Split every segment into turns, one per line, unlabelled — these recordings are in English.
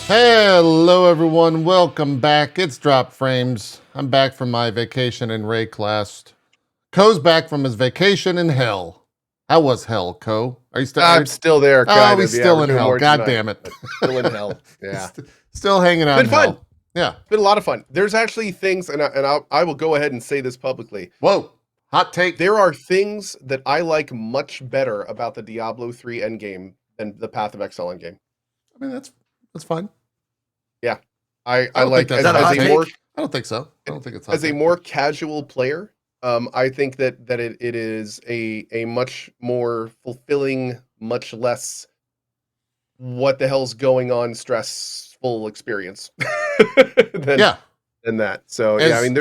Hello, everyone. Welcome back. It's Drop Frames. I'm back from my vacation in Rayclast. Co's back from his vacation in hell. How was hell, Co? Are you still?
I'm still there.
Oh, he's still in hell. God damn it!
Still in hell. Yeah,
still hanging out.
It's been
in
fun.
Hell. Yeah,
it's been a lot of fun. There's actually things, and I will go ahead and say this publicly.
Whoa, hot take.
There are things that I like much better about the Diablo 3 endgame than the Path of Exile endgame.
I mean, that's fine.
Yeah, I
don't
like
think
as
that's a hot
a
take.
more.
I don't think so. I don't think it's hot
As a
take.
more casual player. I think that it is a much more fulfilling, much less what the hell's going on stressful experience than that. So yeah, I mean,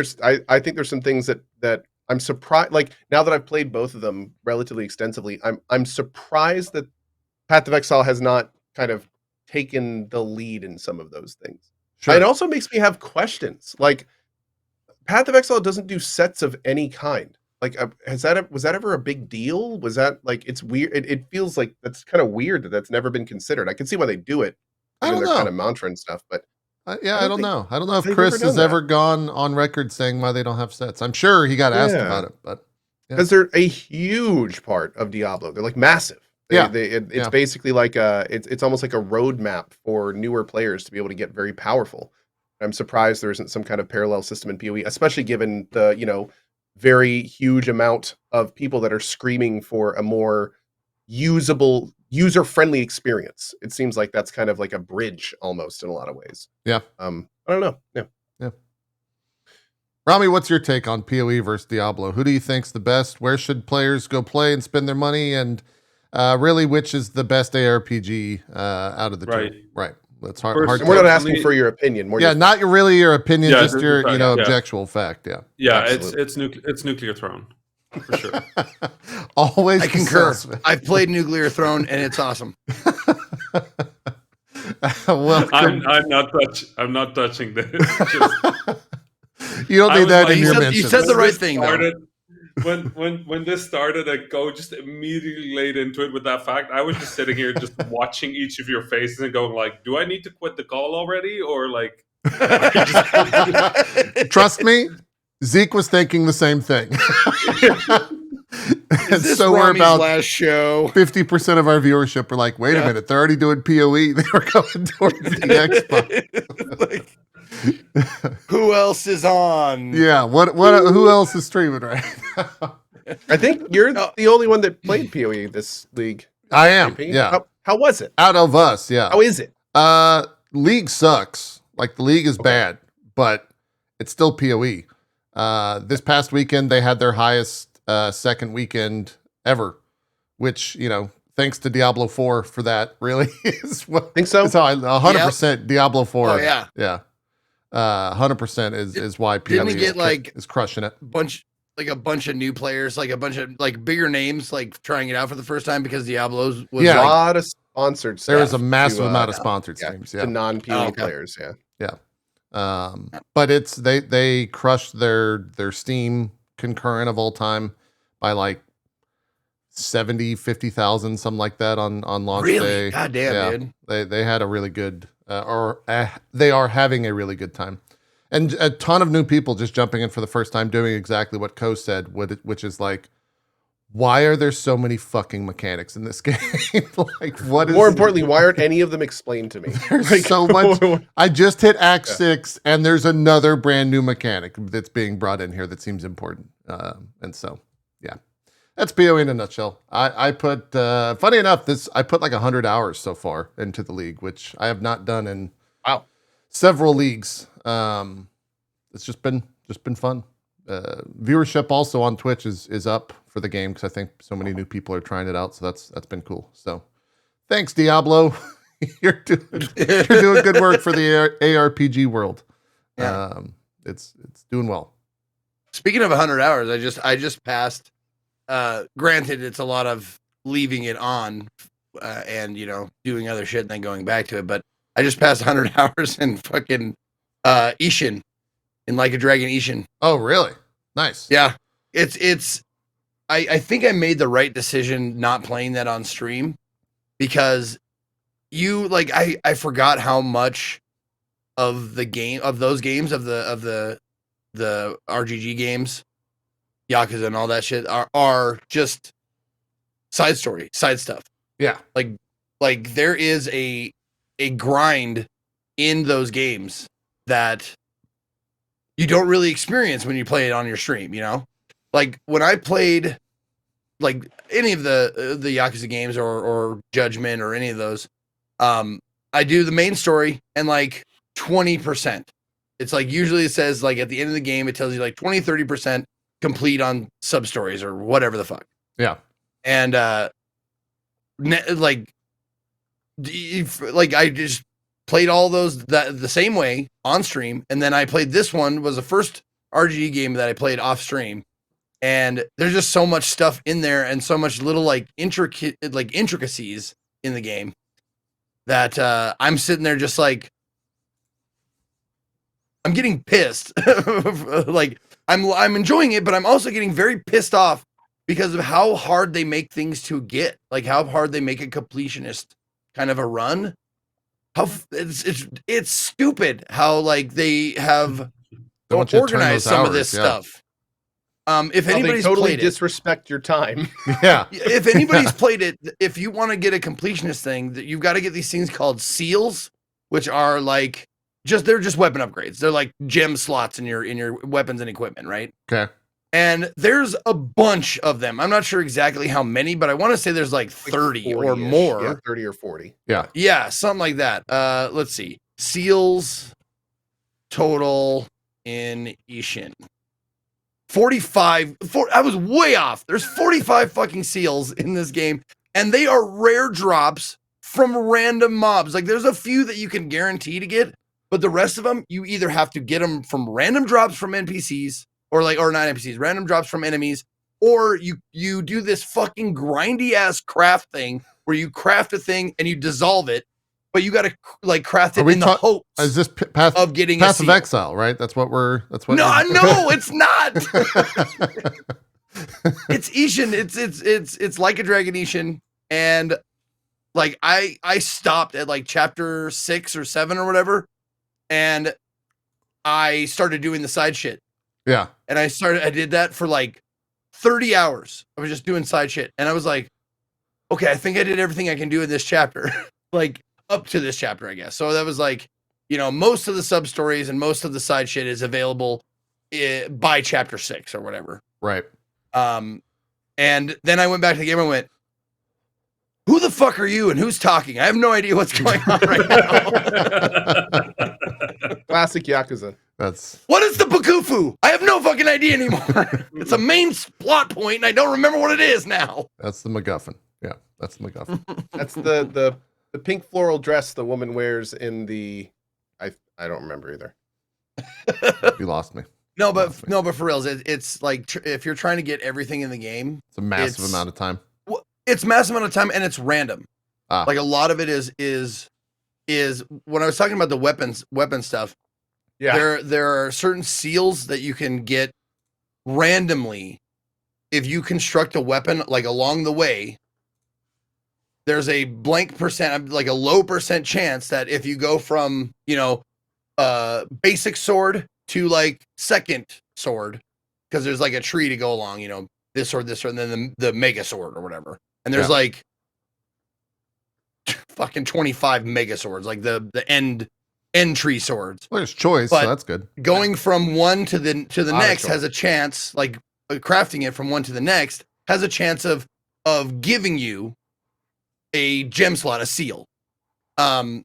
I think there's some things that I'm surprised. Like now that I've played both of them relatively extensively, I'm surprised that Path of Exile has not kind of taken the lead in some of those things.
Sure.
It also makes me have questions. Like Path of Exile doesn't do sets of any kind. Like, was that ever a big deal? Was that like, it's weird. It feels like that's kind of weird that that's never been considered. I can see why they do it.
I don't
their
know.
kind of mantra and stuff, but
I don't know. I don't know if Chris has ever gone on record saying why they don't have sets. I'm sure he got asked about it, but
because they're a huge part of Diablo. They're like massive. It's basically like it's almost like a roadmap for newer players to be able to get very powerful. I'm surprised there isn't some kind of parallel system in PoE, especially given the very huge amount of people that are screaming for a more usable, user-friendly experience. It seems like that's kind of like a bridge almost in a lot of ways.
Yeah.
I don't know.
Yeah. Rami, what's your take on PoE versus Diablo? Who do you think's the best? Where should players go play and spend their money? And really, which is the best ARPG out of the two? Right. That's hard.
And we're not asking for your opinion.
Not really your opinion, just your objectual fact. Yeah.
Yeah, absolutely. it's Nuclear Throne for sure.
Always,
I concur. I've played Nuclear Throne and it's awesome.
Well,
I'm not touching this.
You don't need that in your mentions.
You said the right thing, though.
When this started, I just immediately laid into it with that fact. I was just sitting here just watching each of your faces and going like, do I need to quit the call already? Or like
trust me, Zeke was thinking the same thing.
And so we're about last show.
50% of our viewership are like, wait a minute, they're already doing PoE. They were going towards the Xbox.
Who else is on?
Yeah, who else is streaming right now?
I think you're the only one that played PoE this league.
I am.
JP.
Yeah.
How was it?
Out of us, yeah.
How is it?
League sucks. Like the league is bad, but it's still PoE. This past weekend they had their highest second weekend ever, which, thanks to Diablo 4 for that, really.
Think so?
It's how 100% Diablo 4.
Oh, yeah.
Yeah. 100% is why PoE is crushing it.
A bunch of new players, like a bunch of like bigger names, like trying it out for the first time because Diablo's was
a lot of sponsored stuff.
There was a massive amount of sponsored streams. Yeah.
To non-PoE players. Yeah.
Yeah. But it's they crushed their Steam concurrent of all time by like 50,000, something like that on launch day.
God damn, dude.
They had a really good, they are having a really good time. And a ton of new people just jumping in for the first time, doing exactly what Co said, which is like, why are there so many fucking mechanics in this game? Like, what is
more importantly, why aren't any of them explained to me?
There's so much. I just hit Act 6, and there's another brand new mechanic that's being brought in here that seems important. And so, yeah, that's PoE in a nutshell. I put, funny enough, I put like 100 hours so far into the league, which I have not done in several leagues. It's just been fun. Viewership also on Twitch is up for the game because I think so many new people are trying it out. So that's been cool. So thanks, Diablo. You're doing good work for the ARPG world.
Yeah.
It's doing well.
Speaking of 100 hours, I just passed. Granted, it's a lot of leaving it on and doing other shit and then going back to it. But I just passed 100 hours in fucking Ishin, in Like a Dragon Ishin.
Oh, really? Nice.
Yeah, it's. I think I made the right decision not playing that on stream because you like I forgot how much of the game of those games of the RGG games, Yakuza and all that shit are just side story, side stuff.
Yeah.
Like there is a grind in those games that you don't really experience when you play it on your stream, you know? Like when I played like any of the Yakuza games or Judgment or any of those, I do the main story and like 20%. It's like usually it says like at the end of the game, it tells you like 20-30% complete on sub stories or whatever the fuck.
Yeah.
And like I just played all those the same way on stream, and then I played this one was the first RGE game that I played off stream, and there's just so much stuff in there and so much little like intricacies in the game that I'm sitting there just like I'm getting pissed. Like I'm enjoying it, but I'm also getting very pissed off because of how hard they make things to get, like how hard they make a completionist kind of a run. How it's stupid how like they have organized some of this stuff. If anybody's
they totally
played
disrespect your time.
Yeah.
If anybody's played it, if you want to get a completionist thing, that you've got to get these things called seals, which are like they're just weapon upgrades. They're like gem slots in your weapons and equipment, right?
Okay.
And there's a bunch of them. I'm not sure exactly how many, but I want to say there's like 30 or more.
Yeah, 30 or 40.
Yeah.
Yeah, something like that. Let's see. Seals total in Ishin. 45. I was way off. There's 45 fucking seals in this game, and they are rare drops from random mobs. Like there's a few that you can guarantee to get, but the rest of them, you either have to get them from random drops from NPCs or not NPCs, random drops from enemies, or you do this fucking grindy ass craft thing where you craft a thing and you dissolve it, but you got to like craft it in the hopes
is this
of getting
Path
a
of Exile, right? That's what
No, it's not. It's Ishin. It's like a Dragon Ishin, and like I stopped at like chapter 6 or 7 or whatever, and I started doing the side shit.
Yeah.
And I did that for like 30 hours. I was just doing side shit. And I was like, okay, I think I did everything I can do in this chapter. Like up to this chapter, I guess. So that was like, you know, most of the sub stories and most of the side shit is available by chapter 6 or whatever.
Right.
And then I went back to the game and went, who the fuck are you and who's talking? I have no idea what's going on right now.
Classic Yakuza.
What is the Bakufu? I have no fucking idea anymore. It's a main plot point and I don't remember what it is now.
That's the MacGuffin. Yeah, that's the MacGuffin.
That's the pink floral dress the woman wears in the I don't remember either.
You lost me.
No, but for reals, it's like if you're trying to get everything in the game,
it's a massive amount of time.
It's massive amount of time and it's random. Like a lot of it is when I was talking about the weapon stuff. Yeah, there are certain seals that you can get randomly if you construct a weapon like along the way. There's a blank percent, like a low percent chance that if you go from, you know, basic sword to like second sword, because there's like a tree to go along, you know, this sword, and then the mega sword or whatever. And there's like fucking 25 mega swords, like the end tree swords.
Well, there's choice,
but
so that's good.
Going from one to the next has a chance, like crafting it from one to the next has a chance of giving you a gem slot, a seal. And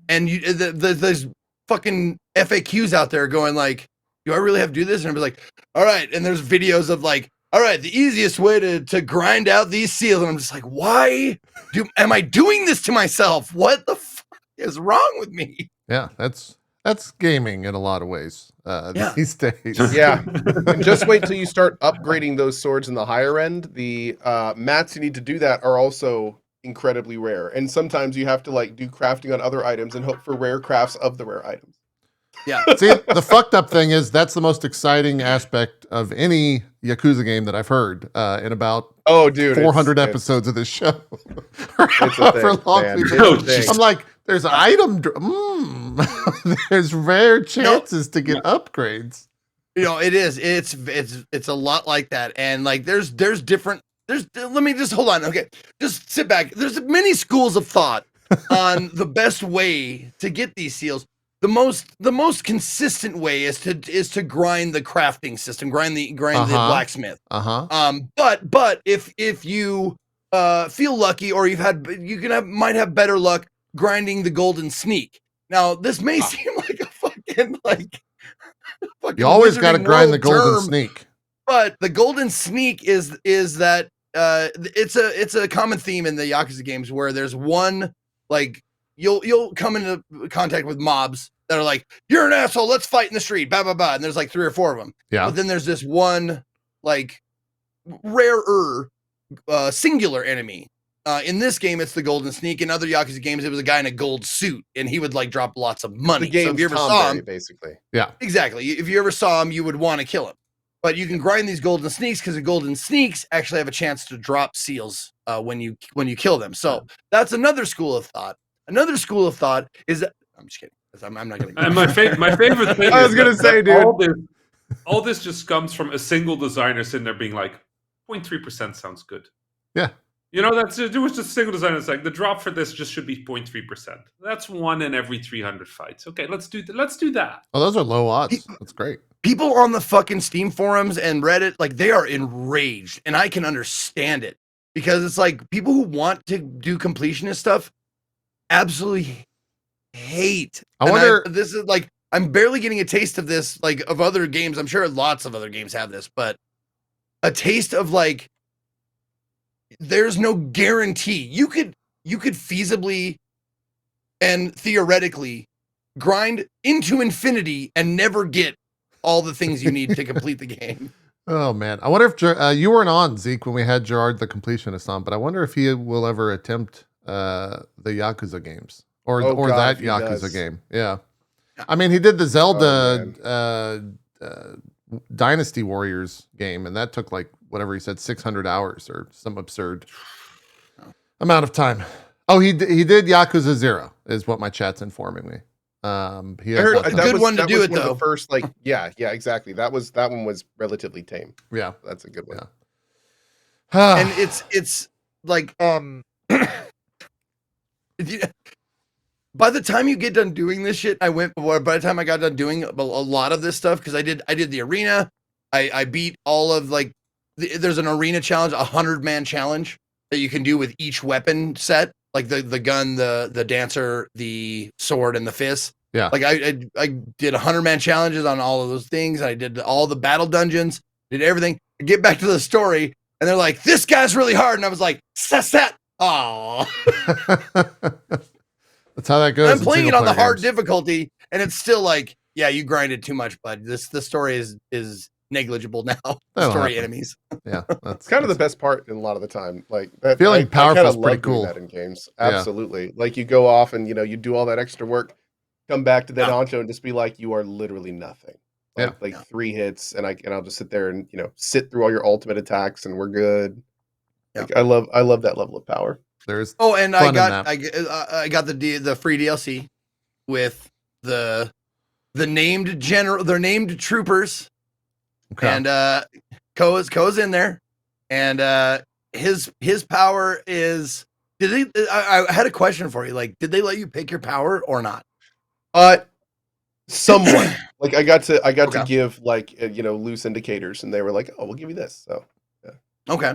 there's fucking FAQs out there going like, do I really have to do this? And I'd be like, all right. And there's videos of like, all right, the easiest way to grind out these seals. And I'm just like, why am I doing this to myself? What the fuck is wrong with me?
Yeah, that's gaming in a lot of ways these days.
Yeah. And just wait till you start upgrading those swords in the higher end. The mats you need to do that are also incredibly rare. And sometimes you have to like do crafting on other items and hope for rare crafts of the rare items.
Yeah.
See, the fucked up thing is that's the most exciting aspect of any Yakuza game that I've heard in about
Oh, dude,
400 episodes of this show.
It's a thing, man. It's
Oh,
a thing.
I'm like, there's there's rare chances to get upgrades.
You know, it is. It's a lot like that, and like there's different. Let me just hold on. Okay, just sit back. There's many schools of thought on the best way to get these seals. The most consistent way is to grind the crafting system, grind the blacksmith. But if you feel lucky, or might have better luck grinding the golden sneak. Now this may seem like a fucking
You always got to
Wizarding
grind the
World
golden
term,
sneak.
but the golden sneak is that it's a common theme in the Yakuza games where there's one, like, you'll come into contact with mobs that are like, you're an asshole, let's fight in the street, blah blah blah, and there's like 3 or 4 of them.
Yeah.
But then there's this one, like, rarer singular enemy. In this game, it's the golden sneak. In other Yakuza games, it was a guy in a gold suit, and he would like drop lots of money.
The game's
so if you ever
Tom
saw
Berry,
him,
basically.
Yeah,
exactly. If you ever saw him, you would want to kill him. But you can grind these golden sneaks because the golden sneaks actually have a chance to drop seals when you kill them. So that's another school of thought. Another school of thought is that, I'm just kidding. I'm not going to.
And my favorite thing.
I was gonna say, dude.
All this just comes from a single designer sitting there being like, 0.3% sounds good.
Yeah.
You know, it was just a single designer. It's like the drop for this just should be 0.3%. That's 1 in every 300 fights. Okay, let's do that.
Oh, those are low odds. That's great.
People on the fucking Steam forums and Reddit, like, they are enraged, and I can understand it, because it's like people who want to do completionist stuff absolutely hate.
I wonder.
This is like, I'm barely getting a taste of this, like, of other games. I'm sure lots of other games have this, but a taste of, like, there's no guarantee. You could feasibly and theoretically grind into infinity and never get all the things you need to complete the game.
Oh man, I wonder if you weren't on, Zeke, when we had Gerard the completionist on, but I wonder if he will ever attempt the Yakuza games or that Yakuza game. Yeah, I mean, he did the Zelda Dynasty Warriors game, and that took like whatever he said, 600 hours or some absurd amount of time. Oh, he did Yakuza 0 is what my chat's informing me. He
I heard
has
that
good one to do it,
one of
though.
the first, like, yeah, exactly. That one was relatively tame.
Yeah,
That's a good one.
Yeah.
And it's like, by the time you get done doing this shit, by the time I got done doing a lot of this stuff, because I did the arena, I beat all of, like, there's an arena challenge, 100-man challenge that you can do with each weapon set, like the gun, the dancer, the sword, and the fist.
Yeah.
Like I did 100-man challenges on all of those things. I did all the battle dungeons, did everything. I get back to the story, and they're like, "This guy's really hard," and I was like, "Set." Oh.
That's how that goes.
I'm playing it on the hard
games.
difficulty, and it's still like, yeah, you grinded too much, bud. The story is negligible now.
That'll
Story
happen.
enemies.
Yeah,
It's kind of the best part in a lot of the time. Like that,
Feeling powerful
kinda
is pretty
love doing
cool.
That in games,
Yeah.
absolutely. Like you go off and you do all that extra work, come back to that
Yeah.
honcho and just be like, you are literally nothing. Like 3 hits, and I'll just sit there and sit through all your ultimate attacks, and we're good.
Yeah.
Like, I love that level of power.
There's
Oh, and
fun
I
in
got
that.
I got the free DLC with the named troopers,
okay.
and Ko's in there, and his power is. Did they? I had a question for you. Like, did they let you pick your power or not?
Somewhat. Like I got to
Okay.
give like loose indicators, and they were like, oh, we'll give you this. So
Okay.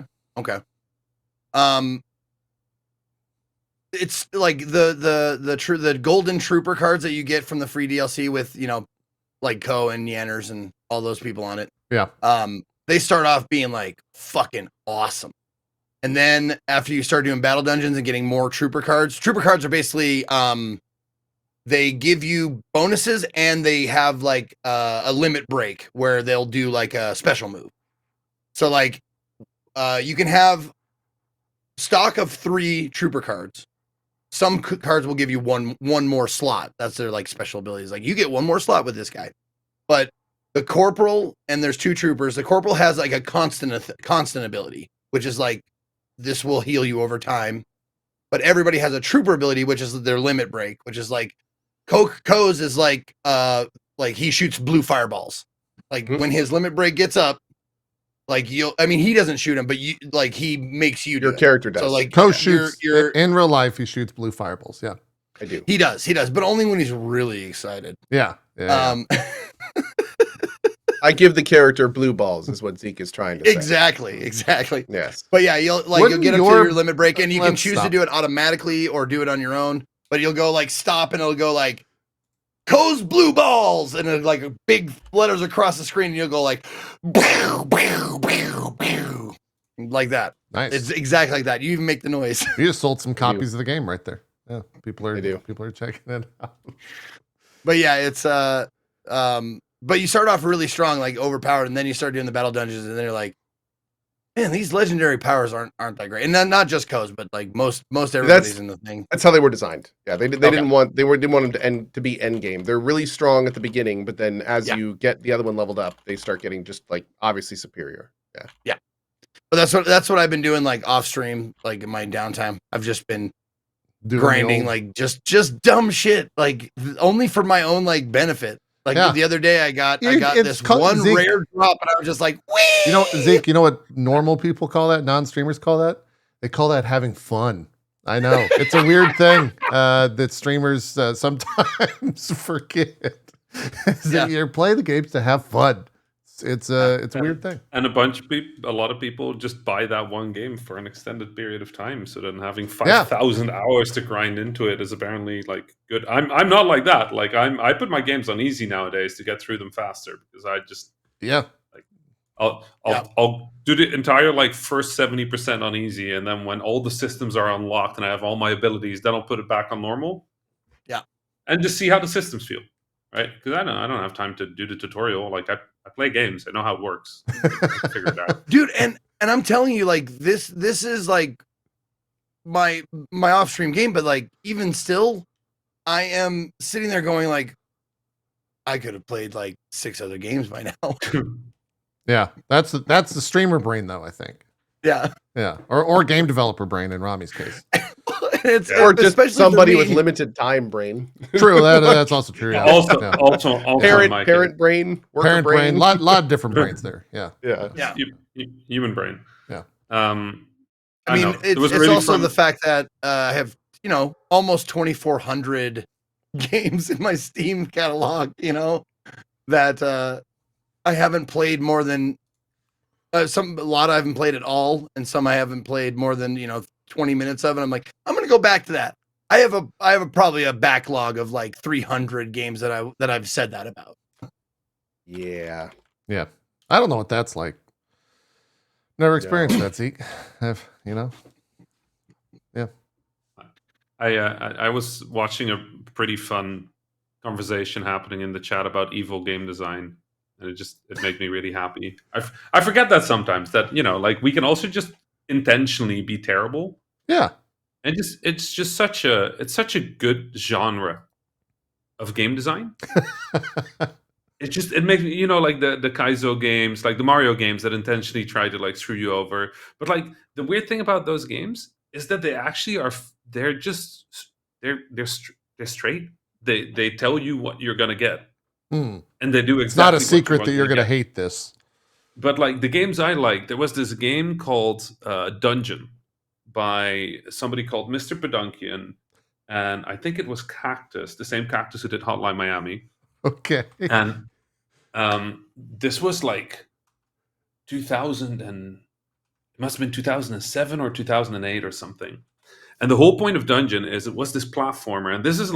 It's like the golden trooper cards that you get from the free DLC with like Ko and Yanners and all those people on it.
Yeah.
They start off being like fucking awesome, and then after you start doing battle dungeons and getting more trooper cards are basically they give you bonuses, and they have like a limit break where they'll do like a special move. So like you can have stock of 3 trooper cards. some cards will give you one more slot. That's their like special abilities. Like you get one more slot with this guy. But the corporal and there's 2 troopers. The corporal has like a constant ability, which is like this will heal you over time. But everybody has a trooper ability, which is their limit break, which is like Ko's is like he shoots blue fireballs. Like when his limit break gets up, like he doesn't shoot him, but he makes you do
Your character
it.
does.
So like
Ko shoots in real life. He shoots blue fireballs. Yeah,
I do.
He does, but only when he's really excited.
Yeah.
I give the character blue balls, is what Zeke is trying to say.
Exactly.
Yes.
But yeah, you'll get up to your limit break, and you can choose to do it automatically or do it on your own. But you'll go like stop, and it'll go like Ko's blue balls, and then like big letters across the screen, and you'll go like like that.
Nice.
It's exactly like that. You even make the noise.
You just sold some copies of the game right there. Yeah, people are checking it out.
But yeah, it's but you start off really strong, like overpowered, and then you start doing the battle dungeons, and then you're like, man, these legendary powers aren't that great. And not just Ko's, but like most everybody's in the thing.
That's how they were designed. Yeah, they didn't want them to be end game. They're really strong at the beginning, but then as you get the other one leveled up, they start getting just like obviously superior.
Yeah. But that's what I've been doing like off stream, like in my downtime. I've just been grinding like just dumb shit, like only for my own like benefit. Like the other day I got this one Zeke, rare drop, and I was just like, whee!
Zeke, you know what normal people call that? Non-streamers call that? They call that having fun. I know. It's a weird thing that streamers sometimes forget. You play the games to have fun. It's a weird thing.
And a lot of people just buy that one game for an extended period of time. So then having 5,000 hours to grind into it is apparently like good. I'm not like that. Like I put my games on easy nowadays to get through them faster because I just I'll do the entire like first 70% on easy, and then when all the systems are unlocked and I have all my abilities, then I'll put it back on normal. Yeah, and just see how the systems feel. Right, because I don't have time to do the tutorial. Like I play games, I know how it works. I figure it out,
dude. And I'm telling you, like this is like my off stream game, but like even still, I am sitting there going like, I could have played like 6 other games by now.
Yeah, that's the streamer brain though. I think.
Yeah,
or game developer brain in Rami's case.
Or just somebody with limited time brain.
True, that's also true. Yeah.
Also
parent brain,
parent brain, lot of different brains there. Yeah.
Human brain.
Yeah.
I mean, it's really also the fact that I have almost 2,400 games in my Steam catalog. That I haven't played more than a lot I haven't played at all, and some I haven't played more than 20 minutes of it. I'm like, I'm gonna go back to that. I have probably a backlog of like 300 games that I've said that about.
Yeah.
I don't know what that's like. Never experienced that, Zeke. Yeah.
I was watching a pretty fun conversation happening in the chat about evil game design, and it made me really happy. I forget that sometimes that like we can also just intentionally be terrible.
Yeah.
And it's such a good genre of game design. It makes me, like the Kaizo games, like the Mario games that intentionally try to like screw you over. But like the weird thing about those games is that they actually they're straight. They tell you what you're gonna get. And they do exactly.
It's not a secret that you're gonna hate this.
But like the games I like, there was this game called Dungeon by somebody called Mr. Pedunkian, and I think it was Cactus, the same Cactus who did Hotline Miami.
Okay.
And this was like 2000 and it must have been 2007 or 2008 or something. And the whole point of Dungeon is it was this platformer, and this is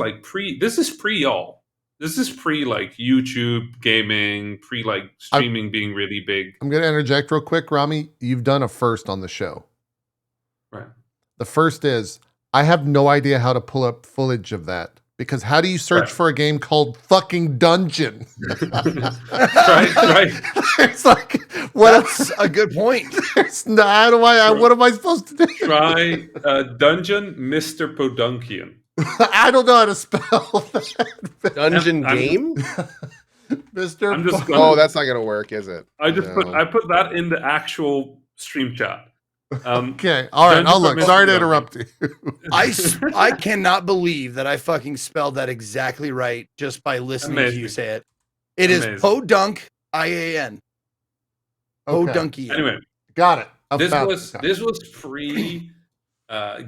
pre y'all. This is pre like YouTube gaming, pre like streaming being really big.
I'm going to interject real quick, Rami. You've done a first on the show.
Right.
The first is I have no idea how to pull up footage of that Because how do you search
Right.
for a game called fucking Dungeon?
right.
It's like, what?
That's a good point.
How do I? What am I supposed to do?
Try Dungeon Mr. Podunkian.
I don't know how to spell that.
Dungeon
I'm-
game?
Mr.
I'm just
Fu-
gonna-
Oh, that's not gonna work, is it?
I
No.
put that in the actual stream chat.
Okay, all right.
Dungeon
I'll look.
for
Sorry to
Mr.
interrupt you.
I cannot believe that I fucking spelled that exactly right just by listening to you
Amazing.
say it. It is
Amazing.
Podunk IAN.
Okay.
Podunkian.
Anyway,
Got it.
this was free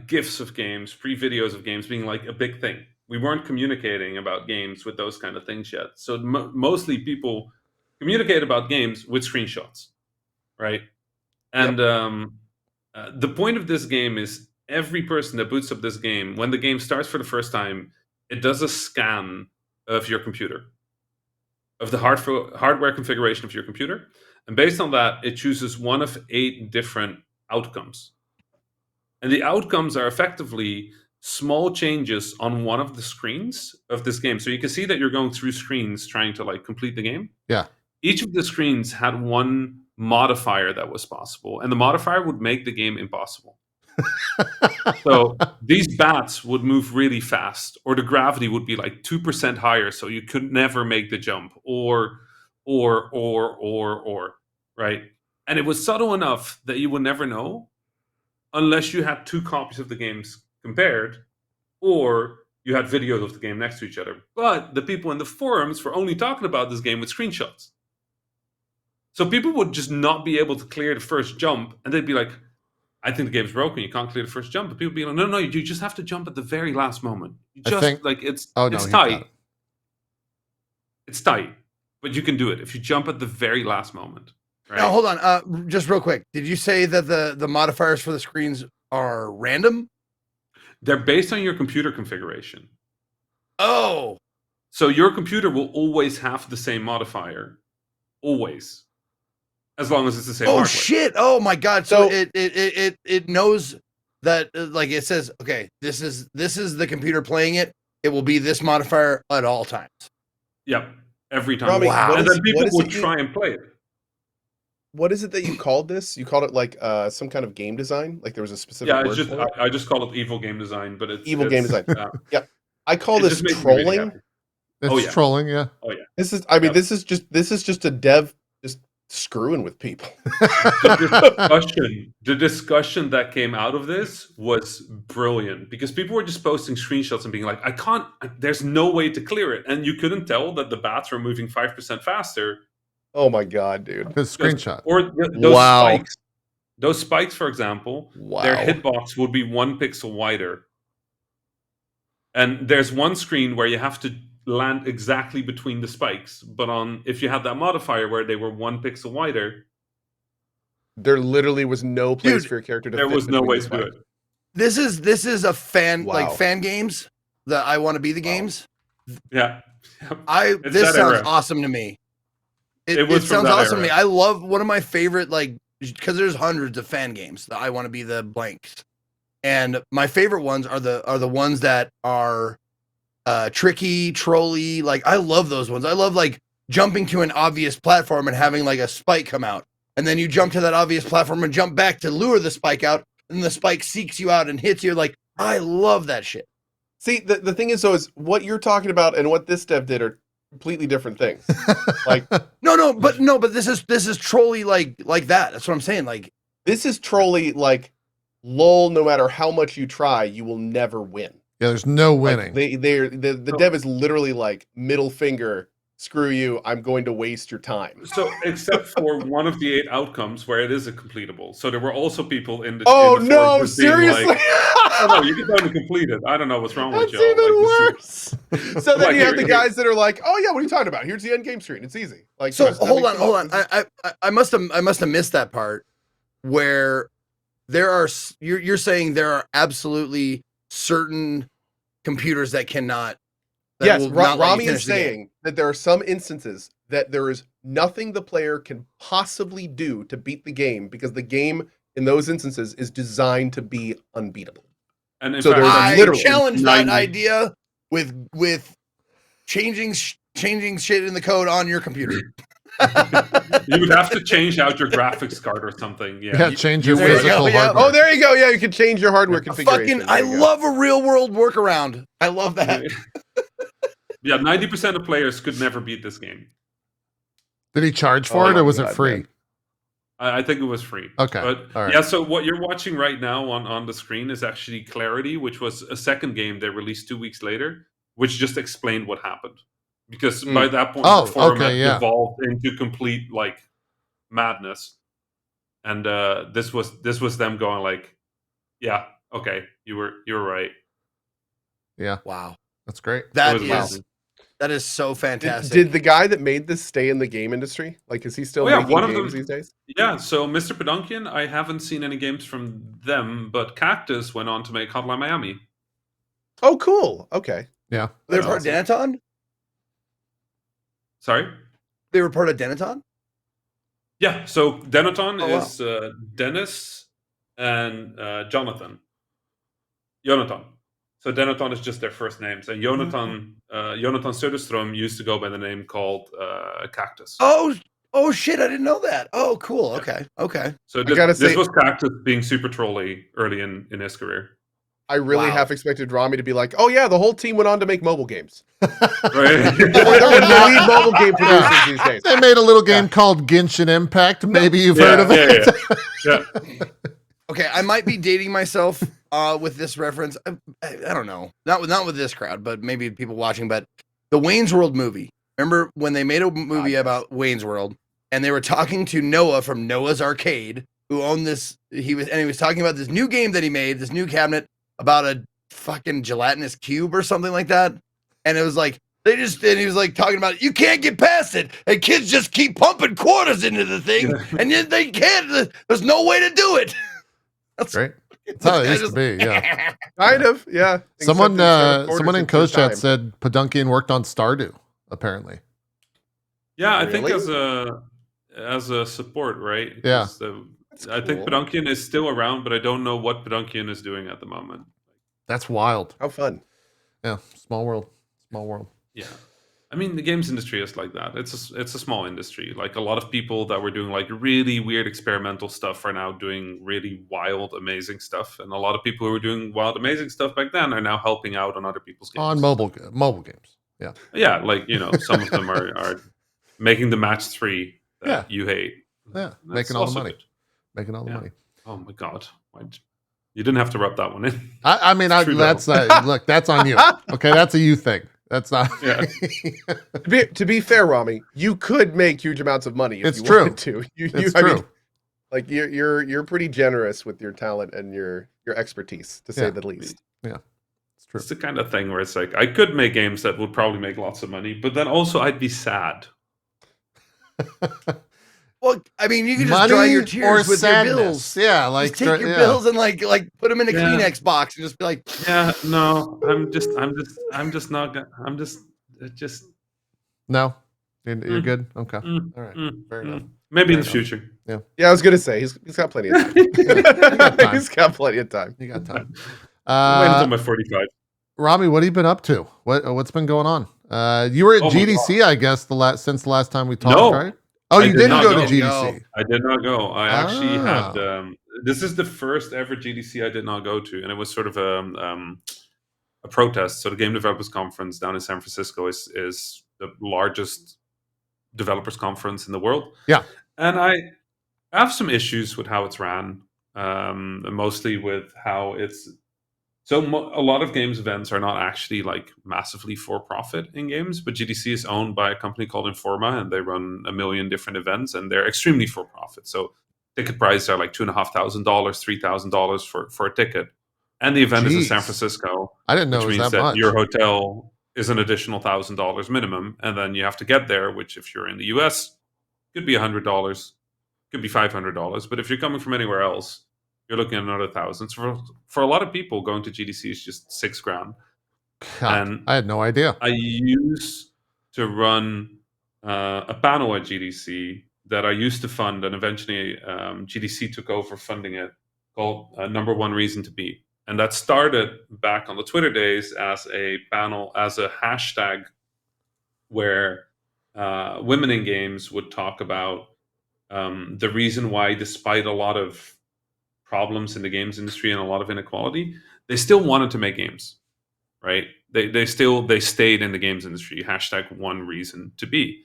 gifs of games, free videos of games being like a big thing. We weren't communicating about games with those kind of things yet. So mostly people communicate about games with screenshots, right? And the point of this game is every person that boots up this game, when the game starts for the first time, it does a scan of your computer, of the hardware configuration of your computer. And based on that, it chooses one of 8 different outcomes. And the outcomes are effectively small changes on one of the screens of this game. So you can see that you're going through screens trying to like complete the game.
Yeah.
Each of the screens had one modifier that was possible, and the modifier would make the game impossible. So these bats would move really fast, or the gravity would be like 2% higher, so you could never make the jump, or, right? And it was subtle enough that you would never know unless you had 2 copies of the games compared, or you had videos of the game next to each other. But the people in the forums were only talking about this game with screenshots. So people would just not be able to clear the first jump, and they'd be like, I think the game's broken, you can't clear the first jump. But people would be like, no, you just have to jump at the very last moment. You
I
just,
think-
like, it's
Oh, no,
it's
he got
tight.
it.
It's tight. But you can do it if you jump at the very last moment. Right?
Now, hold on. Just real quick. Did you say that the modifiers for the screens are random?
They're based on your computer configuration.
Oh,
So your computer will always have the same modifier. Always. As long as it's the same hardware.
shit! Oh my god! So
So-
it knows that like it says, okay, this is the computer playing it. It will be this modifier at all times.
Yep. Every time.
Rami,
Wow.
what
And
is-
then people
what is
would
it you-
try and play it.
What is it that you called this? You called it like some kind of game design? Like there was a specific
Yeah,
word
it's just
for it?
I just call it evil game design, but it's
Evil game design.
Yeah,
I call
it
this
just makes me really
trolling.
happy.
It's
Oh, yeah.
trolling, yeah.
This is, I mean,
Yep.
this is just a dev just screwing with people.
The discussion that came out of this was brilliant because people were just posting screenshots and being like, there's no way to clear it. And you couldn't tell that the bats were moving 5% faster.
Oh my god, dude!
The screenshot.
Or those
Wow.
spikes. Those spikes, for example,
Wow.
their hitbox would be 1 pixel wider. And there's one screen where you have to land exactly between the spikes. But if you had that modifier where they were 1 pixel wider,
There literally was no place
Dude,
for your character to.
there
fit
was no
between
way
the
to do
spikes.
it.
This is a fan
Wow.
like fan games that I want to be the
Wow.
games.
Yeah.
This
that
sounds
era.
awesome to me.
It
It
was from
sounds
that
awesome to me.
era.
I love one of my favorite because there's hundreds of fan games that I want to be the blanks, and my favorite ones are the ones that are tricky, trolly. Like I love those ones. I love like jumping to an obvious platform and having like a spike come out, and then you jump to that obvious platform and jump back to lure the spike out, and the spike seeks you out and hits you. Like I love that shit.
See, the thing is, though, is what you're talking about and what this dev did are completely different things. Like
No, but this is trolly like that. That's what I'm saying. Like
this is trolly. Like, lol. No matter how much you try, you will never win.
Yeah, there's no
Like,
winning.
the dev is literally like middle finger. Screw you. I'm going to waste your time.
So, except for one of the 8 outcomes where it is a completable. So there were also people in the
Oh
in the
no!
forums just being
Seriously?
Like, oh no, you can only complete it. I don't know what's wrong with
That's
y'all.
even
Like, this
worse. So then
Like,
you have the
here-
guys that are like, "Oh yeah, what are you talking about? Here's the end game screen. It's easy." Like,
so.
trust, that
Hold
makes
on.
it up.
I must have missed that part where there are. You're saying there are absolutely certain computers that cannot. that
Yes,
will not let you
Rami
finish
is
the game.
saying that there are some instances that there is nothing the player can possibly do to beat the game because the game in those instances is designed to be unbeatable.
And in
So
fact,
there's
I
literally
challenge that
90
idea. with changing shit in the code on your computer.
You would have to change out your graphics card or something. Yeah,
change your
There you
physical
go, yeah.
hardware.
Oh, there you go. Yeah, you can change your hardware configuration.
I love a real world workaround. I love that.
Yeah, 90% of players could never beat this game.
Did he charge for it, or was it free?
Man.
I think it was free.
Okay.
But
All right.
yeah, so what you're watching right now on the screen is actually Clarity, which was a second game they released 2 weeks later, which just explained what happened. Because by that point, the forum had evolved into complete like madness. And this was them going like, yeah, okay, you were right.
Yeah.
Wow.
That's great.
That is so fantastic.
Did the guy that made this stay in the game industry? Like, is he still making games these days?
Yeah, so Mr. Pedunkian, I haven't seen any games from them, but Cactus went on to make Hotline Miami.
Oh, cool. Okay.
Yeah.
They're part of Denaton?
Sorry?
They were part of Denaton?
Yeah, so Denaton is Dennis and Jonathan. So Denaton is just their first names, and Jonathan Söderström used to go by the name called Cactus.
Oh shit! I didn't know that. Oh, cool. Okay.
So this was Cactus being super trolly early in his career.
I really half expected Rami to be like, "Oh yeah, the whole team went on to make mobile games."
Right?
They're the lead mobile game producers these days.
They made a little game called Genshin Impact. Maybe you've heard of it.
Yeah.
Okay, I might be dating myself with this reference. I don't know. Not with this crowd, but maybe people watching. But the Wayne's World movie. Remember when they made a movie about Wayne's World, and they were talking to Noah from Noah's Arcade, who owned this. He was talking about this new game that he made, this new cabinet about a fucking gelatinous cube or something like that. And it was like and he was like talking about you can't get past it, and kids just keep pumping quarters into the thing, and yet they can't. There's no way to do it.
That's great. That's how it used to be, yeah.
Kind of, yeah.
Someone in Coach Chat said Pedunkian worked on Stardew, apparently.
Yeah, I think as a support, right?
Yeah.
I think Pedunkian is still around, but I don't know what Pedunkian is doing at the moment.
That's wild.
How fun.
Yeah, small world.
Yeah. I mean, the games industry is like that. It's a small industry. Like a lot of people that were doing like really weird experimental stuff are now doing really wild, amazing stuff. And a lot of people who were doing wild, amazing stuff back then are now helping out on other people's games.
On mobile games. Yeah.
Yeah, like, some of them are making the match 3 that you hate.
Yeah, making all the money. Making all the money.
Oh my God. You didn't have to rub that one in.
I mean, that's look, that's on you. Okay, that's a you thing. That's not.
Yeah.
To be fair, Rami, you could make huge amounts of money if you wanted to.
It's true.
I mean, like you're pretty generous with your talent and your expertise, to say the least.
Yeah, it's true.
It's the kind of thing where it's like I could make games that would probably make lots of money, but then also I'd be sad.
Well, I mean, you can just dry your tears with
sadness.
your bills.
Yeah, like
just take your bills and like put them in a Kleenex box and just be like,
yeah, no, I'm just not gonna.
No, you're good. Okay, all right, fair enough.
Maybe in the future.
Yeah,
I was gonna say he's got plenty of time. He's got plenty of time.
You got time.
Wait until my 45.
Rami, what have you been up to? What's been going on? You were at GDC, I guess, since the last time we talked, right? Oh, you didn't go to GDC.
No, I did not go. I actually had. This is the first ever GDC I did not go to, and it was sort of a protest. So the Game Developers Conference down in San Francisco is the largest developers conference in the world.
Yeah,
and I have some issues with how it's ran, mostly with how it's. So a lot of games events are not actually like massively for profit in games, but GDC is owned by a company called Informa, and they run a million different events, and they're extremely for profit. So ticket prices are like $2,500, $3,000 for a ticket, and the event is in San Francisco.
I didn't know
which
it was
means
that much.
Your hotel is an additional $1,000 minimum, and then you have to get there. Which, if you're in the US, could be $100, could be $500, but if you're coming from anywhere else, you're looking at another $1,000. So for a lot of people, going to GDC is just $6,000.
And I had no idea.
I used to run a panel at GDC that I used to fund, and eventually GDC took over funding it, called Number One Reason to Be. And that started back on the Twitter days as a panel, as a hashtag where women in games would talk about the reason why, despite a lot of problems in the games industry and a lot of inequality, they still wanted to make games, right? They stayed in the games industry. Hashtag one reason to be.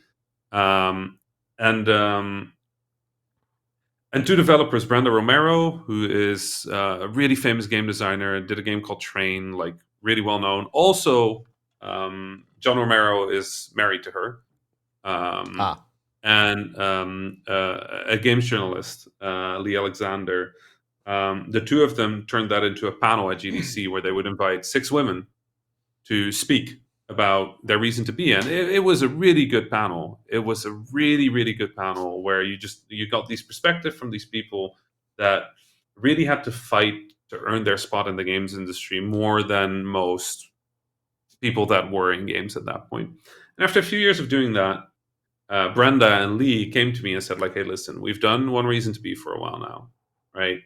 And two developers, Brenda Romero, who is a really famous game designer, did a game called Train, like really well known. Also, John Romero is married to her. And a games journalist, Lee Alexander. The two of them turned that into a panel at GDC where they would invite 6 women to speak about their reason to be. And it was a really good panel. It was a really, really good panel where you got these perspectives from these people that really had to fight to earn their spot in the games industry more than most people that were in games at that point. And after a few years of doing that, Brenda and Lee came to me and said, like, hey, listen, we've done One Reason to Be for a while now, right?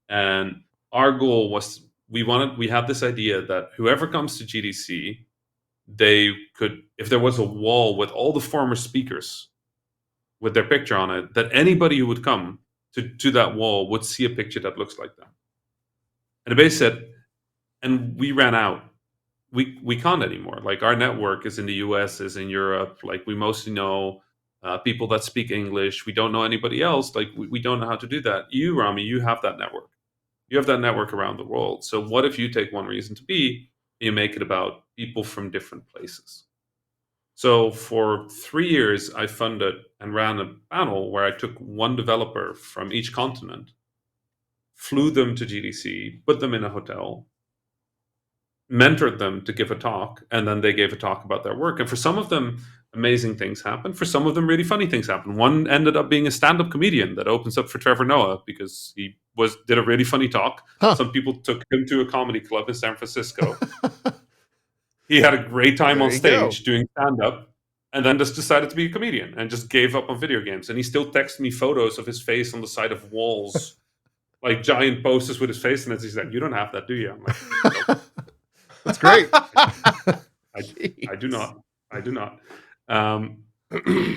And our goal was, we had this idea that whoever comes to GDC, they could, if there was a wall with all the former speakers with their picture on it, that anybody who would come to that wall would see a picture that looks like that. And the base said, and we ran out. We can't anymore. Like, our network is in the US, is in Europe. Like, we mostly know people that speak English. We don't know anybody else. Like, we don't know how to do that. You, Rami, you have that network. You have that network around the world. So what if you take One Reason to Be, you make it about people from different places? So for 3 years, I funded and ran a panel where I took one developer from each continent, flew them to GDC, put them in a hotel, mentored them to give a talk, and then they gave a talk about their work. And for some of them, amazing things happened. For some of them, really funny things happened. One ended up being a stand-up comedian that opens up for Trevor Noah because he did a really funny talk.
Huh.
Some people took him to a comedy club in San Francisco. He had a great time
There
on
you
stage doing stand-up, and then just decided to be a comedian and just gave up on video games. And he still texts me photos of his face on the side of walls, like giant posters with his face. And he's like, "You don't have that, do you?" I'm like, "Nope."
That's great.
I do not.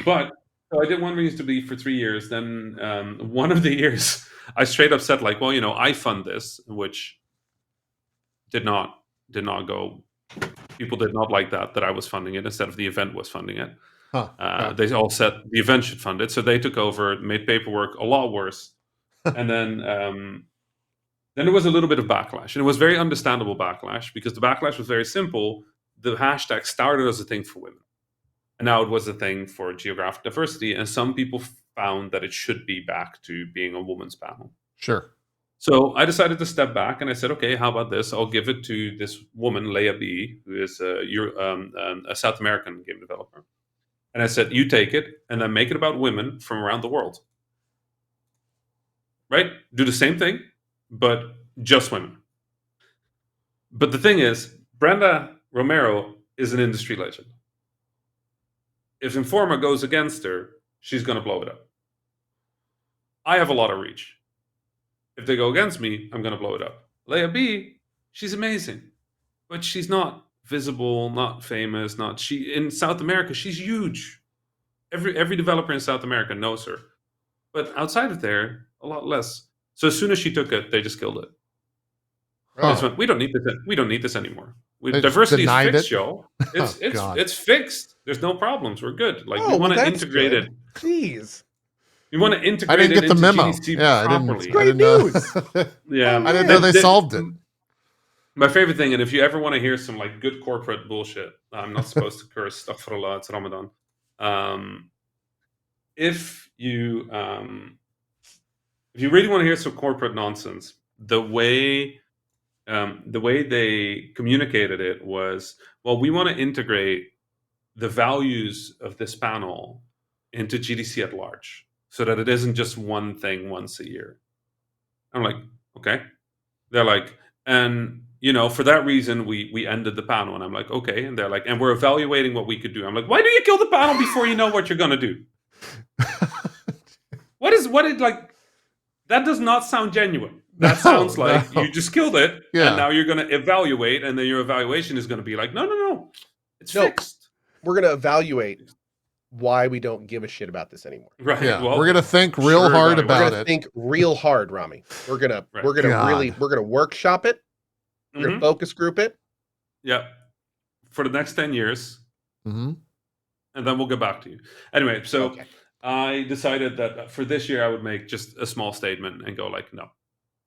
But so I did One Reason to Be for 3 years. Then one of the years, I straight up said, like, well, I fund this, which did not go. People did not like that I was funding it instead of the event was funding it. They all said the event should fund it, so they took over, made paperwork a lot worse, and then there was a little bit of backlash, and it was very understandable backlash because the backlash was very simple. The hashtag started as a thing for women, and now it was a thing for geographic diversity, and some people found that it should be back to being a woman's panel.
Sure.
So I decided to step back, and I said, okay, how about this? I'll give it to this woman, Leah B., who is a South American game developer. And I said, you take it, and then make it about women from around the world. Right? Do the same thing, but just women. But the thing is, Brenda Romero is an industry legend. If Informa goes against her, she's going to blow it up. I have a lot of reach. If they go against me, I'm going to blow it up. Leah B, she's amazing, but she's not visible, not famous, in South America, she's huge. Every developer in South America knows her. But outside of there, a lot less. So as soon as she took it, they just killed it. They just went, we don't need this. We don't need this anymore. Diversity is fixed, y'all. It's fixed. There's no problems. We're good. Like, we want to integrate it.
Jeez.
We want to integrate
I didn't get the memo.
GDC properly.
Great news.
Yeah,
I didn't know they solved it.
My favorite thing, and if you ever want to hear some like good corporate bullshit, I'm not supposed to curse. Astaghfirullah, it's Ramadan. If you really want to hear some corporate nonsense, the way they communicated it was, well, we want to integrate the values of this panel into GDC at large, so that it isn't just one thing once a year. I'm like, okay. They're like, and for that reason, we ended the panel. And I'm like, okay. And they're like, and we're evaluating what we could do. I'm like, why do you kill the panel before you know what you're gonna do? What is like? That does not sound genuine. That sounds like you just killed it,
Yeah.
and now you're going to evaluate, and then your evaluation is going to be like, no, it's fixed.
We're going to evaluate why we don't give a shit about this anymore.
Right.
Yeah,
Well,
we're gonna think real
sure,
hard
Rami,
We're
about
gonna
it.
think real hard, Rami. We're gonna
Right.
we're gonna
God.
we're gonna workshop it. We're gonna
Mhm.
focus group it.
Yeah. For the next 10 years,
Hmm.
and then we'll get back to you. Anyway, so
Okay.
I decided that for this year I would make just a small statement and go like, no,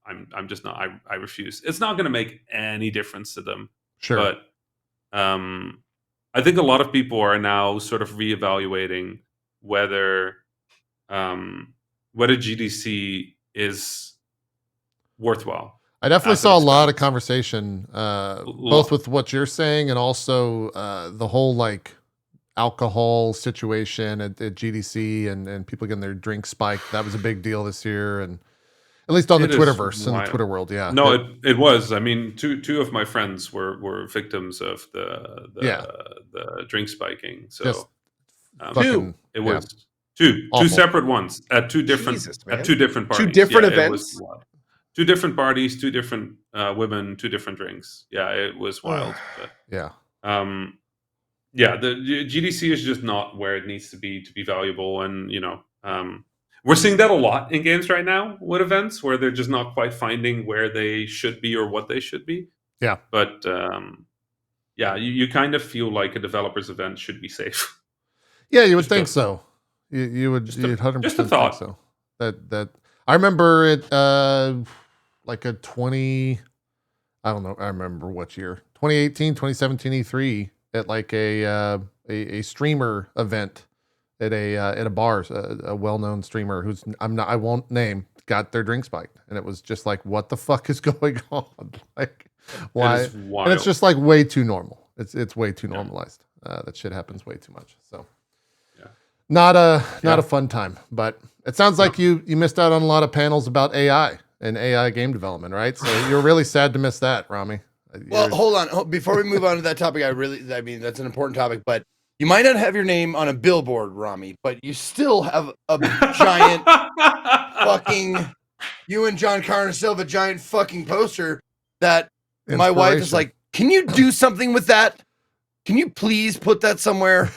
I'm just not. I refuse. It's not going to make any difference to them.
Sure.
But I think a lot of people are now sort of reevaluating whether GDC is worthwhile.
I definitely
as an
saw a lot of
expense.
conversation, both with what you're saying and also the whole like alcohol situation at GDC and people getting their drinks spiked. That was a big deal this year, and at least on the
It is
Twitterverse and the
wild.
Twitter world. Yeah.
No, it was. I mean, two of my friends were victims of the drink spiking. So
Just
um,
fucking,
it
yeah.
was two
Awful.
separate ones at two different
Jesus, man.
at two different parties.
Two different
Yeah, it was
events?
wild. Two different parties, two different women, two different drinks. Yeah, it was wild. But
Yeah.
yeah, the GDC is just not where it needs to be valuable, and we're seeing that a lot in games right now with events where they're just not quite finding where they should be or what they should be.
Yeah.
But yeah, you kind of feel like a developer's event should be safe.
Yeah, you would
Just
think
a-
so. You would
just a-
you'd 100%
just a
think
thought.
so. That I remember it like a 20 I don't know, I remember what year. 2018, 2017 E3 at like a streamer event at a bar, a well-known streamer who's I won't name, got their drink spiked, and it was just like, what the fuck is going on? Like, why?
It is wild.
And it's just like way too normal. It's way too
Yeah.
normalized. That shit happens way too much. So
Yeah.
not
Yeah.
a fun time. But it sounds like you missed out on a lot of panels about AI and AI game development, right? So you're really sad to miss that, Rami.
Well,
You're-
hold on. Before we move on to that topic, I mean, that's an important topic, but you might not have your name on a billboard, Rami, but you still have a giant fucking, you and John Carter still have a giant fucking poster that my wife is
Inspiration.
like, can you do something with that? Can you please put that somewhere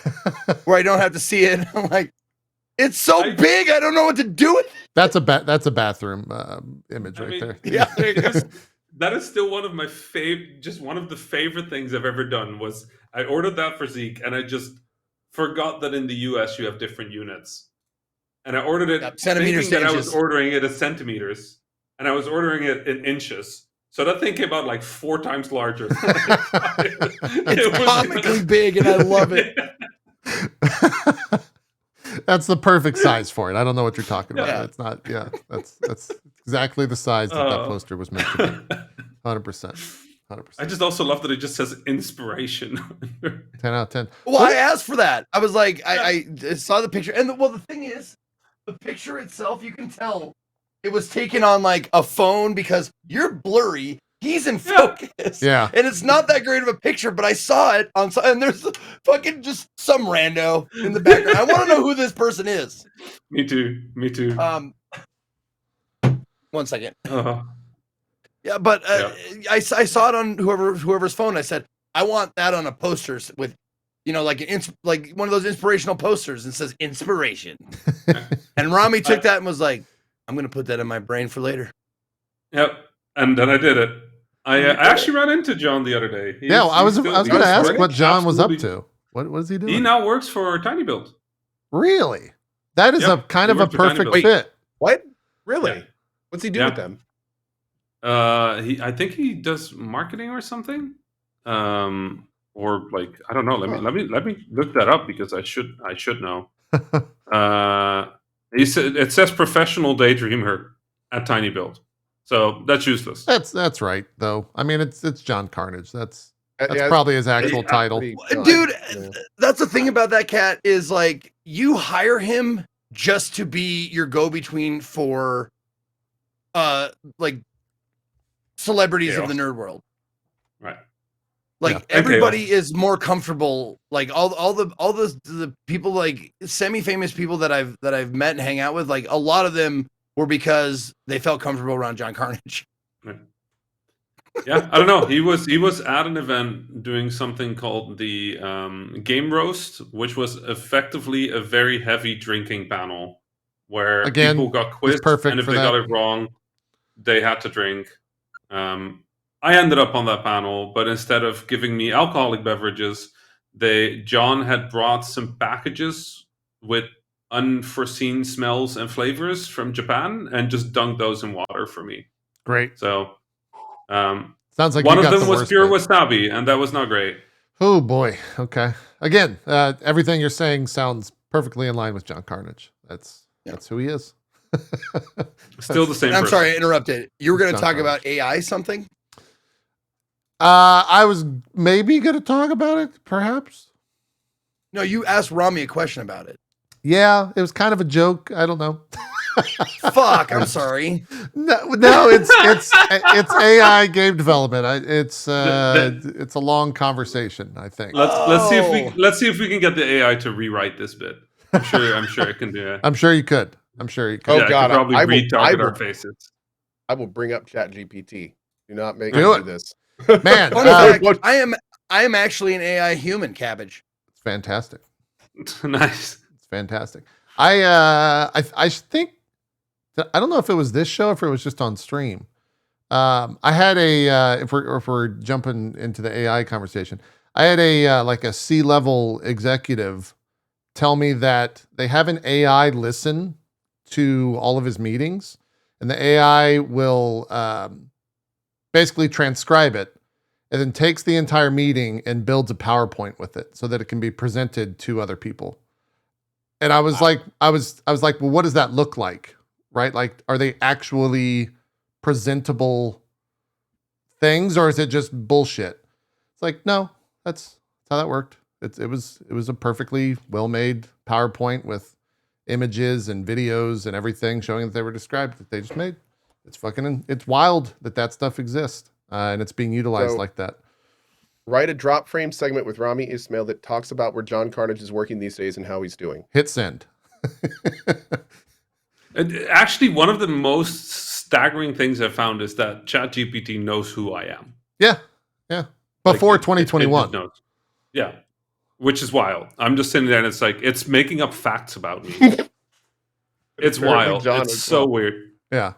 where I don't have to see it? I'm like, it's so big, I don't know what to do with it.
that's a bathroom image right there.
Yeah, there you go.
That is still one of my just one of the favorite things I've ever done was I ordered that for Zeke, and I just forgot that in the US you have different units. And I ordered it
Yep, centimeters
thinking
to
that I was
inches.
ordering it as centimeters, and I was ordering it in inches. So that thing came out like 4 times larger.
It's comically big, and I love it.
That's the perfect size for it. I don't know what you're talking about.
Yeah.
It's not. Yeah, that's exactly the size that
Uh,
poster was meant to be. 100%. 100%.
I just also love that it just says inspiration.
10 out of 10.
Well, I asked for that. I was like, I saw the picture, and the thing is, the picture itself, you can tell it was taken on like a phone because you're blurry. He's in focus.
Yeah.
And it's not that great of a picture, but I saw it on, and there's fucking just some rando in the background. I want to know who this person is.
Me too.
One second.
Uh-huh.
Yeah, but I saw it on whoever's phone. I said, I want that on a poster with, like like one of those inspirational posters and says inspiration. And Rami took that and was like, I'm gonna put that in my brain for later.
Yep. And then I did it. I actually ran into John the other day.
Yeah, I was going to ask
working.
what John was up
Absolutely.
to. What is he doing?
He now works for Tiny Build.
Really? That is
Yep,
a kind
he
of a
works for Tiny
perfect
Build.
fit.
What? Really?
Yeah.
What's he do
Yeah.
with them?
I think he does marketing or something. Or like I don't know. Let me look that up because I should know. It says professional daydreamer at Tiny Build, so that's useless.
That's right though. I mean, it's John Carnage. That's
Yeah,
probably his actual
Yeah,
title.
pretty good.
Dude,
Yeah.
that's the thing about that cat is like you hire him just to be your go-between for like celebrities of the nerd world.
Right.
Like
Yeah.
everybody is more comfortable. Like all the people, like semi-famous people that I've met and hang out with, like a lot of them or because they felt comfortable around John Carnage?
Yeah, I don't know. He was at an event doing something called the Game Roast, which was effectively a very heavy drinking panel where
Again,
people got
he's
quizzed,
perfect
and if
for
they
that.
got it wrong, they had to drink. I ended up on that panel, but instead of giving me alcoholic beverages, John had brought some packages with unforeseen smells and flavors from Japan and just dunked those in water for me.
Great.
So
Sounds like
one
you
of
got
them
the
was
worst
pure
bit.
wasabi, and that was not great.
Oh boy. Okay. Again, everything you're saying sounds perfectly in line with John Carnage. That's who he is.
Still the same.
I'm
person.
sorry, I interrupted. You were going to
John
talk
Carnage.
about AI something?
I was maybe going to talk about it, perhaps.
No, you asked Rami a question about it.
Yeah, it was kind of a joke. I don't know.
Fuck, I'm sorry.
No, it's AI game development. It's a long conversation, I think.
Let's see if we can get the AI to rewrite this bit. I'm sure it can do it.
I'm sure you could.
Oh
Yeah,
God,
it could probably retarget our faces.
I will bring up ChatGPT. Do not make
Do
me
it.
do this.
Man,
Fun fact, I am actually an AI human, Cabbage.
it's fantastic.
Nice.
It's fantastic. I think I don't know if it was this show or if it was just on stream. I had if we're jumping into the AI conversation, I had a C-level executive tell me that they have an AI listen to all of his meetings, and the AI will basically transcribe it, and then takes the entire meeting and builds a PowerPoint with it so that it can be presented to other people. And I was like, well, what does that look like? Right? Like, are they actually presentable things, or is it just bullshit? It's like, no, that's how that worked. It was a perfectly well-made PowerPoint with images and videos and everything showing that they were described that they just made. It's wild that stuff exists and it's being utilized like that.
Write a drop frame segment with Rami Ismail that talks about where John Carnage is working these days and how he's doing.
Hit send.
Actually, one of the most staggering things I've found is that ChatGPT knows who I am.
Yeah. Before
Like,
2021.
it knows. Yeah. Which is wild. I'm just sitting there and it's like, it's making up facts about me. It's wild.
John
It's so weird.
Yeah.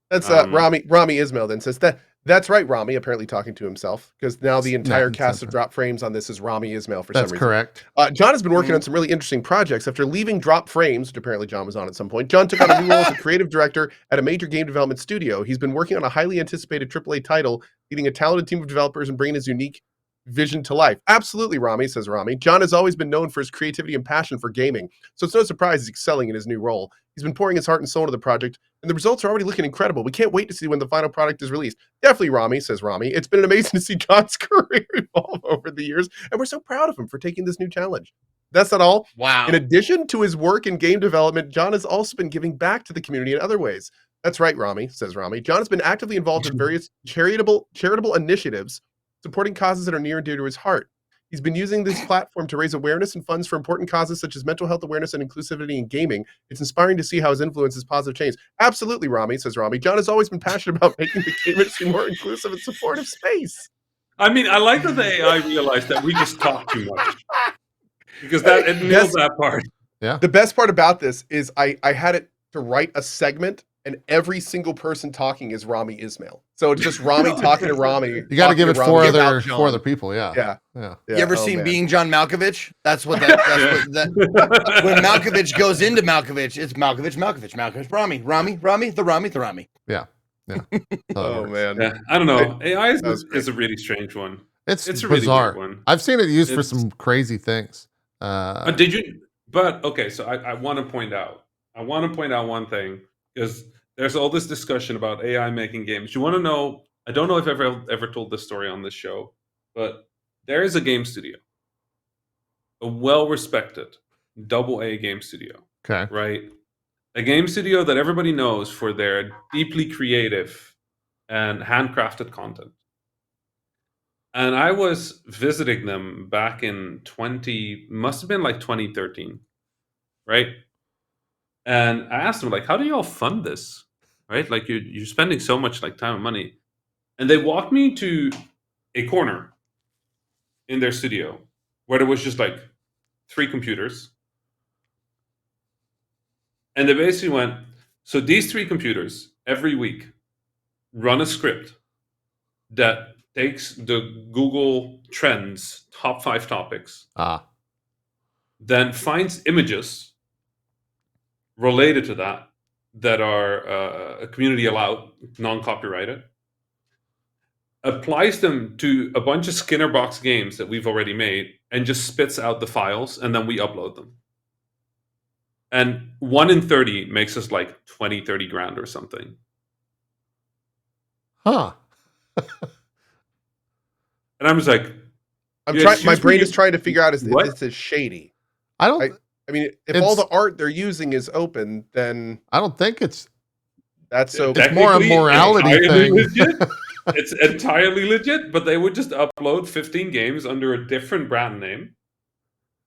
That's Rami Ismail then says that's right, Rami, apparently talking to himself, because now the entire cast of drop frames on this is Rami Ismail for some reason.
That's correct.
John has been working on some really interesting projects. After leaving Drop Frames, which apparently John was on at some point, John took on a new role as a creative director at a major game development studio. He's been working on a highly anticipated AAA title, leading a talented team of developers and bringing his unique vision to life. Absolutely, Rami, says Rami. John has always been known for his creativity and passion for gaming, so it's no surprise he's excelling in his new role. He's been pouring his heart and soul into the project, and the results are already looking incredible. We can't wait to see when the final product is released. Definitely, Rami, says Rami. It's been amazing to see John's career evolve over the years, and we're so proud of him for taking this new challenge. That's not all.
Wow.
In addition to his work in game development, John has also been giving back to the community in other ways. That's right, Rami, says Rami. John has been actively involved in various charitable initiatives, supporting causes that are near and dear to his heart. He's been using this platform to raise awareness and funds for important causes such as mental health awareness and inclusivity in gaming. It's inspiring to see how his influence is positive change. Absolutely, Rami, says Rami. John has always been passionate about making the game industry more inclusive and supportive space.
I mean, I like that the AI realized that we just talk too much. Because it nailed that part.
Yeah.
The best part about this is I had it to write a segment, and every single person talking is Rami Ismail. So it's just Rami talking to Rami.
You got to give it four other people.
Yeah.
Yeah.
Yeah.
You ever seen Being John Malkovich? That's what that when Malkovich goes into Malkovich, it's Malkovich, Rami, the Rami.
Yeah.
Oh man.
Yeah, I don't know. AI is a really strange one.
It's
a
bizarre.
really weird one.
I've seen it used for some crazy things.
Did you? But okay, so I want to point out. I want to point out one thing, because there's all this discussion about AI making games. You want to know? I don't know if I've ever told this story on this show, but there is a game studio, a well-respected AA game studio.
Okay.
Right? A game studio that everybody knows for their deeply creative and handcrafted content. And I was visiting them back in must have been like 2013, right? And I asked them, like, how do y'all fund this? Right? Like, you're spending so much like time and money. And they walked me to a corner in their studio where there was just like 3 computers. And they basically went, so these 3 computers every week run a script that takes the Google Trends top 5 topics, then finds images related to that are community allowed, non-copyrighted, applies them to a bunch of Skinner box games that we've already made, and just spits out the files, and then we upload them. And 1 in 30 makes us like 20, 30 grand or something.
Huh.
And I was like,
my brain is trying to figure out if
what?
this is shady.
I
mean, if all the art they're using is open, then
I don't think it's
that's so.
It's more a morality thing.
It's entirely legit, but they would just upload 15 games under a different brand name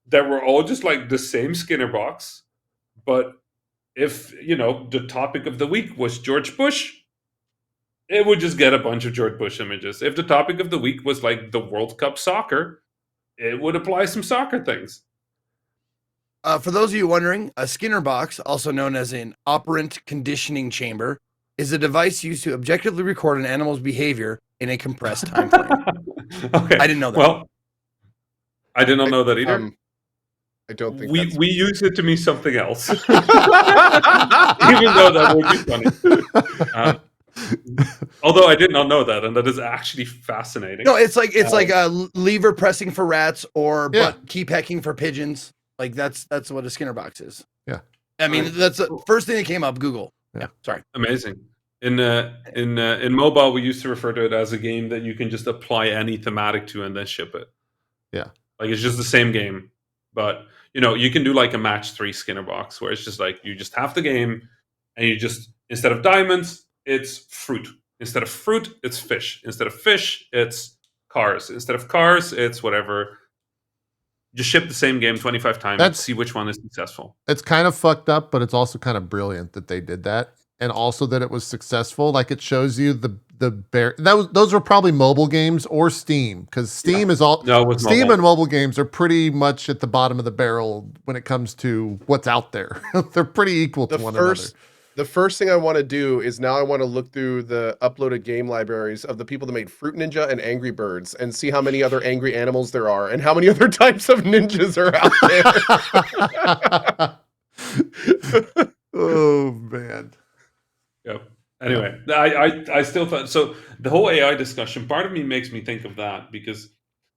that were all just like the same Skinner box. But if, the topic of the week was George Bush, it would just get a bunch of George Bush images. If the topic of the week was like the World Cup soccer, it would apply some soccer things.
For those of you wondering, a Skinner box, also known as an operant conditioning chamber, is a device used to objectively record an animal's behavior in a compressed time frame.
Okay.
I didn't know that.
Well, I did not know that either.
I don't think
we use it to mean something else. Even though that would be funny. Although I did not know that, and that is actually fascinating.
No, it's like lever pressing for rats or butt key pecking for pigeons. Like that's what a Skinner box is.
Yeah.
I mean, that's the first thing that came up. Google. Yeah. Sorry.
Amazing. In mobile, we used to refer to it as a game that you can just apply any thematic to and then ship it.
Yeah.
Like it's just the same game, but you can do like a match 3 Skinner box where it's just like you just have the game, and you just, instead of diamonds, it's fruit. Instead of fruit, it's fish. Instead of fish, it's cars. Instead of cars, it's whatever. Just ship the same game 25 times and see which one is successful.
It's kind of fucked up, but it's also kind of brilliant that they did that, and also that it was successful. Like, it shows you those were probably mobile games or Steam, because Steam is all Steam mobile. And mobile games are pretty much at the bottom of the barrel when it comes to what's out there. They're pretty equal to one another.
The first thing I want to do is now I want to look through the uploaded game libraries of the people that made Fruit Ninja and Angry Birds and see how many other angry animals there are and how many other types of ninjas are out
there. Oh, man.
Yep. Anyway, I still thought, so the whole AI discussion, part of me makes me think of that, because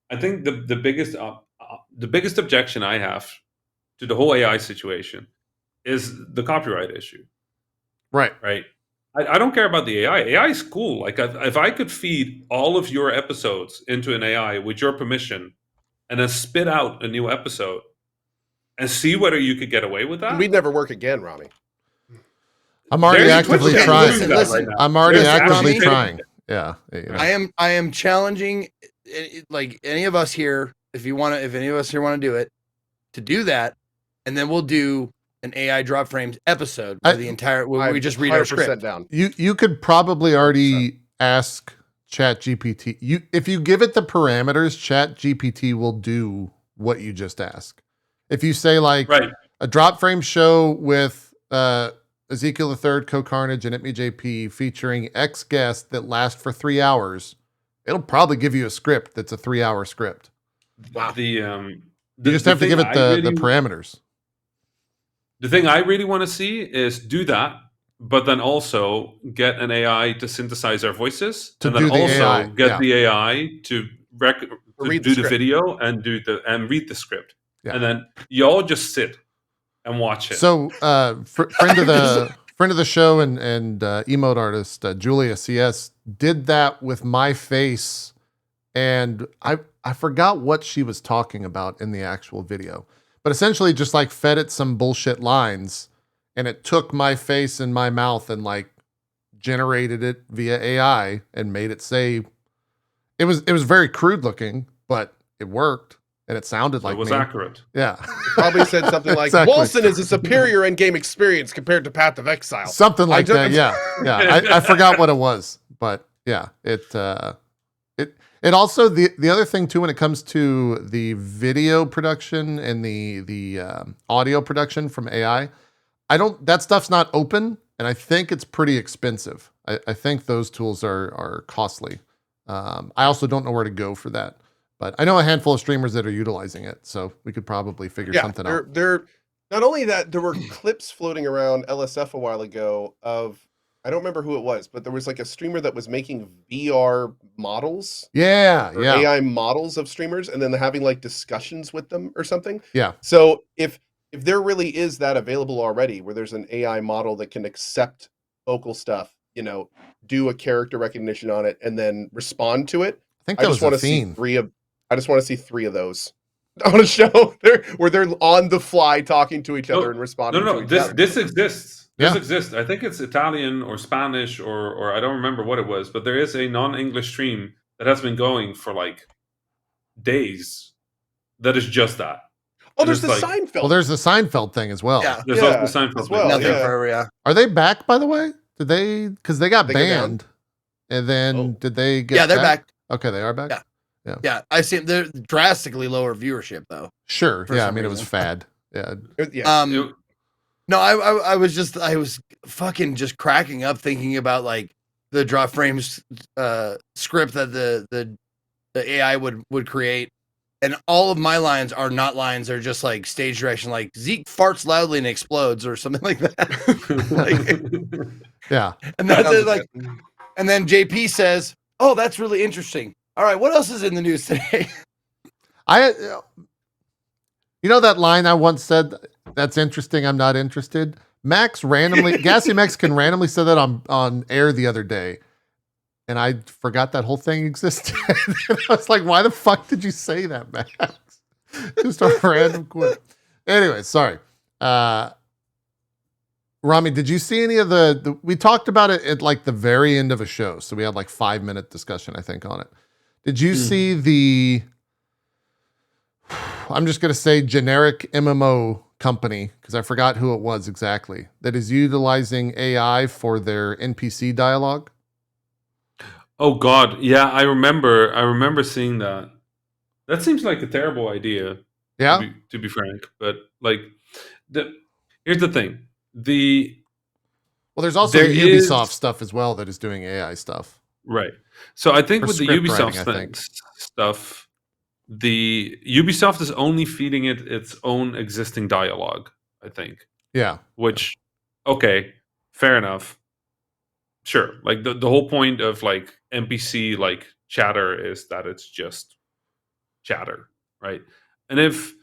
I think the biggest objection I have to the whole AI situation is the copyright issue.
Right.
I don't care about the AI. AI is cool. Like, if I could feed all of your episodes into an AI with your permission, and then spit out a new episode, and see whether you could get away with that,
we'd never work again, Rami.
I'm already actively trying.
Listen,
I'm already actively trying. Yeah.
I am challenging, like, any of us here, if any of us here want to do it, to do that, and then we'll do an AI drop frames episode for the entire. We just read our script
down.
You could probably already ask ChatGPT. If you give it the parameters, ChatGPT will do what you just asked. If you say like a drop frame show with Ezekiel III, Co-Carnage, and itmeJP featuring X guests that last for 3 hours, it'll probably give you a script that's a 3-hour script.
Wow.
You just have to give it the parameters.
The thing I really want to see is do that, but then also get an AI to synthesize our voices, and then also get the AI to do the video and read the script, and then y'all just sit and watch it.
So, friend of the show and emote artist Julia CS did that with my face, and I forgot what she was talking about in the actual video. But essentially just like fed it some bullshit lines, and it took my face and my mouth and like generated it via AI and made it say it was very crude looking, but it worked. and it sounded
So
like
it was
me.
accurate.
Yeah.
Probably said something like,
Exactly.
Wilson is a superior in-game experience compared to Path of Exile.
Something like
don't-
that. Yeah. Yeah. I forgot what it was, but yeah, it also, the other thing too, when it comes to the video production and the audio production from AI, that stuff's not open, and I think it's pretty expensive. I think those tools are costly. I also don't know where to go for that, but I know a handful of streamers that are utilizing it, so we could probably figure something out.
They're not only that, there were clips floating around LSF a while ago of, I don't remember who it was, but there was like a streamer that was making VR models.
Yeah,
Or
yeah.
AI models of streamers, and then having like discussions with them or something.
Yeah.
So if there really is that available already, where there's an AI model that can accept vocal stuff, do a character recognition on it, and then respond to it,
I think
I
that
just
was
want
a
to see
theme.
I just want to see 3 of those on a show where they're on the fly talking to each other and responding to each other.
This exists. This
Yeah.
exists. I think it's Italian or Spanish or I don't remember what it was, but there is a non-English stream that has been going for like days. That is just that.
Oh,
And
there's
it's
the
like-
Seinfeld.
Well, there's the Seinfeld thing as well.
Yeah.
There's
Yeah,
also the Seinfeld
as well,
thing.
Nothing
yeah.
forever. Yeah.
Are they back, by the way? Did they? Because they got
They go down?
banned, and then
Oh.
did they get?
Yeah, they're back.
Okay, they are back.
Yeah. Yeah, I see. They're drastically lower viewership though.
Sure.
For
Yeah, I
some
mean it was
reason.
fad. Yeah.
Yeah.
It-
No, I was fucking just cracking up thinking about like the draw frames script that the AI would create, and all of my lines are not lines; they're just like stage direction, like Zeke farts loudly and explodes or something like that.
Yeah.
And that's it, like, and then JP says, "Oh, that's really interesting. All right, what else is in the news today?"
You know that line I once said, that's interesting, I'm not interested? Max randomly, Gassy Max can randomly say that on air the other day. And I forgot that whole thing existed. And I was like, why the fuck did you say that, Max? Just a random quote. Anyway, sorry. Rami, did you see any of we talked about it at like the very end of a show. So we had like 5-minute discussion, I think, on it. Did you see I'm just going to say generic MMO company, because I forgot who it was exactly, that is utilizing AI for their NPC dialogue?
Oh God, yeah, I remember seeing that. That seems like a terrible idea.
Yeah.
To be frank, but like, here's the thing:
Well, there's also
There
the
is-
Ubisoft stuff as well that is doing AI stuff.
right. So I think
For
with the
script
Ubisoft
writing, I think.
stuff, the Ubisoft is only feeding it its own existing dialogue. I think,
Yeah.
which, okay, fair enough. Sure, like the whole point of like NPC like chatter is that it's just chatter, right? And if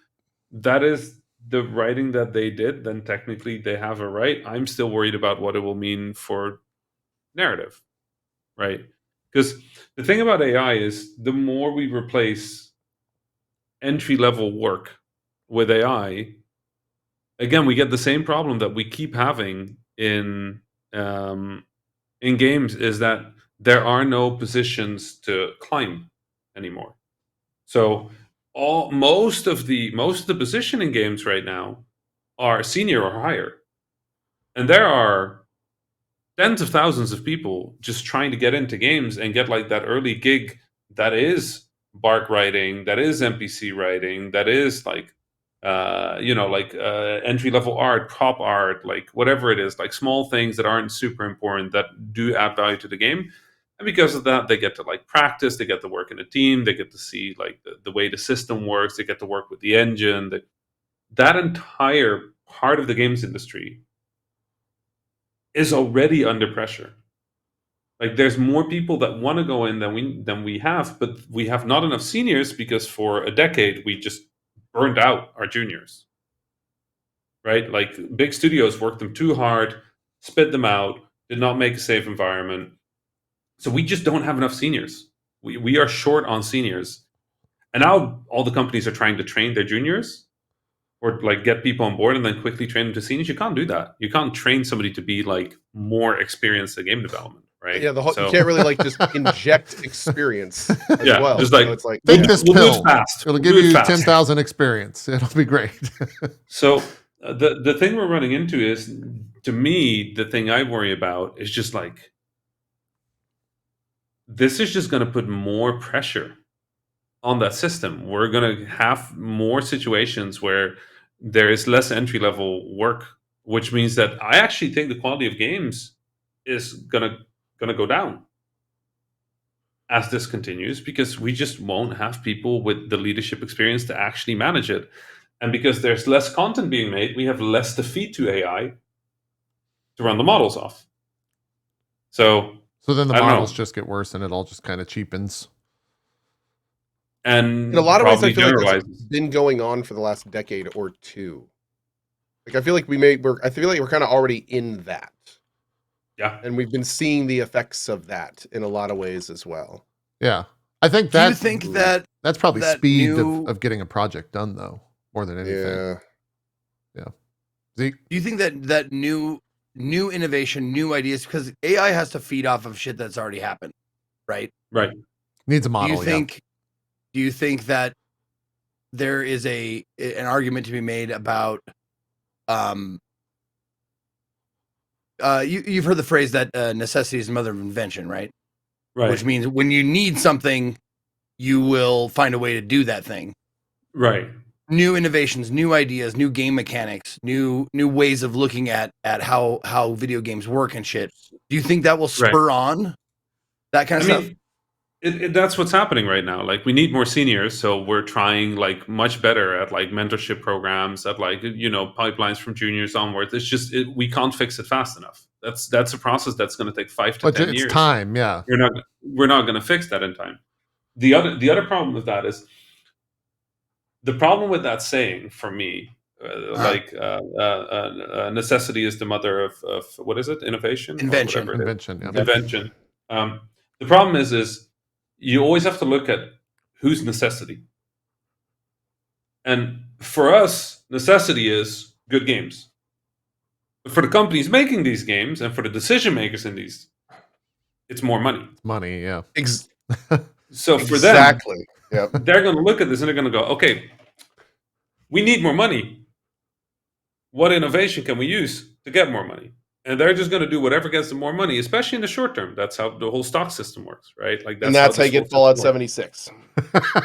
that is the writing that they did, then technically they have a right. I'm still worried about what it will mean for narrative, right? Because the thing about AI is the more we replace entry level work with AI, again, we get the same problem that we keep having in games, is that there are no positions to climb anymore. So most of the position in games right now are senior or higher, and there are tens of thousands of people just trying to get into games and get like that early gig that is bark writing, that is NPC writing, that is like entry level art, prop art, like whatever it is, like small things that aren't super important that do add value to the game. And because of that, they get to like practice, they get to work in a team, they get to see like the way the system works, they get to work with the engine. That entire part of the games industry is already under pressure. Like there's more people that want to go in than we have, but we have not enough seniors because for a decade we just burned out our juniors. Right? Like big studios worked them too hard, spit them out, did not make a safe environment. So we just don't have enough seniors. We are short on seniors. And now all the companies are trying to train their juniors or like get people on board and then quickly train them to seniors. You can't do that. You can't train somebody to be like more experienced in game development, right?
Yeah, you
So
can't really like just inject experience as
yeah,
well.
just like
So it's like
Take
we'll,
this
we'll do
pill.
it fast.
It'll
We'll
give
do it
you
fast.
10,000 experience. It'll be great.
So the thing we're running into is, to me, the thing I worry about is just like, this is just going to put more pressure on that system. We're going to have more situations where there is less entry level work, which means that I actually think the quality of games is going to go down as this continues, because we just won't have people with the leadership experience to actually manage it. And because there's less content being made, we have less to feed to AI to run the models off. So
So then the
I don't
models
know.
just get worse and it all just kind of cheapens.
And
in a lot of ways,
probably
I feel like that's
generalizes.
been going on for the last decade or two. Like I feel like I feel like we're kind of already in that.
Yeah.
And we've been seeing the effects of that in a lot of ways as well.
Yeah. I think
Do you
that
think that
that's probably
that
speed
new-
of getting a project done, though, more than anything.
Yeah.
Zeke?
do you think that new innovation, new ideas, because AI has to feed off of shit that's already happened, right?
Right.
Needs a
Do
model,
you think that there is an argument to be made about you've heard the phrase that necessity is the mother of invention, right?
Right.
Which means when you need something, you will find a way to do that thing.
Right.
New innovations, new ideas, new game mechanics, new ways of looking at how video games work and shit. Do you think that will spur on that kind of
I
stuff?
mean, that's what's happening right now. Like, we need more seniors, so we're trying like much better at like mentorship programs, at like, you know, pipelines from juniors onwards. It's just we can't fix it fast enough. That's a process that's going to take 5 to
But
10
it's
years.
time, yeah.
We're not going to fix that in time. The other problem with that is, the problem with that saying for me, necessity is the mother of what is it? Innovation? Or
Invention.
whatever it is.
Invention, yeah.
Invention. The problem is you always have to look at whose necessity. And for us, necessity is good games. But for the companies making these games and for the decision makers in these, it's more money.
It's money, yeah.
So for them,
Exactly. Yep.
they're going to look at this and they're going to go, okay, we need more money. What innovation can we use to get more money? And they're just going to do whatever gets them more money, especially in the short term. That's how the whole stock system works, right? Like
That's how you
this
get
whole
Fallout
system works.
76.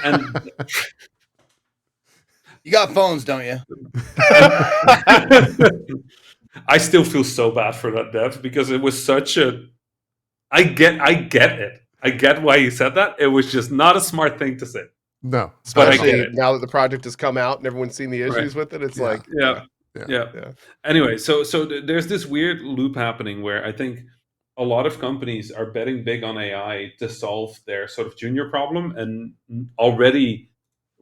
And
You got phones, don't you?
I still feel so bad for that dev, because it was such a. I get it. I get why he said that. It was just not a smart thing to say.
No.
But I
Especially
get it.
now that the project has come out and everyone's seen the issues with it. It's
Yeah.
like,
Yeah.
yeah.
Anyway, so there's this weird loop happening where I think a lot of companies are betting big on AI to solve their sort of junior problem, and already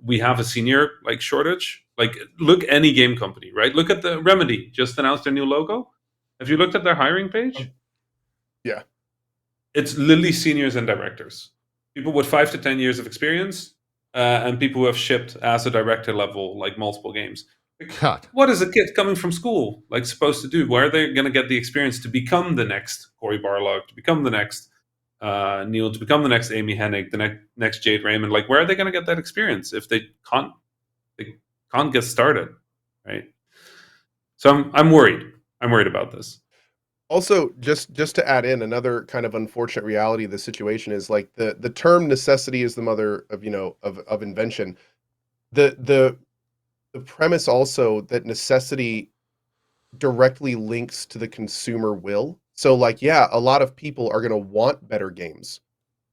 we have a senior like shortage. Like, look, any game company, right? Look at the Remedy just announced their new logo. Have you looked at their hiring page?
Yeah.
It's literally seniors and directors, people with 5 to 10 years of experience, and people who have shipped as a director level like multiple games.
God.
What is a kid coming from school like supposed to do? Where are they going to get the experience to become the next Cory Barlog, to become the next Neil, to become the next Amy Hennig, the next Jade Raymond? Like, where are they going to get that experience if they can't get started, right? So I'm worried. I'm worried about this.
Also, just to add in another kind of unfortunate reality of the situation is like the term necessity is the mother of, you know, of invention. The premise also that necessity directly links to the consumer will. So like, yeah, a lot of people are going to want better games,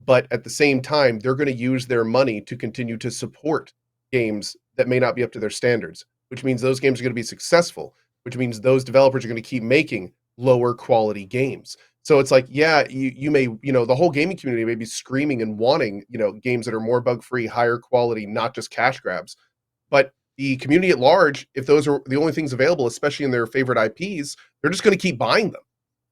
but at the same time, they're going to use their money to continue to support games that may not be up to their standards, which means those games are going to be successful, which means those developers are going to keep making lower quality games. So it's like, yeah, you may, you know, the whole gaming community may be screaming and wanting, you know, games that are more bug-free, higher quality, not just cash grabs. But the community at large, if those are the only things available, especially in their favorite IPs, they're just going to keep buying them.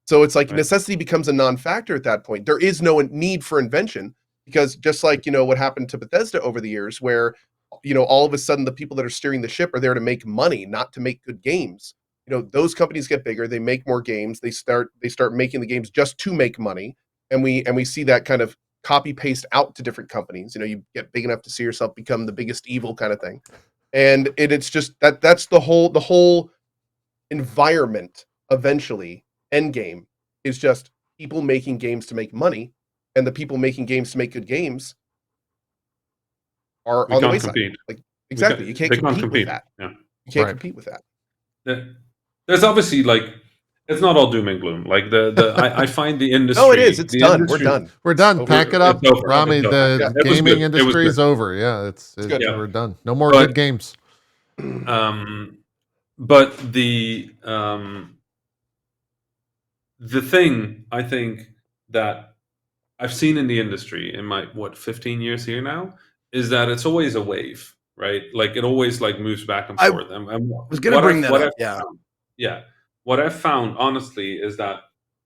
So it's like
Right.
necessity becomes a non-factor at that point. There is no need for invention, because just like, you know, what happened to Bethesda over the years, where, you know, all of a sudden the people that are steering the ship are there to make money, not to make good games. You know, those companies get bigger, they make more games, they start making the games just to make money. and we see that kind of copy paste out to different companies. You get big enough to see yourself become the biggest evil kind of thing, and it's just that's the whole environment. Eventually, end game is just people making games to make money, and the people making games to make good games are
We
on the
can't
wayside.
compete.
Like exactly, you can't
They can't
compete
compete.
with that.
Yeah.
You can't
Right.
compete with that.
There's obviously like it's not all doom and gloom. Like I find the industry.
No, it is. It's
the
done.
industry-
We're done.
We're done.
Over.
Pack it up,
It's over.
Rami.
It's over.
The
Yeah.
It was
gaming
good. It was
industry is
good.
over. Yeah, it's
good.
Yeah.
we're done. No more
But-
good games.
But the thing I think that I've seen in the industry in my 15 years here now is that it's always a wave, right? Like it always like moves back and
I
forth. And
was going to bring that up.
yeah. What I've found honestly is that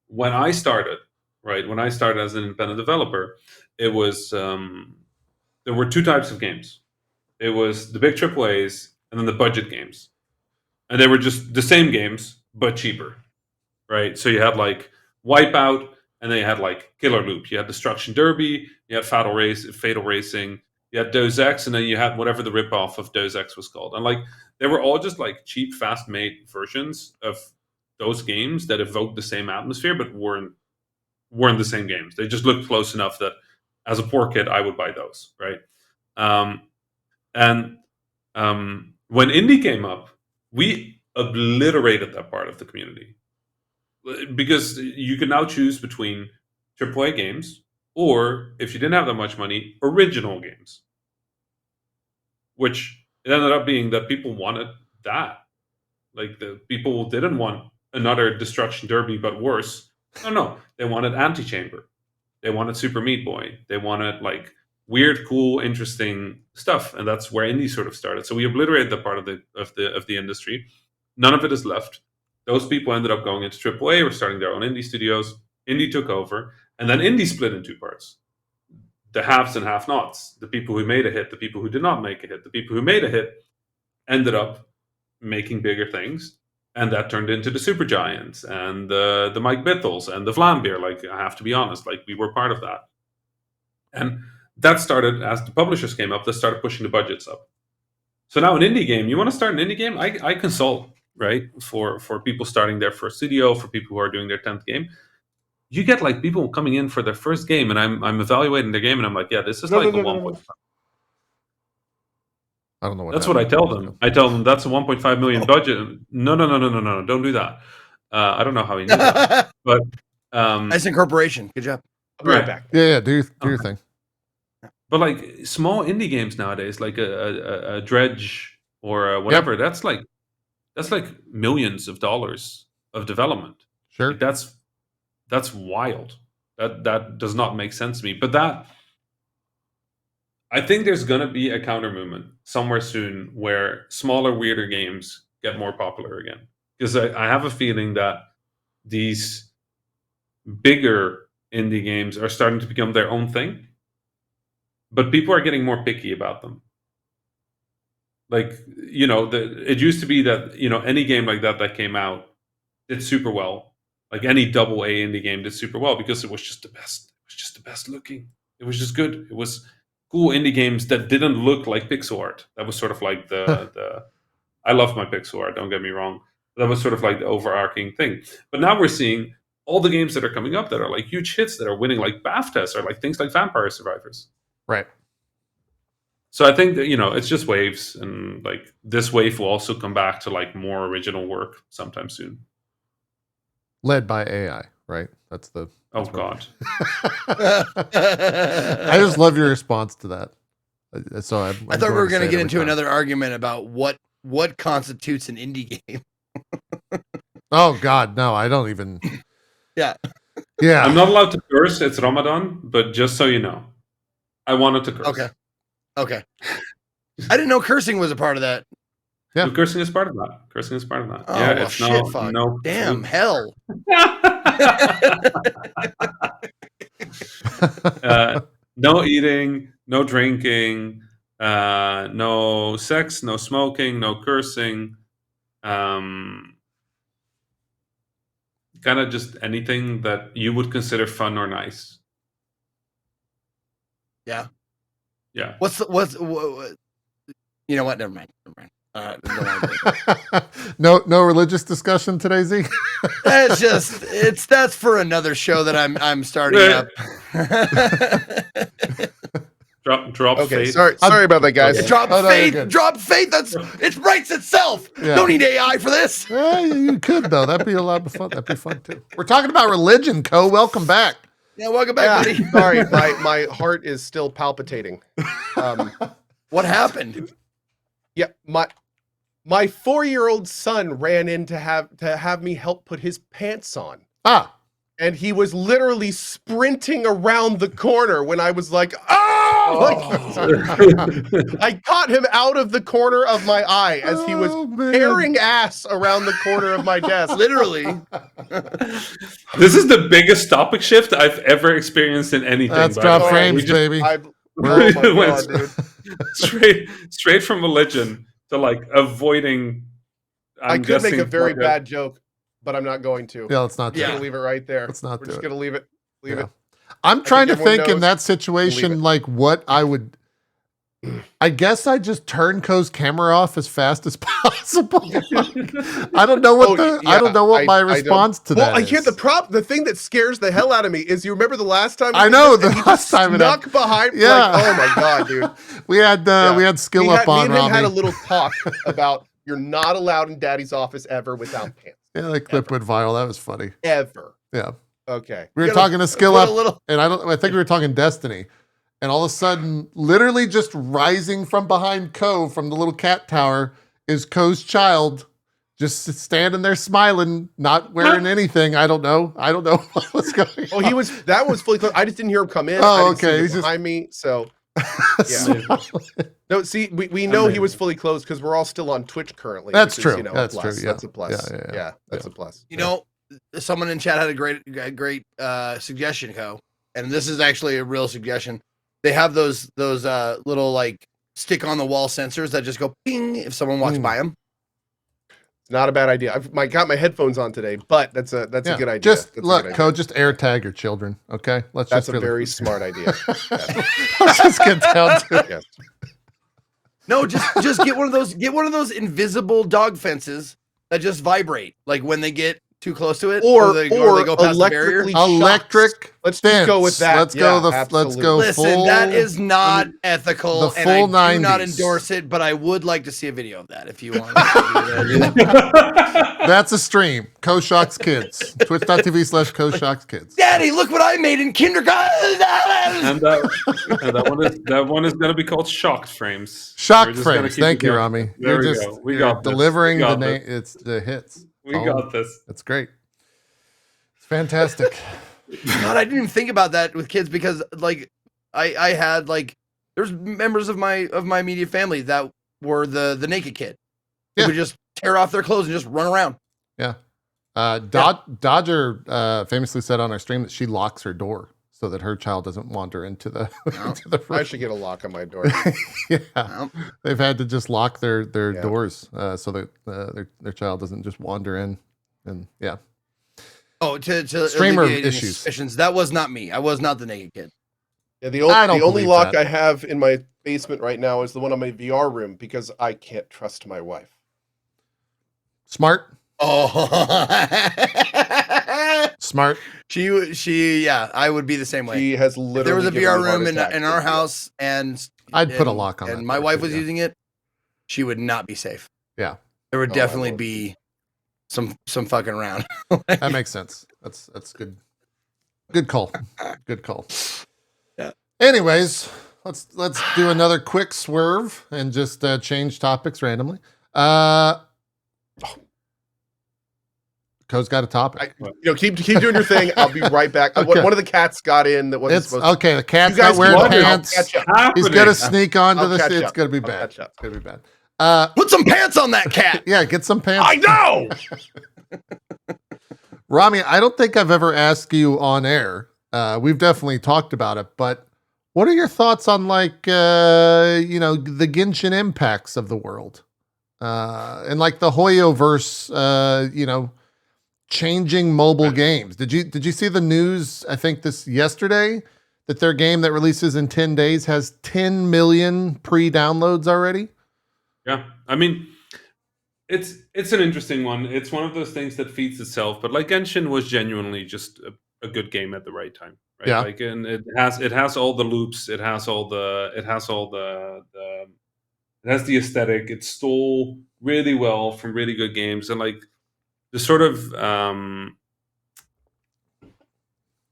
when I started as an independent developer, it was there were two types of games. It was the big AAAs and then the budget games, and they were just the same games but cheaper, right? So you had like Wipeout, and then you had like Killer Loop. You had Destruction Derby. You had Fatal Racing. You had Deus Ex, and then you had whatever the ripoff of Deus Ex was called. And like they were all just like cheap, fast-made versions of those games that evoked the same atmosphere, but weren't the same games. They just looked close enough that as a poor kid, I would buy those, right? And when indie came up, we obliterated that part of the community because you can now choose between AAA games or, if you didn't have that much money, original games, which it ended up being that people wanted that. Like the people didn't want another Destruction Derby, but worse. No, they wanted Antichamber. They wanted Super Meat Boy. They wanted like weird, cool, interesting stuff, and that's where indie sort of started. So we obliterated that part of the industry. None of it is left. Those people ended up going into AAA or starting their own indie studios. Indie took over, and then indie split in two parts: the haves and have-nots. The people who made a hit, the people who did not make a hit. The people who made a hit ended up making bigger things, and that turned into the Supergiants and the Mike Bittles and the Vlambeer. Like, I have to be honest, like we were part of that. And that started as the publishers came up, that started pushing the budgets up. So now an indie game, you want to start an indie game? I consult, right, for people starting their first studio, for people who are doing their 10th game. You get like people coming in for their first game, and I'm evaluating their game, and I'm like, yeah, this is like a 1.5.
I don't know what
That's what I tell them. I tell them that's a 1.5 million budget. No, don't do that. I don't know how he knew that, but
Nice incorporation. Good job.
I'll be right back.
Yeah, do your thing.
But like small indie games nowadays, like a Dredge or whatever, that's like millions of dollars of development.
Sure.
Like, that's wild. That does not make sense to me. But I think there's gonna be a counter movement somewhere soon where smaller, weirder games get more popular again. Because I have a feeling that these bigger indie games are starting to become their own thing, but people are getting more picky about them. Like, it used to be that, any game like that came out did super well. Like any double A indie game did super well because it was just the best. It was just the best looking. It was just good. It was cool indie games that didn't look like pixel art. That was sort of like the I love my pixel art, don't get me wrong. That was sort of like the overarching thing. But now we're seeing all the games that are coming up that are like huge hits that are winning like BAFTAs, or like things like Vampire Survivors.
Right.
So I think that, it's just waves, and like this wave will also come back to like more original work sometime soon.
Led by AI, right? That's
Oh
what-
God.
I just love your response to that. So
I thought we were going to get into another argument about what constitutes an indie game.
Oh God, no! I don't even.
Yeah.
Yeah.
I'm not allowed to curse. It's Ramadan, but just so you know, I wanted to curse.
Okay. I didn't know cursing was a part of that.
Yeah.
Cursing is part of that. Cursing is part of that.
Oh,
Yeah,
well,
it's
shit, fuck.
no.
Damn, hell.
No eating, no drinking, no sex, no smoking, no cursing. kind of just anything that you would consider fun or nice.
Yeah.
Yeah.
You know what? Never mind.
No religious discussion today, Z.
That's for another show that I'm starting up.
Drop
Okay,
faith.
sorry about that, guys.
Okay.
Drop
Oh, no, you're
faith.
good.
Drop faith. It writes itself.
Yeah.
Don't need AI for this.
You could though. That'd be a lot of fun. That'd be fun too. We're talking about religion, Co. Welcome back.
Yeah, welcome back, buddy.
Sorry, my heart is still palpitating.
What happened?
Yeah, my 4-year-old son ran in to have me help put his pants on. And he was literally sprinting around the corner when I was like, I caught him out of the corner of my eye as he was tearing ass around the corner of my desk.
Literally.
This is the biggest topic shift I've ever experienced in anything.
That's
by
drop
the way.
frames, baby.
Oh my God, dude.
straight from religion to like avoiding.
I could make a very bad joke, but I'm not going to.
Yeah, let's not do
We're
it.
gonna leave it right there.
Let's not
We're
do
just
it.
gonna leave it. Leave it.
I'm trying to
everyone
think in
knows.
that situation, like what I would. I guess I just turn Co's camera off as fast as possible. I don't know what I don't know what my response to that
I
is.
hear the thing that scares the hell out of me is you remember the last time
I know the last time it
snuck behind.
Yeah.
Like, oh my God, dude.
we had skill up on
me and him
Rami.
had a little talk about you're not allowed in Daddy's office ever without pants.
Yeah, that clip went viral. That was funny.
Ever.
Yeah.
Okay.
We were talking to Skill Up, and I think we were talking Destiny, and all of a sudden, literally just rising from behind Co from the little cat tower is Co's child, just standing there smiling, not wearing anything. I don't know what was going on.
That was fully closed. I just didn't hear him come in.
Oh,
I didn't see
okay.
him
He's just
behind me. So yeah. No, see, we know he was fully closed because we're all still on Twitch currently.
That's
which is,
true. That's
a plus.
true. Yeah.
That's a plus.
Yeah.
That's a plus.
You know, someone in chat had a great suggestion, Co. And this is actually a real suggestion. They have those little like stick on the wall sensors that just go ping if someone walks by them.
It's not a bad idea. I've got my headphones on today, but that's a good idea.
Just look, Co, just air tag your children, okay?
That's a very smart idea.
Let's just get down to it.
Yes.
No, just get one of those invisible dog fences that just vibrate, like when they get too close to it,
or
they go past the barrier.
Electric.
Let's just go with that.
Let's go.
Listen,
full,
that is not ethical,
the full
and I do not
90s.
endorse it. But I would like to see a video of that if you want.
That's a stream. Co Shocks Kids. Twitch.tv/CoShocksKids.
Daddy, look what I made in kindergarten.
And that one is going to be called Shocked Frames.
Shock
We're just gonna
frames.
keep
Thank
it
you,
going.
Rami.
There we
You're
go. We
you're
got this.
delivering
We got
the
this.
it's the hits.
We got this.
That's great. It's fantastic.
God, I didn't even think about that with kids because like I had like there's members of my immediate family that were the naked kid. They
Yeah.
would just tear off their clothes and just run around.
Yeah. Dodger famously said on our stream that she locks her door so that her child doesn't wander into the into the
I
room.
should get a lock on my door.
Yeah. They've had to just lock their doors so that their child doesn't just wander in. And yeah.
Oh, to
Streamer
alleviate any
issues.
suspicions. That was not me. I was not the naked kid.
Yeah, the
I don't
only
believe
lock
that.
I have in my basement right now is the one on my VR room because I can't trust my wife.
Smart.
Oh,
Smart.
yeah, I would be the same way.
She has
If
literally.
there was a
given
VR
me heart
room in
attacks.
our house and
I'd put a lock on that
and my
door,
wife
too,
was
yeah.
using it, she would not be safe.
Yeah.
There would
Oh, I
definitely
will.
be some fucking around.
That makes sense. That's good. Good call. Good call.
Yeah.
Anyways, let's do another quick swerve and just change topics randomly. Co's got a topic.
Keep doing your thing. I'll be right back.
Okay.
One of the cats got in that wasn't
It's
supposed to.
okay. The cat's
You guys
not wearing
keep going. I'll
pants.
catch up.
He's gonna sneak onto
I'll
this.
catch
It's
up.
gonna be
I'll
bad.
catch up.
It's gonna be bad.
Put some pants on that cat.
Yeah, get some pants.
I know.
Rami, I don't think I've ever asked you on air. We've definitely talked about it, but what are your thoughts on like the Genshin impacts of the world? And like the Hoyoverse, changing mobile games. Did you see the news? I think this yesterday that their game that releases in 10 days has 10 million pre-downloads already.
Yeah, I mean, it's an interesting one. It's one of those things that feeds itself. But like Genshin was genuinely just a good game at the right time, right?
Yeah.
Like, and it has all the loops. It has the aesthetic. It stole really well from really good games, and like the sort of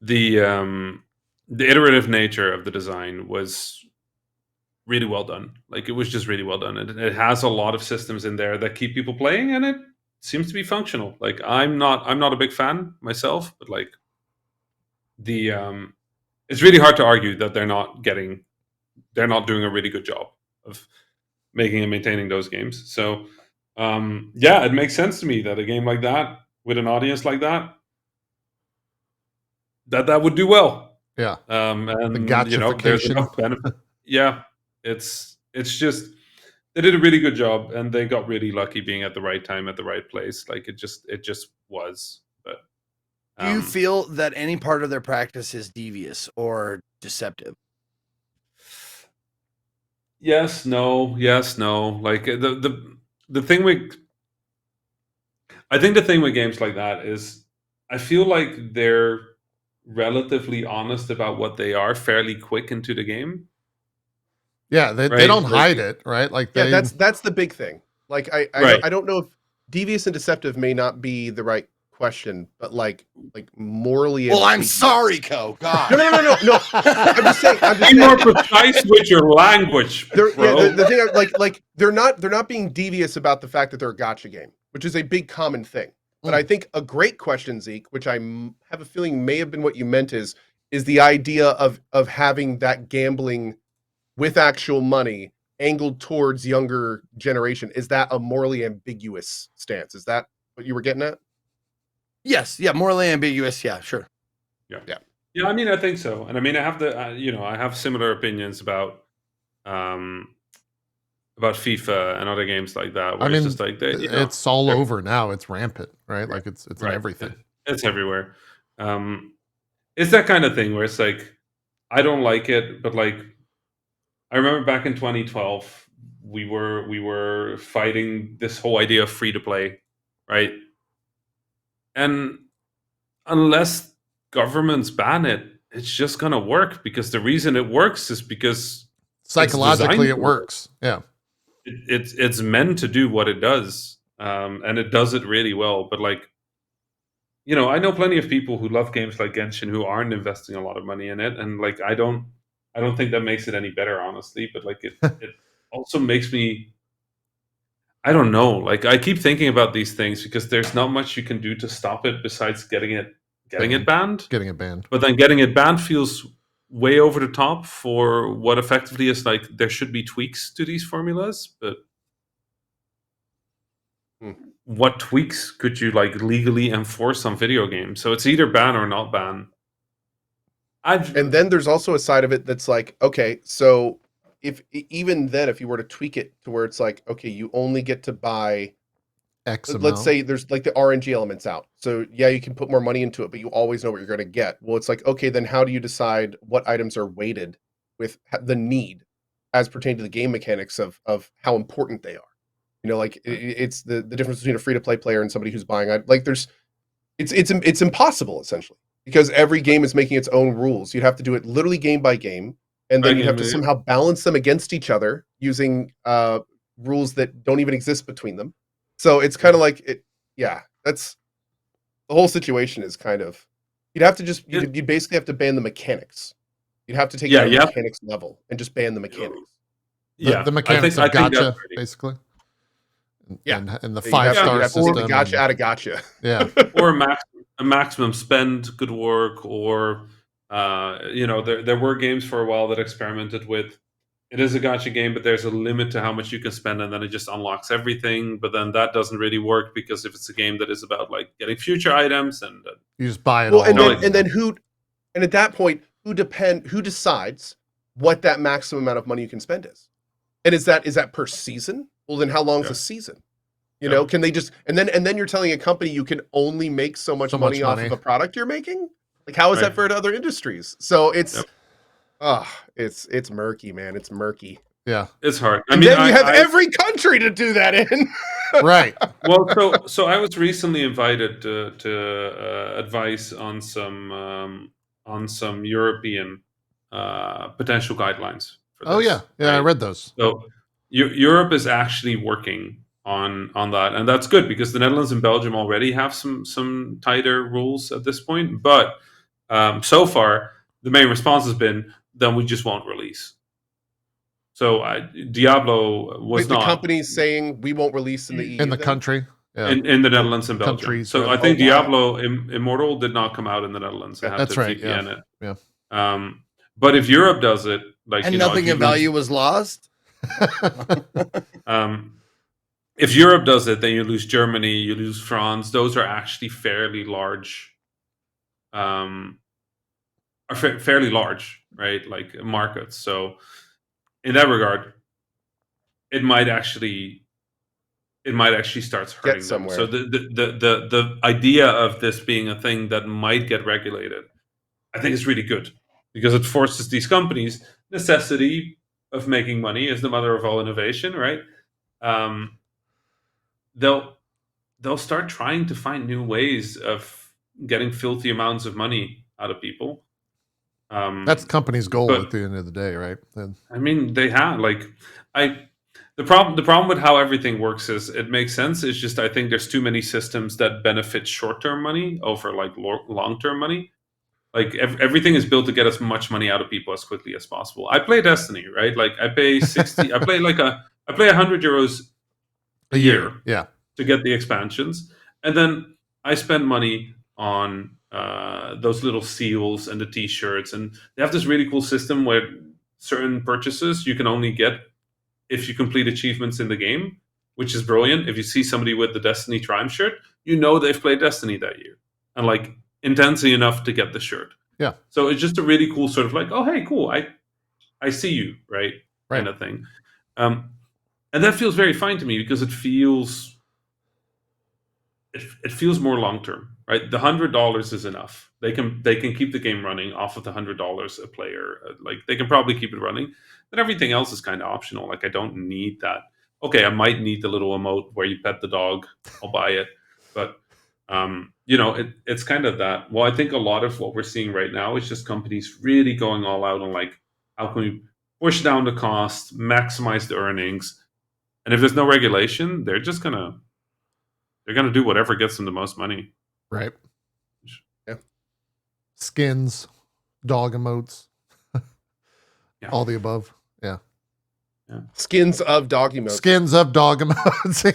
the iterative nature of the design was really well done. Like, it was just really well done. It has a lot of systems in there that keep people playing, and it seems to be functional. Like, I'm not a big fan myself, but like the it's really hard to argue that they're not doing a really good job of making and maintaining those games. So yeah, it makes sense to me that a game like that with an audience like that would do well.
Yeah.
And
The
you know, there's
gatification.
enough benefit. Yeah, it's just they did a really good job, and they got really lucky being at the right time at the right place. Like, it just was. But
Do you feel that any part of their practice is devious or deceptive?
yes, no. Like, the thing with I think the thing with games like that is I feel like they're relatively honest about what they are fairly quick into the game.
Yeah, they
Right,
don't
like-
hide it, right? Like
Yeah,
they,
that's the big thing. Like
Right.
I don't know if devious and deceptive may not be the right question, but like morally.
Well, I'm
ambiguous.
sorry, Co. God.
No. I'm just saying.
Be more precise with your language, bro.
The thing, like they're not being devious about the fact that they're a gacha game, which is a big common thing. But I think a great question, Zeke, which I have a feeling may have been what you meant, is the idea of having that gambling with actual money angled towards younger generation. Is that a morally ambiguous stance? Is that what you were getting at?
Yes. Yeah. Morally ambiguous. Yeah. Sure.
Yeah. I mean, I think so, and I mean, I have I have similar opinions about FIFA and other games like that. Where
I mean,
it's just like
it's all over now. It's rampant, right? Like it's in
right.
everything.
It's everywhere. It's that kind of thing where it's like, I don't like it, but like, I remember back in 2012, we were fighting this whole idea of free to play, right? And unless governments ban it, it's just gonna work, because the reason it works is because
Psychologically, it
for it.
works. Yeah.
It's meant to do what it does, and it does it really well. But like, I know plenty of people who love games like Genshin who aren't investing a lot of money in it, and like, I don't think that makes it any better, honestly. But like, it also makes me, I don't know. Like, I keep thinking about these things because there's not much you can do to stop it besides getting it banned.
Getting it banned.
But then getting it banned feels way over the top for what effectively is like, there should be tweaks to these formulas, but what tweaks could you like legally enforce on video games? So it's either ban or not ban.
And then there's also a side of it that's like, okay, so if even then, if you were to tweak it to where it's like, okay, you only get to buy
X amount.
let's say there's like the RNG elements out. So yeah, you can put more money into it, but you always know what you're going to get. Well, it's like, okay, then how do you decide what items are weighted with the need as pertaining to the game mechanics of how important they are? Like it's the difference between a free-to-play player and somebody who's buying. Like it's impossible essentially, because every game is making its own rules. You'd have to do it literally game by game, and then you'd have to somehow balance them against each other using rules that don't even exist between them. So it's kind of like that's the whole situation is kind of, you'd have to just, you'd basically have to ban the mechanics. You'd have to take it to the mechanics level and just ban the mechanics.
The mechanics of gacha, basically.
Yeah.
And the 5-star system.
Or the gacha out of gacha.
Yeah.
Or a maximum spend could work, or, there were games for a while that experimented with, it is a gacha game, but there's a limit to how much you can spend, and then it just unlocks everything. But then that doesn't really work, because if it's a game that is about like getting future items, and
you just buy it.
Well,
all.
and then at that point, who decides what that maximum amount of money you can spend is? And is that per season? Well, then how long is a season? You know, can they just and then you're telling a company you can only make so much money off of a product you're making? Like, how is that for other industries? So it's it's murky, man. It's murky.
Yeah,
it's hard.
I mean, then you have every country to do that in.
Right.
Well, so I was recently invited to advise on some European potential guidelines for this.
Oh yeah,
right?
I read those.
So Europe is actually working on that, and that's good because the Netherlands and Belgium already have some tighter rules at this point. But so far, the main response has been, "Then we just won't release." So Diablo was
the company's saying we won't release in the EU
in the country. Yeah.
In the Netherlands and Belgium.
Countries,
so I think Diablo Immortal did not come out in the Netherlands.
That's right.
VPN
Yeah.
But if Europe does it, like
and nothing of value was lost.
If Europe does it, then you lose Germany, you lose France. Those are actually fairly large, right? Like markets. So in that regard, it might actually start hurting
get somewhere.
Them. So the idea of this being a thing that might get regulated, I think is really good because it forces these companies. Necessity of making money is the mother of all innovation, right? They'll start trying to find new ways of getting filthy amounts of money out of people.
That's company's goal at the end of the day, right?
I mean, they have the problem with how everything works is it makes sense. It's just I think there's too many systems that benefit short-term money over like long-term money. Like everything is built to get as much money out of people as quickly as possible. I play Destiny, right? Like I pay 60. I play €100 a year, to get the expansions, and then I spend money on those little seals and the T-shirts, and they have this really cool system where certain purchases you can only get if you complete achievements in the game, which is brilliant. If you see somebody with the Destiny Triumph shirt, you know they've played Destiny that year, and like intensely enough to get the shirt.
Yeah.
So it's just a really cool sort of like, oh hey, cool, I see you, right? Kind of thing. And that feels very fine to me because it feels more long term, right? The $100 is enough. They can keep the game running off of the $100 a player. Like they can probably keep it running. Then everything else is kind of optional. Like I don't need that. Okay, I might need the little emote where you pet the dog. I'll buy it, but it's kind of that. Well, I think a lot of what we're seeing right now is just companies really going all out on like how can we push down the cost, maximize the earnings, and if there's no regulation, they're gonna do whatever gets them the most money.
Right.
Yeah.
Skins, dog emotes, all the above. Yeah.
Skins of dog emotes.
Skins of dog emotes.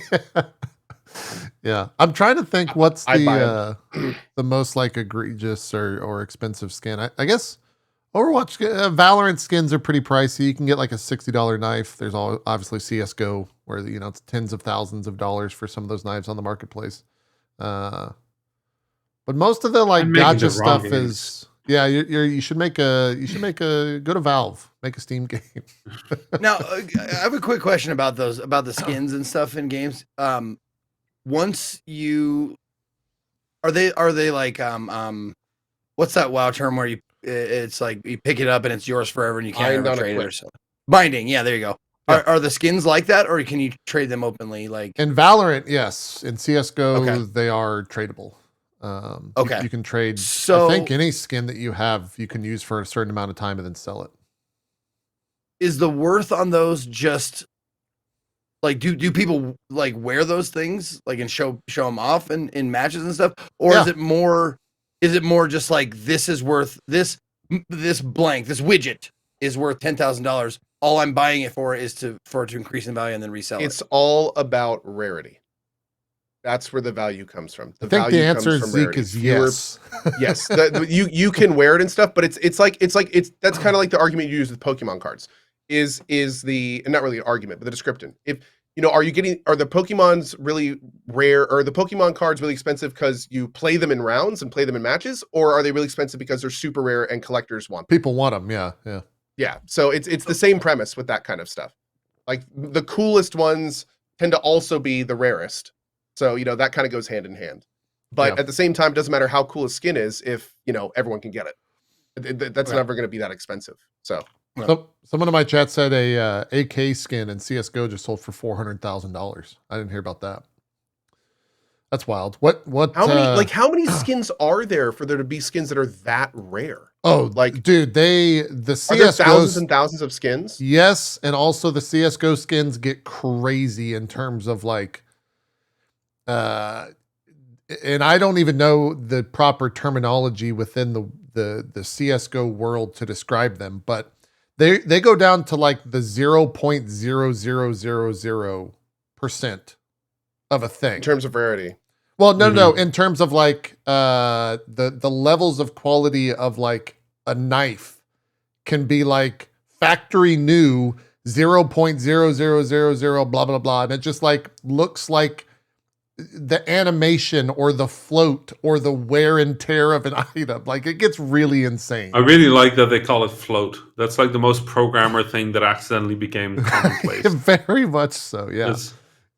Yeah. I'm trying to think what's the most like egregious or expensive skin. I guess Overwatch, Valorant skins are pretty pricey. You can get like a $60 knife. There's obviously CSGO where it's tens of thousands of dollars for some of those knives on the marketplace. But most of the like gacha stuff is you should make a go to Valve, make a Steam game.
Now I have a quick question about the skins and stuff in games. Once you are they like what's that WoW term where it's like you pick it up and it's yours forever and you can't ever trade it or something? Binding, yeah, there you go. Yeah. Are the skins like that, or can you trade them openly? Like
in Valorant, yes. In CS:GO, they are tradable.
Okay,
you can trade. So I think any skin that you have, you can use for a certain amount of time and then sell it.
Is the worth on those just like do people like wear those things like and show them off in matches and stuff, or is it more? Is it more just like this is worth this blank, this widget is worth $10,000. All I'm buying it for is to increase in value and then resell it.
It's all about rarity. That's where the value comes from.
I think the answer is Zeke is yes.
Yes, you can wear it and stuff, but it's that's kind of like the argument you use with Pokemon cards. Is the not really an argument, but the description. If are the Pokemons really rare, or the Pokemon cards really expensive because you play them in rounds and play them in matches, or are they really expensive because they're super rare and collectors want them?
People want them, yeah.
Yeah, so it's the same premise with that kind of stuff. Like the coolest ones tend to also be the rarest, So, that kind of goes hand in hand. But
Yeah.
at the same time, it doesn't matter how cool a skin is if, everyone can get it. That's never going to be that expensive. So,
Someone in my chat said a AK skin in CS:GO just sold for $400,000. I didn't hear about that. That's wild. What?
how many skins are there for there to be skins that are that rare?
Oh, dude, the
Are there
CS:GO
thousands and thousands of skins?
Yes, and also the CS:GO skins get crazy in terms of and I don't even know the proper terminology within the CS:GO world to describe them, but they go down to the 0.0000% of a thing
In terms of rarity.
Well, no. In terms of the levels of quality of a knife can be factory new 0.0000 blah blah blah, and it just looks like the animation or the float or the wear and tear of an item. It gets really insane.
I really like that they call it float. That's the most programmer thing that accidentally became commonplace.
Very much so. Yeah.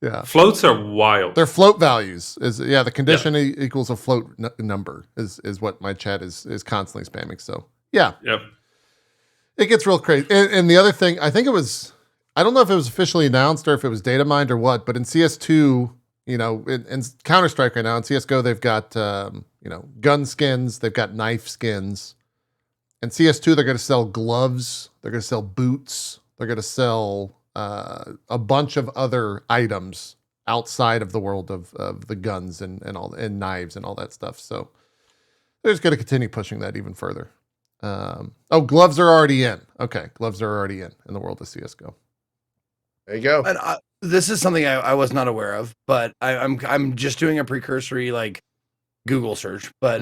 Yeah.
Floats are wild.
Their float values the condition equals a float number is what my chat is constantly spamming. So yeah.
Yep.
It gets real crazy. And the other thing, I think I don't know if it was officially announced or if it was data mined or what, but in CS2, in Counter-Strike right now, in CSGO, they've got, gun skins, they've got knife skins. In CS2, they're going to sell gloves, they're going to sell boots, they're going to sell a bunch of other items outside of the world of the guns and knives and all that stuff. So they're just going to continue pushing that even further. Gloves are already in. Okay, gloves are already in the world of CSGO.
There you go.
And this is something I was not aware of, but I'm just doing a precursory Google search. But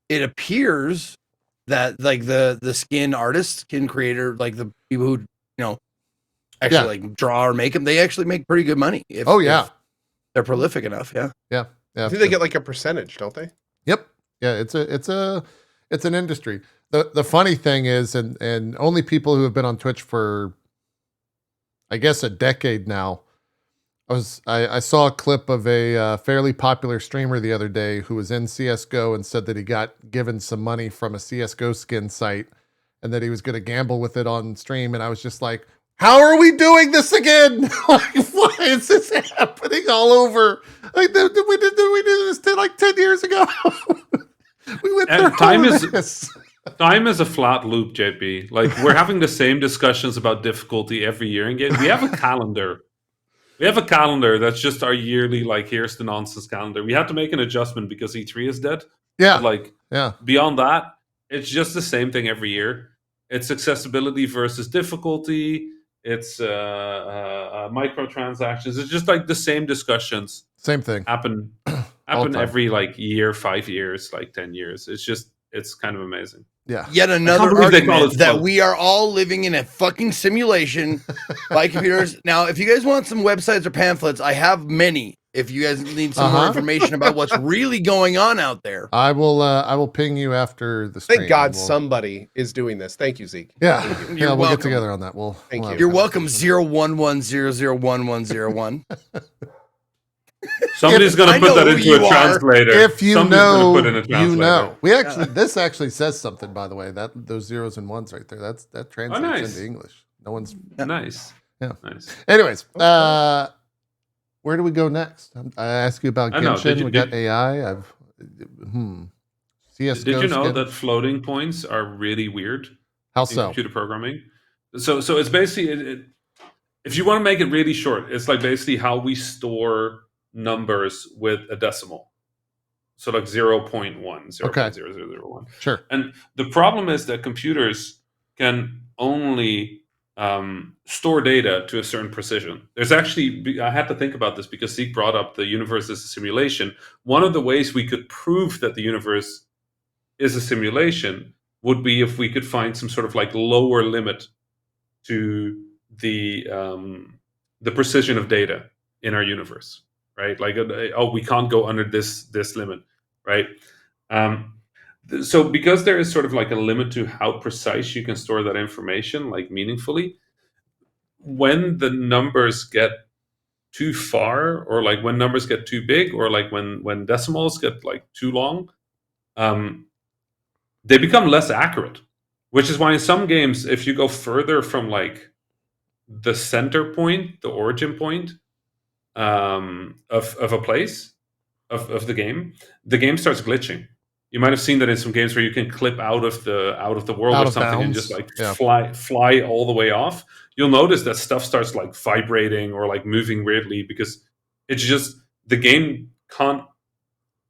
it appears that the skin artists, skin creator, the people who actually draw or make them, they actually make pretty good money. If they're prolific enough. Yeah.
I think they get a percentage, don't they?
Yep. Yeah. It's an industry. The funny thing is, and only people who have been on Twitch for, I guess, a decade now. I saw a clip of a fairly popular streamer the other day who was in CS:GO and said that he got given some money from a CS:GO skin site and that he was going to gamble with it on stream. And I was just like, how are we doing this again? Why is this happening all over? We did this 10 years ago. We went through
Time is a flat loop, JP. We're having the same discussions about difficulty every year in games. We have a calendar. That's just our yearly, here's the nonsense calendar. We had to make an adjustment because E3 is dead.
Yeah.
But, beyond that, it's just the same thing every year. It's accessibility versus difficulty. It's microtransactions. It's just the same discussions.
Same thing.
Happen every year, 5 years, 10 years. It's kind of amazing.
Yeah.
Yet another argument that we are all living in a fucking simulation by computers. Now, if you guys want some websites or pamphlets, I have many. If you guys need some more information about what's really going on out there,
I will ping you after the stream.
Thank God somebody is doing this. Thank you, Zeke.
Yeah.
Thank you.
We'll get together on that.
Thank you.
You're welcome. 011001101.
Somebody's going to put that into a translator.
If you know,
put in a translator.
you know. This actually says something, by the way. Those zeros and ones right there. That translates into English. No one's
nice.
Yeah.
Nice.
Anyways, where do we go next? I asked you about Genshin. We got AI. CS:GO.
Did you know that floating points are really weird?
How
in
so?
Computer programming. So it's basically if you want to make it really short, it's basically how we store numbers with a decimal. So 0.1, 0.0001.
Sure.
And the problem is that computers can only store data to a certain precision. There's actually, I had to think about this because Zeke brought up the universe as a simulation. One of the ways we could prove that the universe is a simulation would be if we could find some sort of lower limit to the precision of data in our universe, right? We can't go under this limit, right? So because there is sort of a limit to how precise you can store that information, meaningfully, when the numbers get too far, or like when numbers get too big, or like when decimals get like too long, they become less accurate. Which is why in some games, if you go further from like the center point, the origin point of a place of the game starts glitching. You might have seen that in some games where you can clip out of the world
Out
or
of
something and
bounds.
just like
Yeah.
fly all the way off. You'll notice that stuff starts like vibrating or like moving weirdly because it's just the game can't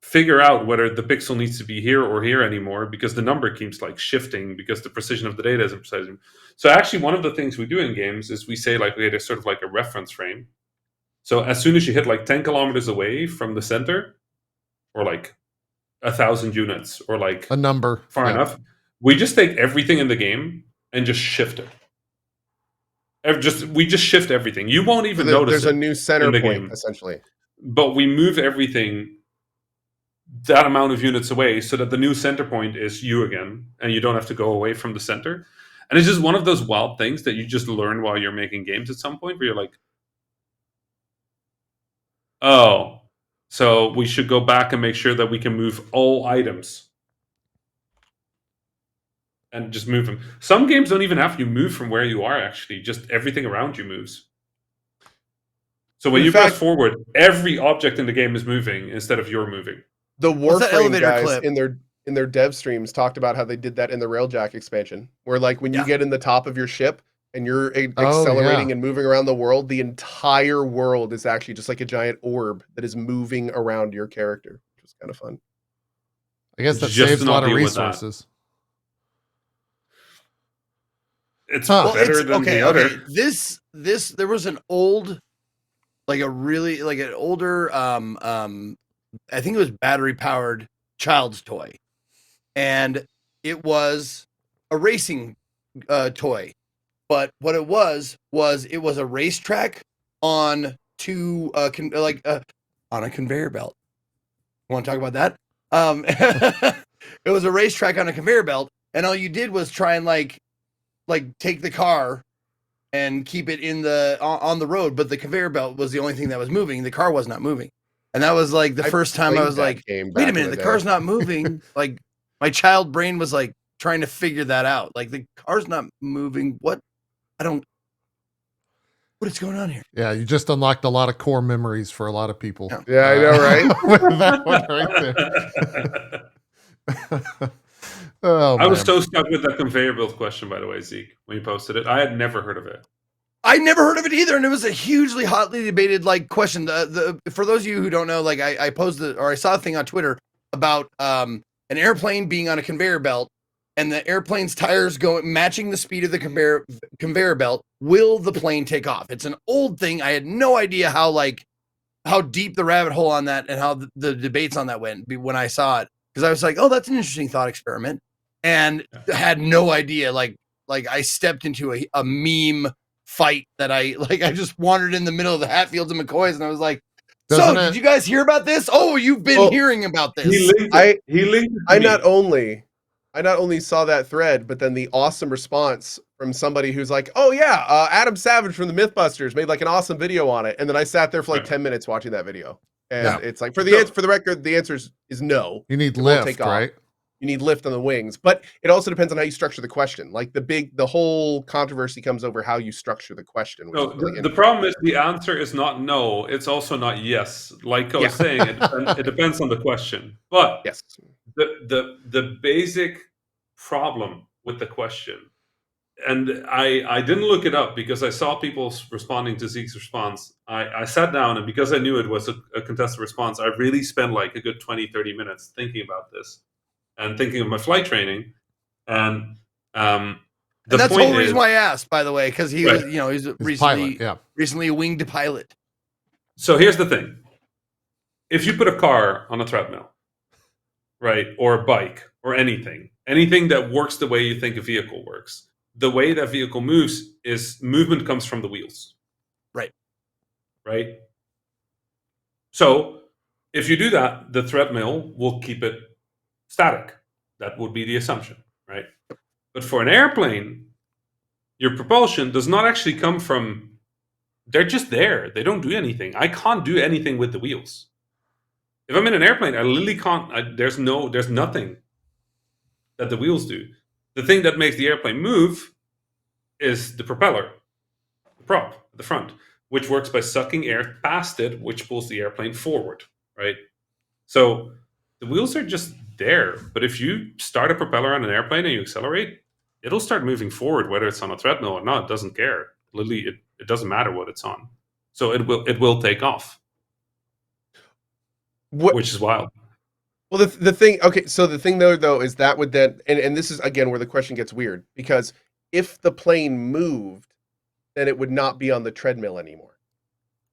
figure out whether the pixel needs to be here or here anymore because the number keeps like shifting because the precision of the data isn't precise. So actually one of the things we do in games is we say like, okay, there's sort of like a reference frame. So as soon as you hit like 10 kilometers away from the center, or like 1,000 units, or like
A number.
far
Yeah.
enough, we just take everything in the game and just shift it. We just shift everything. You won't even notice
There's
it
a new center
in the
point,
game.
essentially.
But we move everything that amount of units away so that the new center point is you again, and you don't have to go away from the center. And it's just one of those wild things that you just learn while you're making games at some point, where you're like, oh, so we should go back and make sure that we can move all items and just move them. Some games don't even have you move from where you are, actually. Just everything around you moves. So when you press forward, every object in the game is moving instead of you're moving.
The
What's that
Warframe
elevator
guys
clip?
in their dev streams talked about how they did that in the Railjack expansion, where like when you
Yeah.
get in the top of your ship and you're
Oh,
accelerating
yeah.
and moving around the world, the entire world is actually just like a giant orb that is moving around your character, which was kind of fun.
I guess that
Just
saves
to
a
not
lot of
deal with that.
resources.
It's
Huh.
better than the other.
Okay. This there was an old, like a really like an older I think it was battery powered child's toy, and it was a racing toy, but what it was it was a racetrack on two on a conveyor belt. Want to talk about that? It was a racetrack on a conveyor belt, and all you did was try and like take the car and keep it in the on the road, but the conveyor belt was the only thing that was moving. The car was not moving, and that was like the first time I
played
was
that
like,
game
"Wait a
back in
minute,
the
the
day."
car's not moving." Like my child brain was like trying to figure that out. Like the car's not moving. What? I don't. What is going on here?
Yeah, you just unlocked a lot of core memories for a lot of people.
Yeah.
Yeah, I know, right?
With that one right there. Oh,
I was
man.
so stuck with that conveyor belt question, by the way, Zeke, when you posted it. I had never heard of it.
I never heard of it either, and it was a hugely hotly debated like question. The for those of you who don't know, like I posted or I saw a thing on Twitter about an airplane being on a conveyor belt, and the airplane's tires going matching the speed of the conveyor belt. Will the plane take off? It's an old thing. I had no idea how deep the rabbit hole on that and how the debates on that went when I saw it, because I was like, oh, that's an interesting thought experiment, and had no idea. Like I stepped into a meme fight that I just wandered in the middle of the Hatfields and McCoys, and I was like, did you guys hear about this? Oh, you've been hearing about this.
He linked it
I
to me.
not only saw that thread, but then the awesome response from somebody who's like, "Oh yeah, Adam Savage from the Mythbusters made like an awesome video on it," and then I sat there for like 10 minutes watching that video, and it's like for the record, the answer is no.
You need
It won't
lift,
take off.
right?
You need lift on the wings, but it also depends on how you structure the question. Like the whole controversy comes over how you structure the question. which
No,
is really
the problem is the answer is not no. It's also not yes. Like I was saying, it depends on the question. But
yes,
the basic problem with the question, and I didn't look it up because I saw people responding to Zeke's response. I sat down, and because I knew it was a contested response, I really spent like a good 20, 30 minutes thinking about this and thinking of my flight training. And
that's the whole reason why I asked, by the way, because he was, he's recently
pilot,
recently a winged pilot.
So here's the thing. If you put a car on a treadmill, right, or a bike, or anything that works the way you think a vehicle works, the way that vehicle moves is movement comes from the wheels. Right? So if you do that, the treadmill will keep it static. That would be the assumption, right? But for an airplane, your propulsion does not actually come from they're just there. They don't do anything. I can't do anything with the wheels. If I'm in an airplane, I literally can't. There's nothing that the wheels do. The thing that makes the airplane move is the propeller, the prop at the front, which works by sucking air past it, which pulls the airplane forward, right? So the wheels are just there. But if you start a propeller on an airplane and you accelerate, it'll start moving forward, whether it's on a treadmill or not. It doesn't care. Literally, it doesn't matter what it's on. So it will take off, which is wild.
Well, the thing, okay, so the thing though is that would then, and this is again where the question gets weird, because if the plane moved, then it would not be on the treadmill anymore.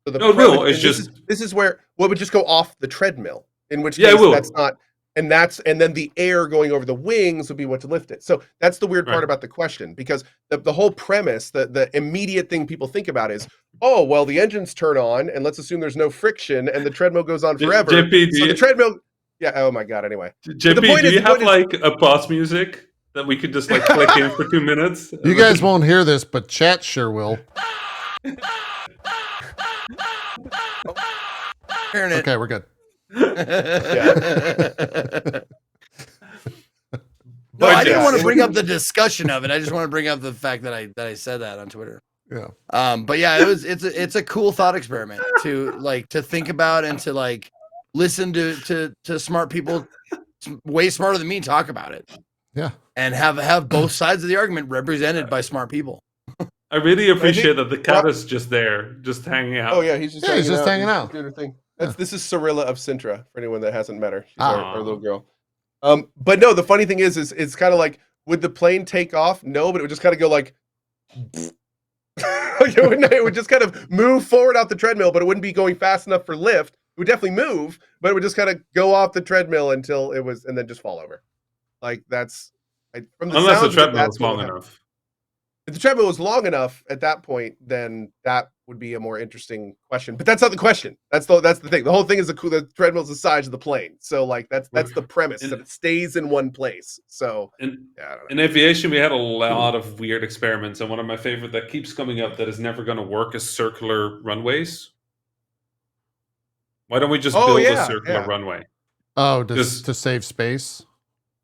So
no, it will. It's just
this is where what would just go off the treadmill, in which
Yeah,
case
it will.
that's not, and then the air going over the wings would be what to lift it. So that's the weird part
Right.
about the question, because the whole premise, the immediate thing people think about is, oh well, the engines turn on, and let's assume there's no friction, and the treadmill goes on forever.
JP,
So the treadmill. Yeah. Oh my God. Anyway.
JP,
point
do
is-
you
the
have
point is-
like a pause music that we could just like click in for 2 minutes?
You guys won't hear this, but chat sure will.
Hearing it.
Okay, we're good.
No, I didn't
yeah,
want
it
to bring up the discussion of it. I just want to bring up the fact that I said that on Twitter.
Yeah.
But yeah, it's a cool thought experiment to think about and to like listen to smart people way smarter than me talk about it.
Yeah.
And have both sides of the argument represented by smart people.
I really appreciate that the cat is just there, just hanging out.
Oh yeah, he's just
hanging out.
Doing her thing. This is Cirilla of Sintra, for anyone that hasn't met her. She's
Ah.
our little girl. But no, the funny thing is it's kind of like, would the plane take off? No, but it would just kind of go like, it would just kind of move forward out the treadmill, but it wouldn't be going fast enough for lift. It would definitely move, but it would just kind of go off the treadmill until it was, and then just fall over. Like that's from the
Unless the
sounds of it,
treadmill
that's
is
what
long
would happen.
enough.
If the treadmill was long enough at that point, then that would be a more interesting question. But that's not the question. That's the thing. The whole thing is the treadmill's the size of the plane. So like that's the premise, that it stays in one place. So
In,
I don't know.
in aviation, we had a lot of weird experiments, and one of my favorite that keeps coming up that is never going to work is circular runways. Why don't we just build a circular runway?
Oh,
Just-
to save space.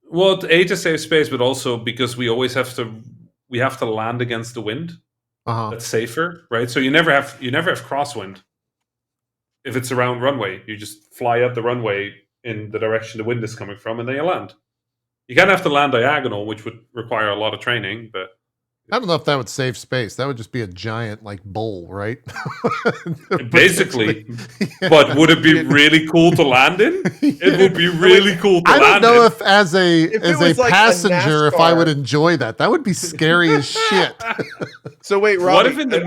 Well, to save space, but also because we always have to land against the wind.
Uh-huh.
That's safer, right? So you never have crosswind. If it's around runway, you just fly up the runway in the direction the wind is coming from, and then you land. You kind of have to land diagonal, which would require a lot of training, but
I don't know if that would save space. That would just be a giant like bowl, right?
basically. But would it be really cool to land in? It would be really cool to
I
land
don't know
in.
if as
If
a
it was like a
passenger, if I would
NASCAR.
enjoy that. That would be scary as shit.
So wait, Robbie,
What if in the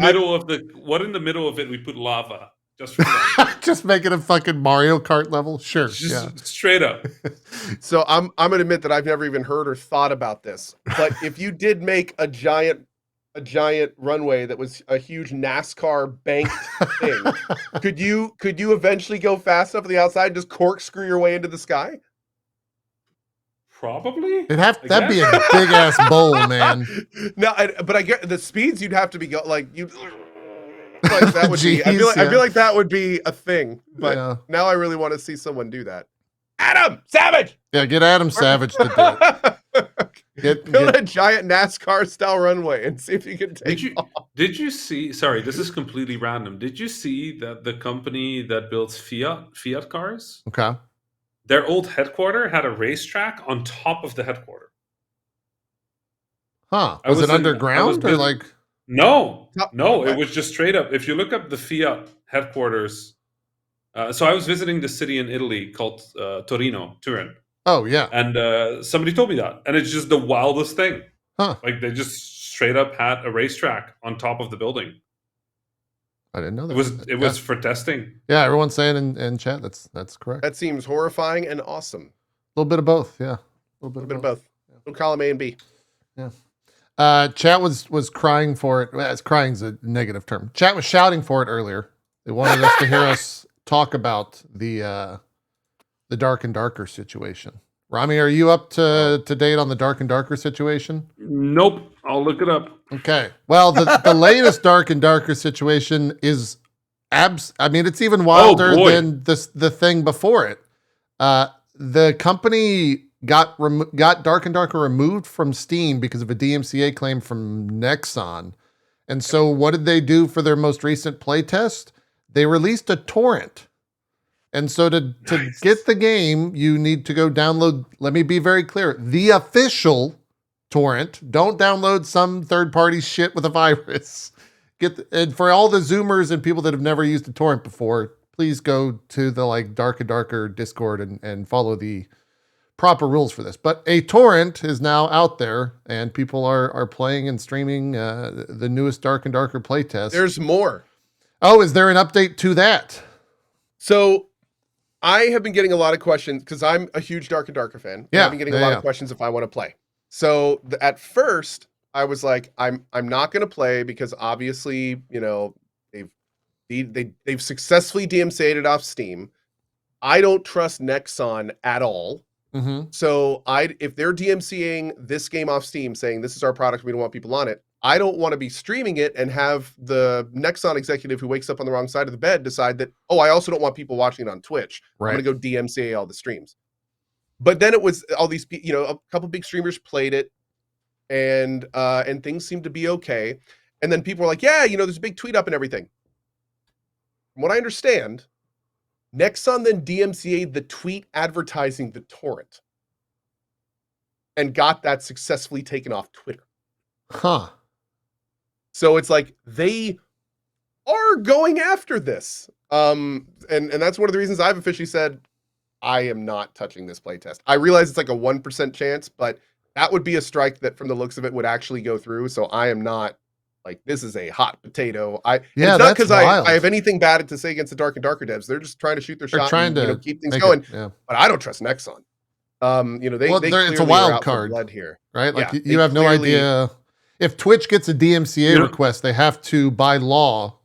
middle of it we put lava just for fun?
Just make it a fucking Mario Kart level. Sure.
Just
Yeah.
straight up.
So I'm gonna admit that I've never even heard or thought about this. But if you did make a giant runway that was a huge NASCAR banked thing, could you eventually go fast enough on the outside and just corkscrew your way into the sky?
Probably.
That'd be a big ass bowl, man.
No, but I get the speeds you'd have to be like you. Like that would be. I
Jeez,
feel like that would be a thing. But
Yeah.
now I really want to see someone do that. Adam Savage.
Yeah, get Adam Savage to do it.
Build a giant NASCAR style runway and see if you can take off.
Did you see? Sorry, this is completely random. Did you see that the company that builds Fiat cars,
Okay.
their old headquarter had a racetrack on top of the headquarter?
Huh.
I
Was
was
it
in-
underground or like
No,
Top-
no,
what?
it was just straight up. If you look up the Fiat headquarters, so I was visiting the city in Italy called Torrent,
oh yeah.
and somebody told me that, and it's just the wildest thing.
Huh.
Like they just straight up had a racetrack on top of the building.
I didn't know that.
It was for testing.
Yeah, everyone's saying in chat that's correct.
That seems horrifying and awesome.
A little bit of both, yeah. A little bit
A bit of
of both.
both. Little column A and B.
Chat was crying for it. Well, crying's a negative term. Chat was shouting for it earlier. They wanted us to hear us talk about the Dark and Darker situation Rami, are you up to date on the Dark and Darker situation?
Nope. I'll look it up.
Okay. Well, the latest Dark and Darker situation is I mean, it's even wilder than the thing before it. The company got Dark and Darker removed from Steam because of a DMCA claim from Nexon. And so what did they do for their most recent playtest? They released a torrent. And so to get the game, you need to go download, let me be very clear, the official torrent. Don't download some third-party shit with a virus. And for all the Zoomers and people that have never used a torrent before, please go to the Dark and Darker Discord and follow the proper rules for this. But a torrent is now out there, and people are playing and streaming the newest Dark and Darker playtest.
There's more.
Oh, is there an update to that?
So I have been getting a lot of questions because I'm a huge Dark and Darker fan.
Yeah,
I've been getting a lot of questions if I want to play. So at first I was like, I'm not going to play because obviously, they've successfully DMCA'd it off Steam. I don't trust Nexon at all.
Mm-hmm.
So if they're DMCAing this game off Steam saying this is our product, we don't want people on it, I don't want to be streaming it and have the Nexon executive who wakes up on the wrong side of the bed decide that, oh, I also don't want people watching it on Twitch.
Right.
I'm going to go DMCA all the streams. But then it was all these, a couple big streamers played it and things seemed to be okay. And then people were like, yeah, there's a big tweet up and everything. From what I understand, Nexon then DMCA'd the tweet advertising the torrent and got that successfully taken off Twitter.
Huh.
So it's like they are going after this. And that's one of the reasons I've officially said I am not touching this playtest. I realize it's like a 1% chance, but that would be a strike that from the looks of it would actually go through. So I am not like, this is a hot potato. It's not because I have anything bad to say against the Dark and Darker devs. They're just trying to shoot their shot and keep things going.
Yeah.
But I don't trust Nexon.
It's a wild card
blood here,
right? Like you have no idea. If Twitch gets a DMCA request, they have to, by law,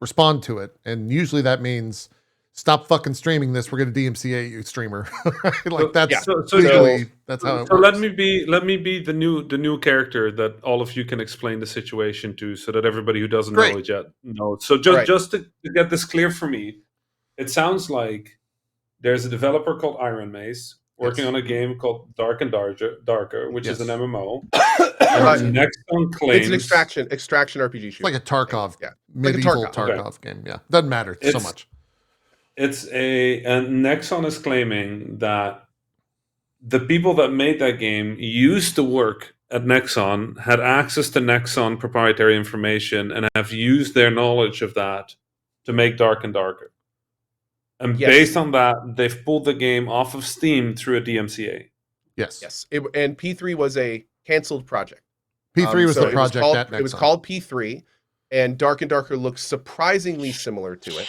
respond to it. And usually that means, stop fucking streaming this. We're going to DMCA you, streamer. That's legally, that's how it works.
So let me be the new character that all of you can explain the situation to, so that everybody who doesn't know it yet knows. So just to get this clear for me, it sounds like there's a developer called Iron Mace working on a game called Dark and Darker, which is an MMO. Nexon claims
it's an extraction RPG shooter.
It's like a Tarkov, medieval Tarkov game. Yeah, doesn't matter so much.
And Nexon is claiming that the people that made that game used to work at Nexon, had access to Nexon proprietary information, and have used their knowledge of that to make Dark and Darker. And based on that, they've pulled the game off of Steam through a DMCA.
Yes. And P3 was a canceled project.
P3 was the project at Nexon.
It was called P3, and Dark and Darker looks surprisingly similar to it.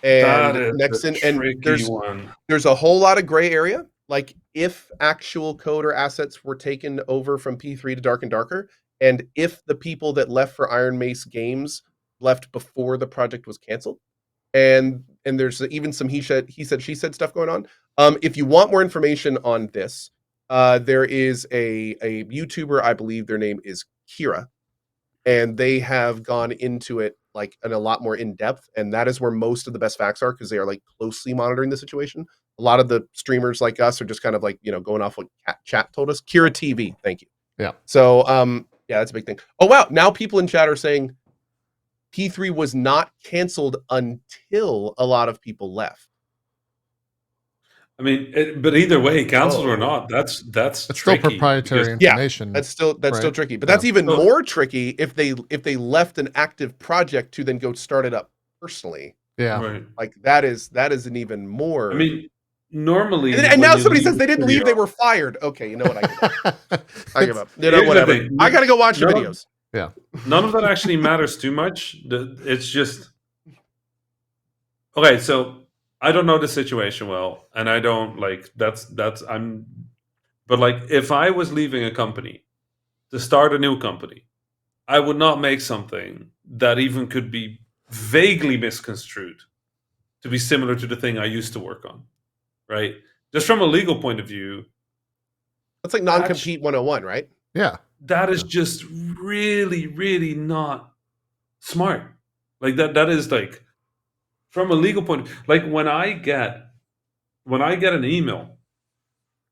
And Nexon, and there's a whole lot of gray area. Like if actual code or assets were taken over from P3 to Dark and Darker, and if the people that left for Iron Mace Games left before the project was canceled, and there's even some he said, she said stuff going on. If you want more information on this, there is a YouTuber, I believe their name is Kira, and they have gone into it like in a lot more in depth, and that is where most of the best facts are, because they are like closely monitoring the situation. A lot of the streamers like us are just kind of like, going off what chat told us. Kira TV, thank you.
Yeah.
So that's a big thing. Oh wow, now people in chat are saying P3 was not canceled until a lot of people left.
I mean, but either way, canceled or not, that's
still proprietary information.
Yeah, that's still tricky. But that's even more tricky if they left an active project to then go start it up personally.
Yeah,
right.
Like that is an even more.
I mean, normally,
and now somebody says they didn't leave; they were fired. Okay, you know what? I give up. Whatever. I gotta go watch the videos.
Yeah,
none of that actually matters too much. It's just okay. So. I don't know the situation well, and I don't but if I was leaving a company to start a new company, I would not make something that even could be vaguely misconstrued to be similar to the thing I used to work on, right? just from a legal point of view,
That's like non-compete 101, right?
Yeah.
that is just really, really not smart. Like that is like, from a legal point, like when I get an email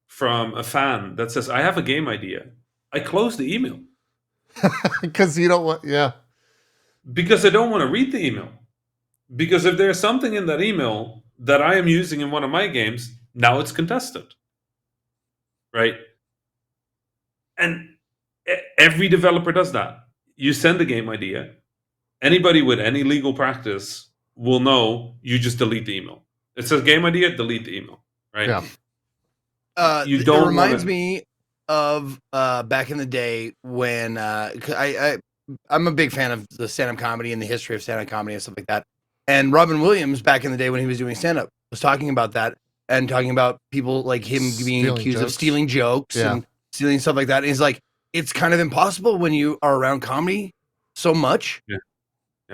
from a fan that says I have a game idea, I close the email
Because you don't want, yeah.
because I don't want to read the email. Because if there's something in that email that I am using in one of my games, now it's contested. Right? And every developer does that. You send a game idea. Anybody with any legal practice will know you just delete the email. It says game idea, delete the email. Right?
Yeah.
You
It
don't
reminds
wanna-
me of back in the day when 'cause I'm a big fan of the stand-up comedy and the history of stand-up comedy and stuff like that. And Robin Williams, back in the day when he was doing stand-up, was talking about that and talking about people like him being
Stealing
accused of
jokes.
stealing jokes
Yeah.
and stealing stuff like that. And he's like, it's kind of impossible when you are around comedy so much
Yeah.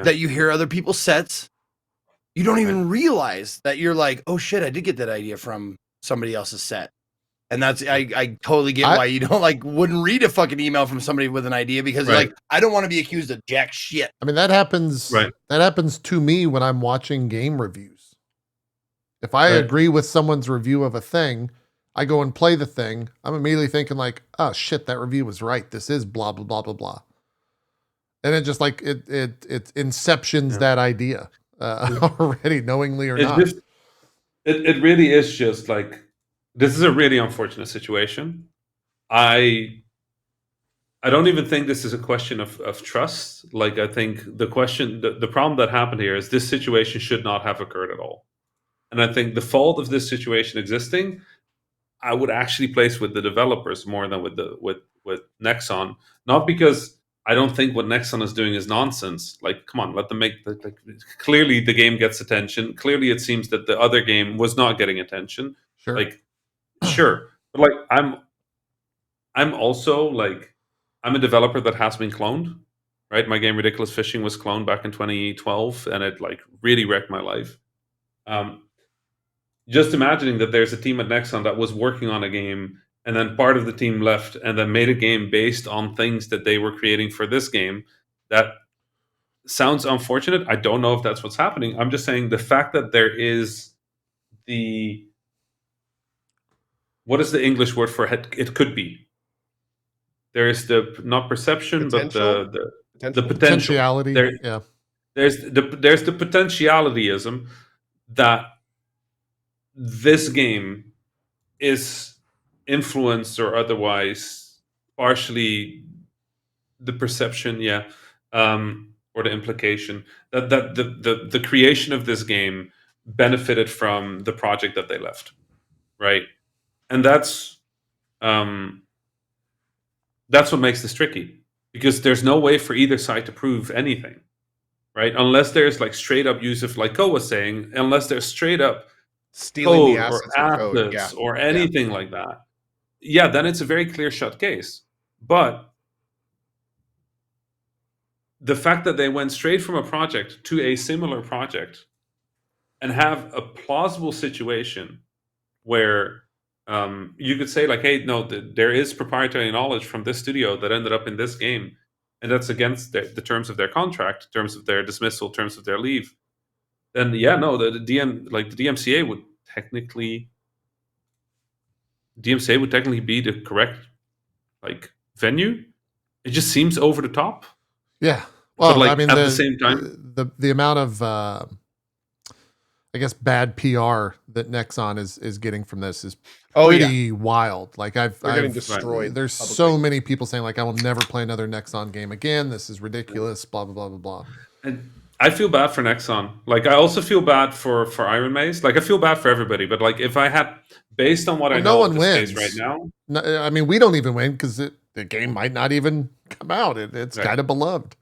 that you hear other people's sets. You don't even realize that you're like, oh shit, I did get that idea from somebody else's set. And that's I totally get why you don't wouldn't read a fucking email from somebody with an idea because you're
Right.
like, I don't want to be accused of jack shit.
I mean, that happens.
Right.
That happens to me when I'm watching game reviews. If I
Right.
agree with someone's review of a thing, I go and play the thing. I'm immediately thinking like, oh shit, that review was right. This is blah blah blah blah blah. And it just like it inceptions that idea already, knowingly or
It's
not.
just, it really is just like, this is a really unfortunate situation. I don't even think this is a question of trust. Like, I think the problem that happened here is this situation should not have occurred at all. And I think the fault of this situation existing, I would actually place with the developers more than with Nexon. Not because I don't think what Nexon is doing is nonsense. Like, come on, let them make clearly the game gets attention. Clearly, it seems that the other game was not getting attention.
Sure.
Like, sure, but like I'm also like, I'm a developer that has been cloned, right? My game Ridiculous Fishing was cloned back in 2012, and it like really wrecked my life. Just imagining that there's a team at Nexon that was working on a game, and then part of the team left, and then made a game based on things that they were creating for this game. That sounds unfortunate. I don't know if that's what's happening. I'm just saying the fact that there is what is the English word for it? It could be. There is the not perception,
Potential?
but the potential.
Potentiality.
There,
Yeah.
there's the potentialityism that this game is influenced or otherwise partially the perception, or the implication that the creation of this game benefited from the project that they left, right? And that's what makes this tricky, because there's no way for either side to prove anything, right? Unless there's like straight up use of, like Ko was saying, unless there's straight up
Stealing
code
the
or
assets or code. Yeah.
assets or anything like that, then it's a very clear shut case. But the fact that they went straight from a project to a similar project and have a plausible situation where you could say like, hey, no, there is proprietary knowledge from this studio that ended up in this game, and that's against the terms of their contract, terms of their dismissal, terms of their leave, then the DMCA would technically be the correct like venue. It just seems over the top.
Yeah.
But,
Well,
like,
I mean,
at the same time,
the amount of I guess bad PR that Nexon is getting from this is pretty wild. Like
They're getting destroyed.
There's
publicly.
so many people saying like, I will never play another Nexon game again. This is ridiculous. Blah blah blah blah blah.
and I feel bad for Nexon. Like, I also feel bad for Iron Mace. Like, I feel bad for everybody. But like, if I had, based on what I
Well,
know
no
of
one
this case
wins.
right now,
No, I mean, we don't even win because the game might not even come out. It's
Right.
kind of beloved.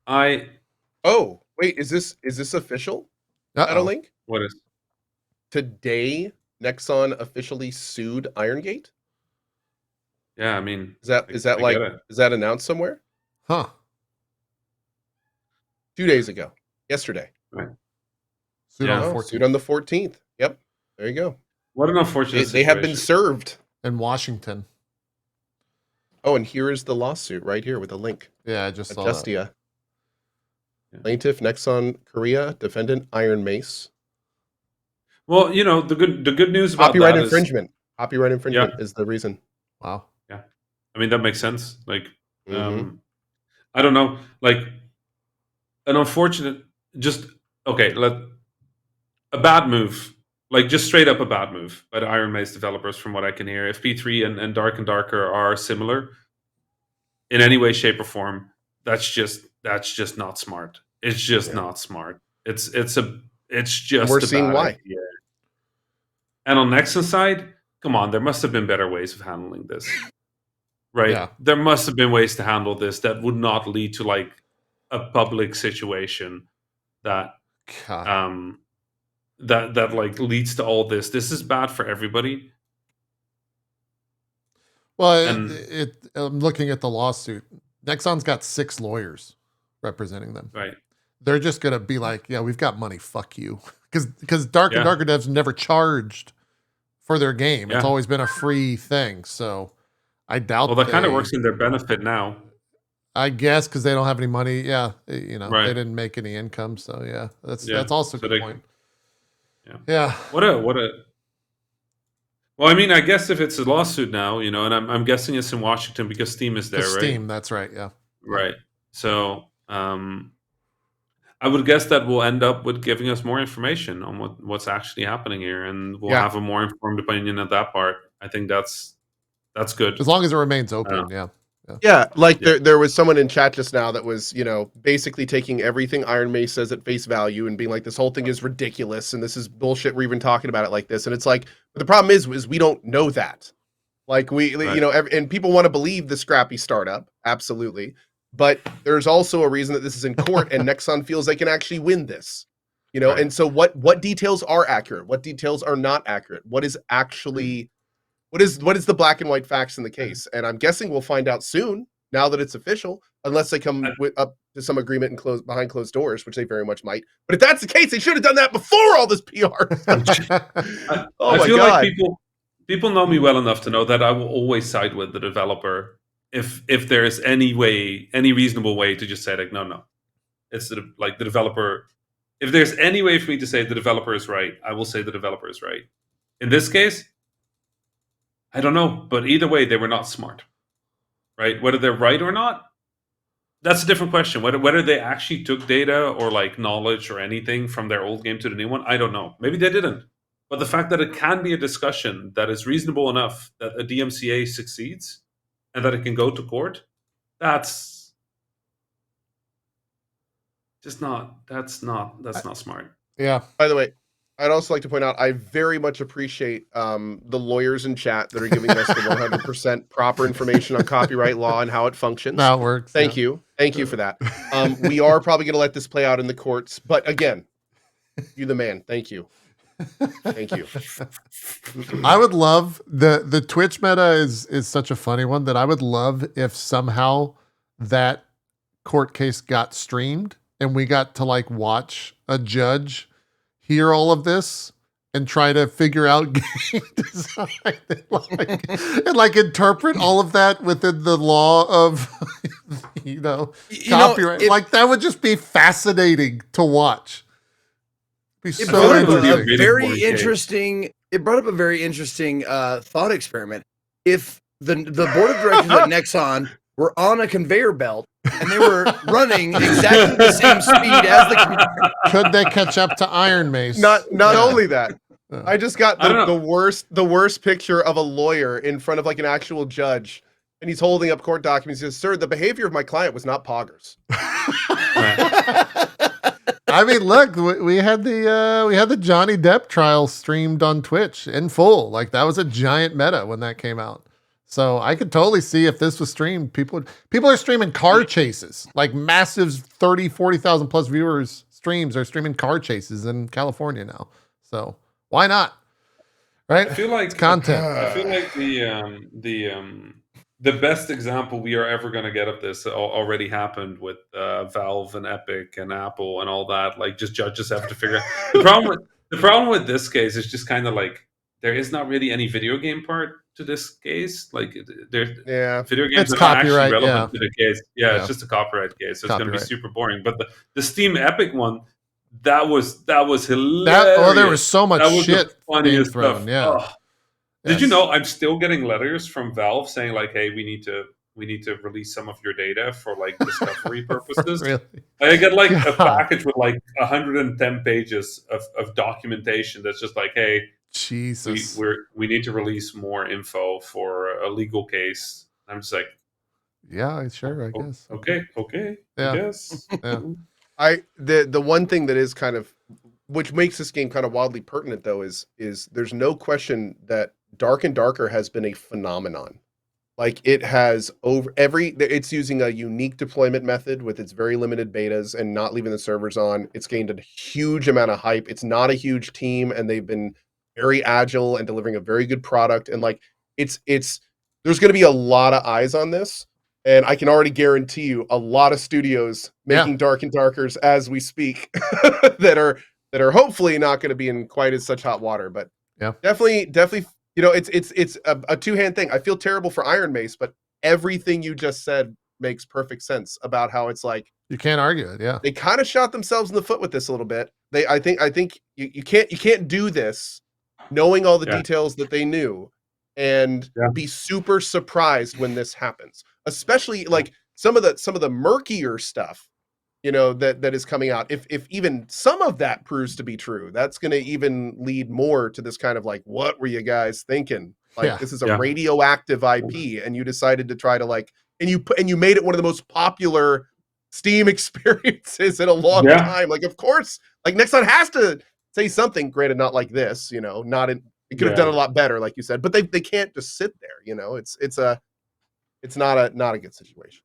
Oh, wait, is this official?
Uh-oh.
Link?
What is?
Today, Nexon officially sued Irongate?
Yeah, I mean,
Is that
I get it.
is that announced somewhere?
Huh.
2 days ago. Yesterday.
Suit on
Yeah.
the
Oh,
14th.
sued on the 14th. Yep. There you go.
What an unfortunate
They have been
situation.
served.
In Washington.
Oh, and here is the lawsuit right here with a link.
Yeah, I just saw that.
Justia.
Yeah.
Plaintiff, Nexon, Korea. Defendant, Iron Mace.
Well, you know, the good news about
Copyright
that
infringement. Copyright infringement is the reason.
Wow.
I mean, that makes sense. Like,
Mhm.
I don't know, like an unfortunate, a bad move, like just straight up a bad move by the Iron Mace developers, from what I can hear. If P3 and Dark and Darker are similar in any way, shape, or form, that's just not smart. It's just not smart. It's just
We're
a
seeing
bad
why.
idea. And on Nexon's side, come on, there must have been better ways of handling this. Right?
Yeah.
There must have been ways to handle this that would not lead to like a public situation that
God.
that like leads to all this. This is bad for everybody.
Well,
And
I'm looking at the lawsuit. Nexon's got 6 lawyers representing them.
right.
They're just gonna be like, yeah, we've got money. Fuck you, because Dark and
Yeah.
Darker devs never charged for their game. It's
Yeah.
always been a free thing. So I doubt.
Well, that kind of
they-
works in their benefit now.
I guess because they don't have any money. Yeah, you know,
Right.
they didn't make any income. So yeah, that's
Yeah.
also a
So
good
they-
point.
Yeah.
Yeah.
What a Well, I mean, I guess if it's a lawsuit now, you know, and I'm guessing it's in Washington because Steam is there,
The
right?
Steam. That's right. Yeah.
Right. So, I would guess that we'll end up with giving us more information on what's actually happening here, and we'll
Yeah.
have a more informed opinion at that part. I think that's good.
As long as it remains open. Yeah.
Yeah, like
Yeah.
there was someone in chat just now that was, you know, basically taking everything Iron Mace says at face value and being like, this whole thing is ridiculous and this is bullshit. We're even talking about it like this. And it's like, but the problem is we don't know that. Like
Right.
you know, and people want to believe the scrappy startup. Absolutely. But there's also a reason that this is in court and Nexon feels they can actually win this. You know,
Right.
and so what details are accurate? What details are not accurate? What is actually what is the black and white facts in the case? And I'm guessing we'll find out soon, now that it's official, unless they come up to some agreement and behind closed doors, which they very much might. But if that's the case, they should have done that before all this PR. Oh
I
my
feel
God.
like people know me well enough to know that I will always side with the developer if there is any reasonable way to just say like no, it's the developer. If there's any way for me to say the developer is right, I will say the developer is right. In this case, I don't know, but either way, they were not smart, right? Whether they're right or not, that's a different question. Whether they actually took data or like knowledge or anything from their old game to the new one, I don't know. Maybe they didn't. But the fact that it can be a discussion that is reasonable enough that a DMCA succeeds and that it can go to court, that's not smart.
Yeah.
By the way, I'd also like to point out, I very much appreciate the lawyers in chat that are giving us the 100% proper information on copyright law and how it functions.
That works.
Thank you for that. We are probably going to let this play out in the courts, but again, you the man. Thank you. Thank you.
I would love the Twitch meta is such a funny one that I would love if somehow that court case got streamed and we got to like watch a judge hear all of this and try to figure out game design and like interpret all of that within the law of copyright. Like that would just be fascinating to watch. Be
It
so
brought up
interesting.
a very interesting. It brought up a very interesting thought experiment. If the board of directors at Nexon were on a conveyor belt and they were running exactly the same speed as the conveyor,
could they catch up to Iron Mace?
Not only that. I just got
I don't
the worst picture of a lawyer in front of like an actual judge, and he's holding up court documents. He says, "Sir, the behavior of my client was not poggers."
I mean, look, we had the Johnny Depp trial streamed on Twitch in full. Like that was a giant meta when that came out. So I could totally see if this was streamed, people are streaming car chases, like massive 30, 40,000 plus viewers streams are streaming car chases in California now. So why not? Right?
I feel like
it's content.
I feel like the best example we are ever going to get of this already happened with Valve and Epic and Apple and all that. Like, just judges have to figure out the problem with this case is just kind of like there is not really any video game part to this case. Like
Yeah.
video games
It's
are not actually
copyright,
relevant to the case. Yeah,
Yeah.
it's just a copyright case, so it's going to be
Copyright.
super boring. But the Steam Epic one, that was hilarious.
There was so much
that was
shit
the funniest
being thrown,
stuff.
yeah.
Oh. Did you
Yes.
know I'm still getting letters from Valve saying like, "Hey, we need to release some of your data for like discovery purposes."
Really?
I get like a
God.
package with like 110 pages of documentation that's just like, "Hey,
Jesus.
we need to release more info for a legal case." I'm just like,
Yeah, sure, I guess.
okay,
Yeah.
I guess.
Yeah.
The one thing that is kind of, which makes this game kind of wildly pertinent though, is there's no question that Dark and Darker has been a phenomenon. Like it has it's using a unique deployment method with its very limited betas and not leaving the servers on. It's gained a huge amount of hype. It's not a huge team, and they've been very agile and delivering a very good product. And like it's there's going to be a lot of eyes on this, and I can already guarantee you a lot of studios making Dark and Darkers as we speak that are hopefully not going to be in quite as such hot water. But
Yeah.
definitely. You know, it's a two-hand thing. I feel terrible for Iron Mace, but everything you just said makes perfect sense about how it's like
You can't argue it, yeah.
they kind of shot themselves in the foot with this a little bit. I think you can't do this knowing all the details that they knew and be super surprised when this happens. Especially like some of the murkier stuff, you know, that is coming out. If even some of that proves to be true, that's going to even lead more to this kind of like, what were you guys thinking? Like this is a radioactive IP, and you decided to try to like, and you made it one of the most popular Steam experiences in a long time. Like, of course, like Nexon has to say something. Granted, not like this, you know, it could have done a lot better, like you said, but they can't just sit there. You know, it's not a good situation.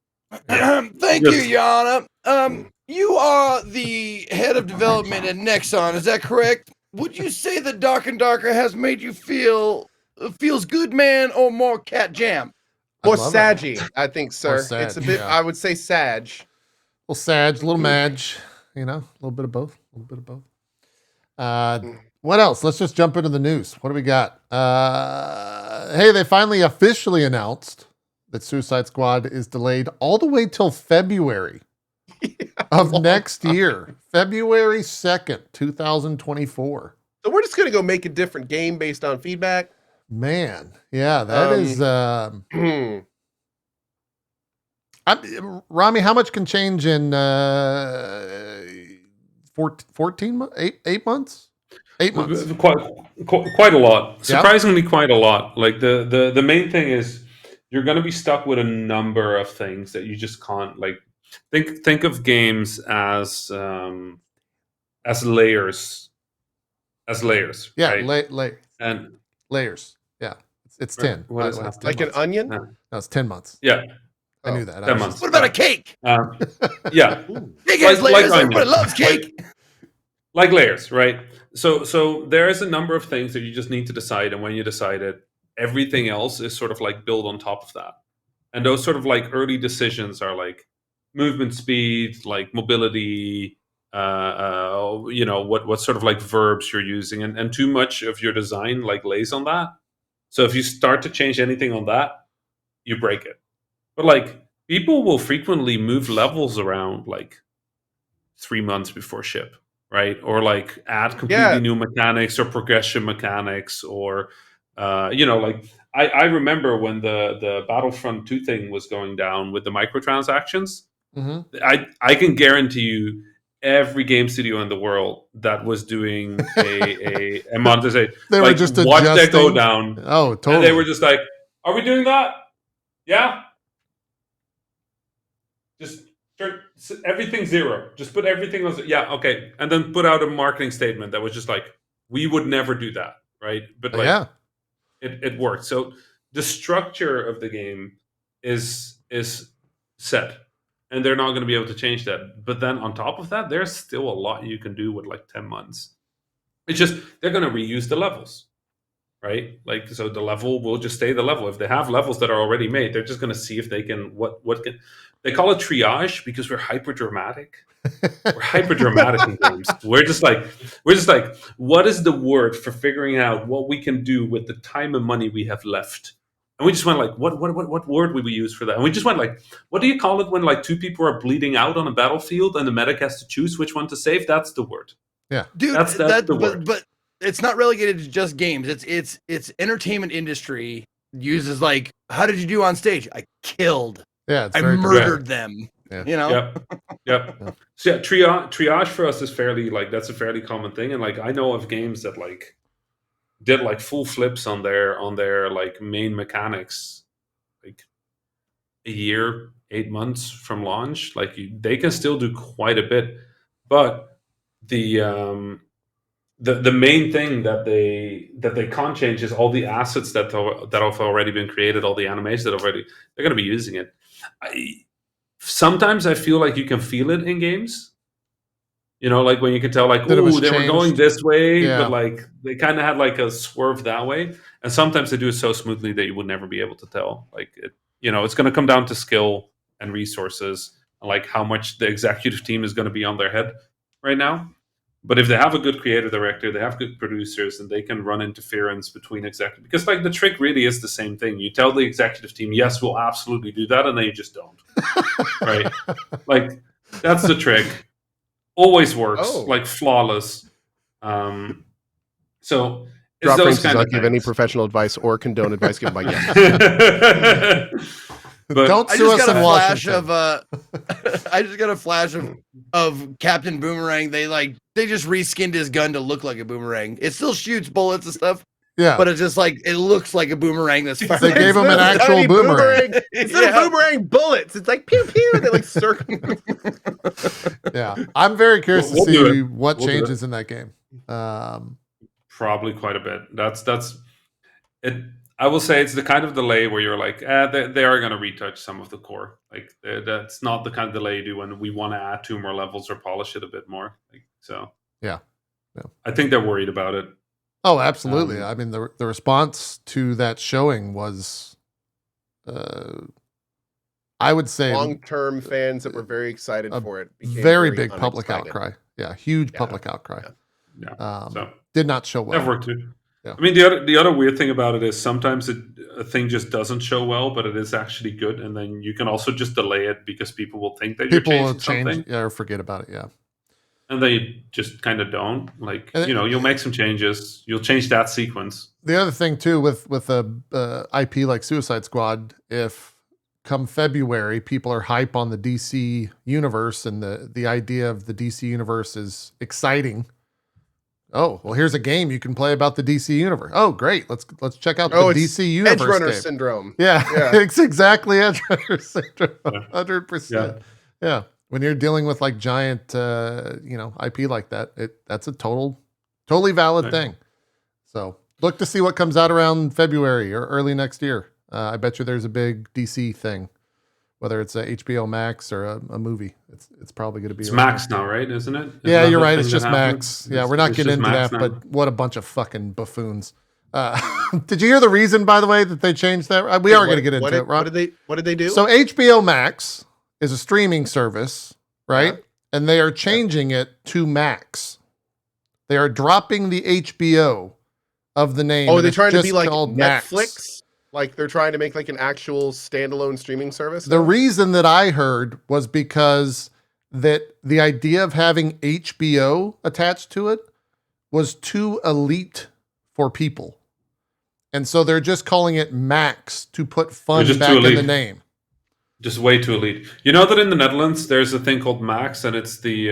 Thank you, Yana. You are the head of development at Nexon, is that correct? Would you say that Dark and Darker has made you feels good, man, or more cat jam?
More saggy, I think, sir.
Sad,
it's a bit. I would say sag.
A little sag, a little madge, you know, a little bit of both. What else? Let's just jump into the news. What do we got? Hey, they finally officially announced that Suicide Squad is delayed all the way till February of next year. February 2nd, 2024.
So we're just going to go make a different game based on feedback?
Man, yeah, that is... Rami, how much can change in 14 months? 8 months? 8 months.
Quite a lot. Surprisingly, quite a lot. Like the main thing is you're going to be stuck with a number of things that you just can't like. Think of games as layers. As layers.
Yeah,
right?
and layers. Yeah, it's 10.
What is
that? Like an onion?
No, it's 10 months.
Yeah.
I knew that.
10 months.
What about a cake?
Yeah.
Cake has layers. Everybody loves cake.
Like layers, right? So there is a number of things that you just need to decide, and when you decide it, everything else is sort of like built on top of that. And those sort of like early decisions are like movement speed, like mobility, you know, what sort of like verbs you're using, and too much of your design like lays on that. So if you start to change anything on that, you break it. But like people will frequently move levels around like 3 months before ship, right? Or like add completely new mechanics or progression mechanics, or you know, like I remember when the Battlefront 2 thing was going down with the microtransactions.
Mm-hmm.
I can guarantee you every game studio in the world that was doing a monetization,
they
like,
were just
watch
adjusting.
that go down.
Oh, totally.
And they were just like, "Are we doing that? Yeah. Just turn everything zero. Just put everything on. Yeah, okay." And then put out a marketing statement that was just like, "We would never do that," right? But like, it worked. So the structure of the game is set, and they're not going to be able to change that. But then on top of that, there's still a lot you can do with like 10 months. It's just they're going to reuse the levels, right? Like, so the level will just stay the level. If they have levels that are already made, they're just going to see if they can they call it triage because we're hyper dramatic. We're hyper dramatic in games. We're just like, what is the word for figuring out what we can do with the time and money we have left? And we just went like, what word would we use for that? And we just went like, what do you call it when like two people are bleeding out on a battlefield and the medic has to choose which one to save? That's the word.
Yeah,
Dude,
that's the word.
But it's not relegated to just games. It's entertainment industry uses like, how did you do on stage? I killed.
Yeah, it's
I
very
murdered them.
Yeah.
You know.
Yep. So yeah, triage for us is fairly like that's a fairly common thing, and like I know of games that like did like full flips on their like main mechanics, like a year, 8 months from launch. Like they can still do quite a bit, but the main thing that they can't change is all the assets that have already been created, all the animations that they're going to be using it. Sometimes I feel like you can feel it in games. You know, like when you can tell, like,
That it was
ooh, they were
changed.
going this way,
Yeah.
but like they kind of had like a swerve that way. And sometimes they do it so smoothly that you would never be able to tell. Like, it's going to come down to skill and resources, and like how much the executive team is going to be on their head right now. But if they have a good creative director, they have good producers, and they can run interference between executive. Because like the trick really is the same thing. You tell the executive team, yes, we'll absolutely do that, and then you just don't. Right? Like that's the trick. Always works, like flawless. So it's
Drop
those
Prince does
kind
not
of
give any
things.
professional advice or condone advice given by guests.
But
Don't
I
sue
just
us
got
in
a flash
Washington.
of I just got a flash of Captain Boomerang. They just reskinned his gun to look like a boomerang. It still shoots bullets and stuff,
Yeah,
but it's just like it looks like a boomerang that's firing.
they gave him an
Instead of
actual
tiny
boomerang.
Instead of boomerang bullets, it's like pew pew. They like circle.
Yeah, I'm very curious
We'll
to
do
see
it.
what
We'll do
changes in that game.
Probably quite a bit. That's it. I will say it's the kind of delay where you're like, they are going to retouch some of the core. Like that's not the kind of delay you do when we want to add 2 more levels or polish it a bit more. Like, so
Yeah.
I think they're worried about it.
Oh, absolutely. I mean, the response to that showing was, I would say,
Long-term fans that were very excited for it. Became
very big public
unexcited.
outcry. Yeah, huge public outcry.
Yeah. So
Did not show well.
that worked too.
Yeah.
I mean, the other weird thing about it is sometimes a thing just doesn't show well, but it is actually good, and then you can also just delay it because people will think that
People
you're
will
changing something,
or forget about it. Yeah.
and then you just kind of don't. Like,
And
you'll make some changes. You'll change that sequence.
The other thing too, with a IP like Suicide Squad, if come February people are hype on the DC universe and the idea of the DC universe is exciting. Oh, well, here's a game you can play about the DC universe. Oh, great. Let's check out the DC universe
Edge Runner
game.
syndrome.
Yeah, it's exactly Edge Runner syndrome.
Yeah.
100%. Yeah. When you're dealing with like giant, IP like that, that's a totally valid thing. So look to see what comes out around February or early next year. I bet you there's a big DC thing, whether it's a HBO Max or a movie. It's probably going to be.
It's Max now, right? Isn't it?
Yeah,
Isn't
you're
that
right.
the
It's
thing
just
that
Max.
happened?
Yeah, we're not
It's
getting
just
into
Max
that,
now.
but what a bunch of fucking buffoons. Did you hear the reason, by the way, that they changed that? We are going to get into it, Ron.
What did they do?
So HBO Max is a streaming service, right?
Yeah.
And they are changing it to Max. They are dropping the HBO of the name.
Oh,
and
they're
it's
trying to
just
be like
called Max.
Netflix? Like they're trying to make like an actual standalone streaming service?
The
now?
reason that I heard was because that the idea of having HBO attached to it was too elite for people. And so they're just calling it Max to put fun
just
back
too
in the
elite.
name.
Just way too elite. You know that in the Netherlands there's a thing called Max, and it's the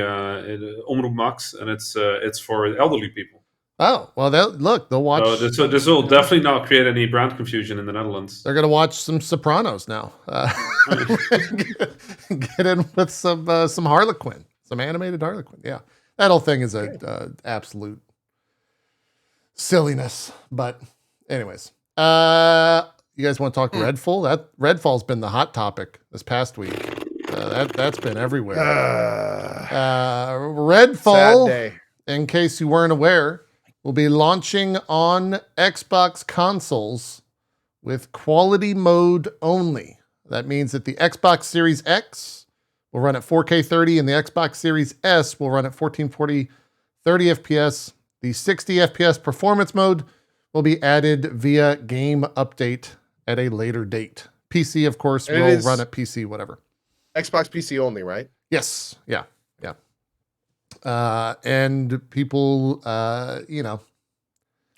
Omroep Max, and it's for elderly people.
Oh, well, they'll watch.
So this will definitely not create any brand confusion in the Netherlands.
They're going to watch some Sopranos now. Get in with some Harlequin, some animated Harlequin. Yeah, that whole thing is a absolute silliness. But anyways, you guys want to talk Redfall? That Redfall's been the hot topic this past week. That's been everywhere. Redfall,
Sad day.
in case you weren't aware, will be launching on Xbox consoles with quality mode only. That means that the Xbox Series X will run at 4K 30 and the Xbox Series S will run at 1440 30 FPS. The 60 FPS performance mode will be added via game update at a later date. PC, of course,
And it
will
is-
run at PC, whatever.
Xbox PC only, right?
Yes. Yeah. And people,
I'm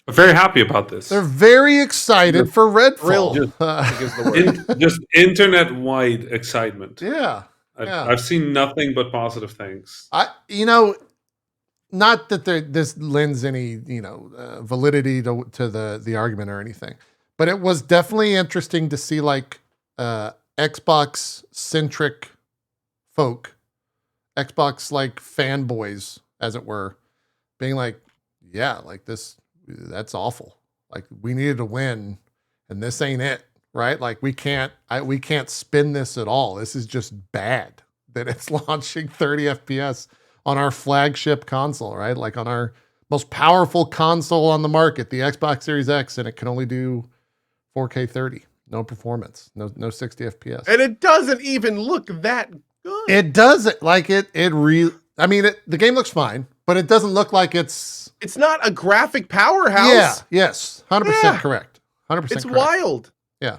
very happy about this.
they're very excited for Redfall.
Thrilled. I think is the word.
Just internet-wide excitement.
Yeah.
I've seen nothing but positive things.
Not that this lends any, validity to the argument or anything, but it was definitely interesting to see like Xbox centric folk, Xbox like fanboys, as it were, being like, yeah, like that's awful. Like we needed to win and this ain't it, right? Like we can't spin this at all. This is just bad that it's launching 30 FPS on our flagship console, right? Like on our most powerful console on the market, the Xbox Series X, and it can only do 4K 30. No performance, no 60 FPS.
And it doesn't even look that good.
It doesn't like it. The game looks fine, but it doesn't look like it's
not a graphic powerhouse.
Yeah. Yes. 100%
Yeah.
correct. 100%
It's
correct.
wild.
Yeah.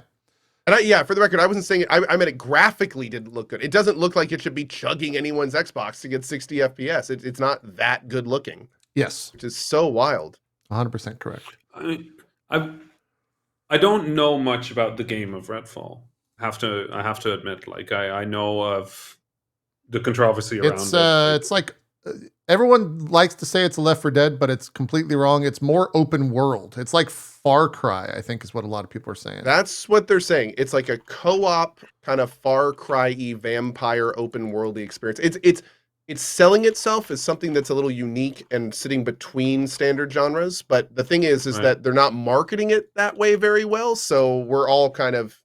And for the record, I wasn't saying it. I meant it graphically didn't look good. It doesn't look like it should be chugging anyone's Xbox to get 60 FPS. It's not that good looking,
Yes.
which is so wild.
100% correct.
I don't know much about the game of Redfall. I have to admit, like I know of the controversy around it.
It's like everyone likes to say it's a Left 4 Dead, but it's completely wrong. It's more open world. It's like Far Cry, I think is what a lot of people are saying.
That's what they're saying. It's like a co-op kind of Far Cry-y vampire open worldy experience. It's selling itself as something that's a little unique and sitting between standard genres. But the thing is
Right.
that they're not marketing it that way very well. So we're all kind of,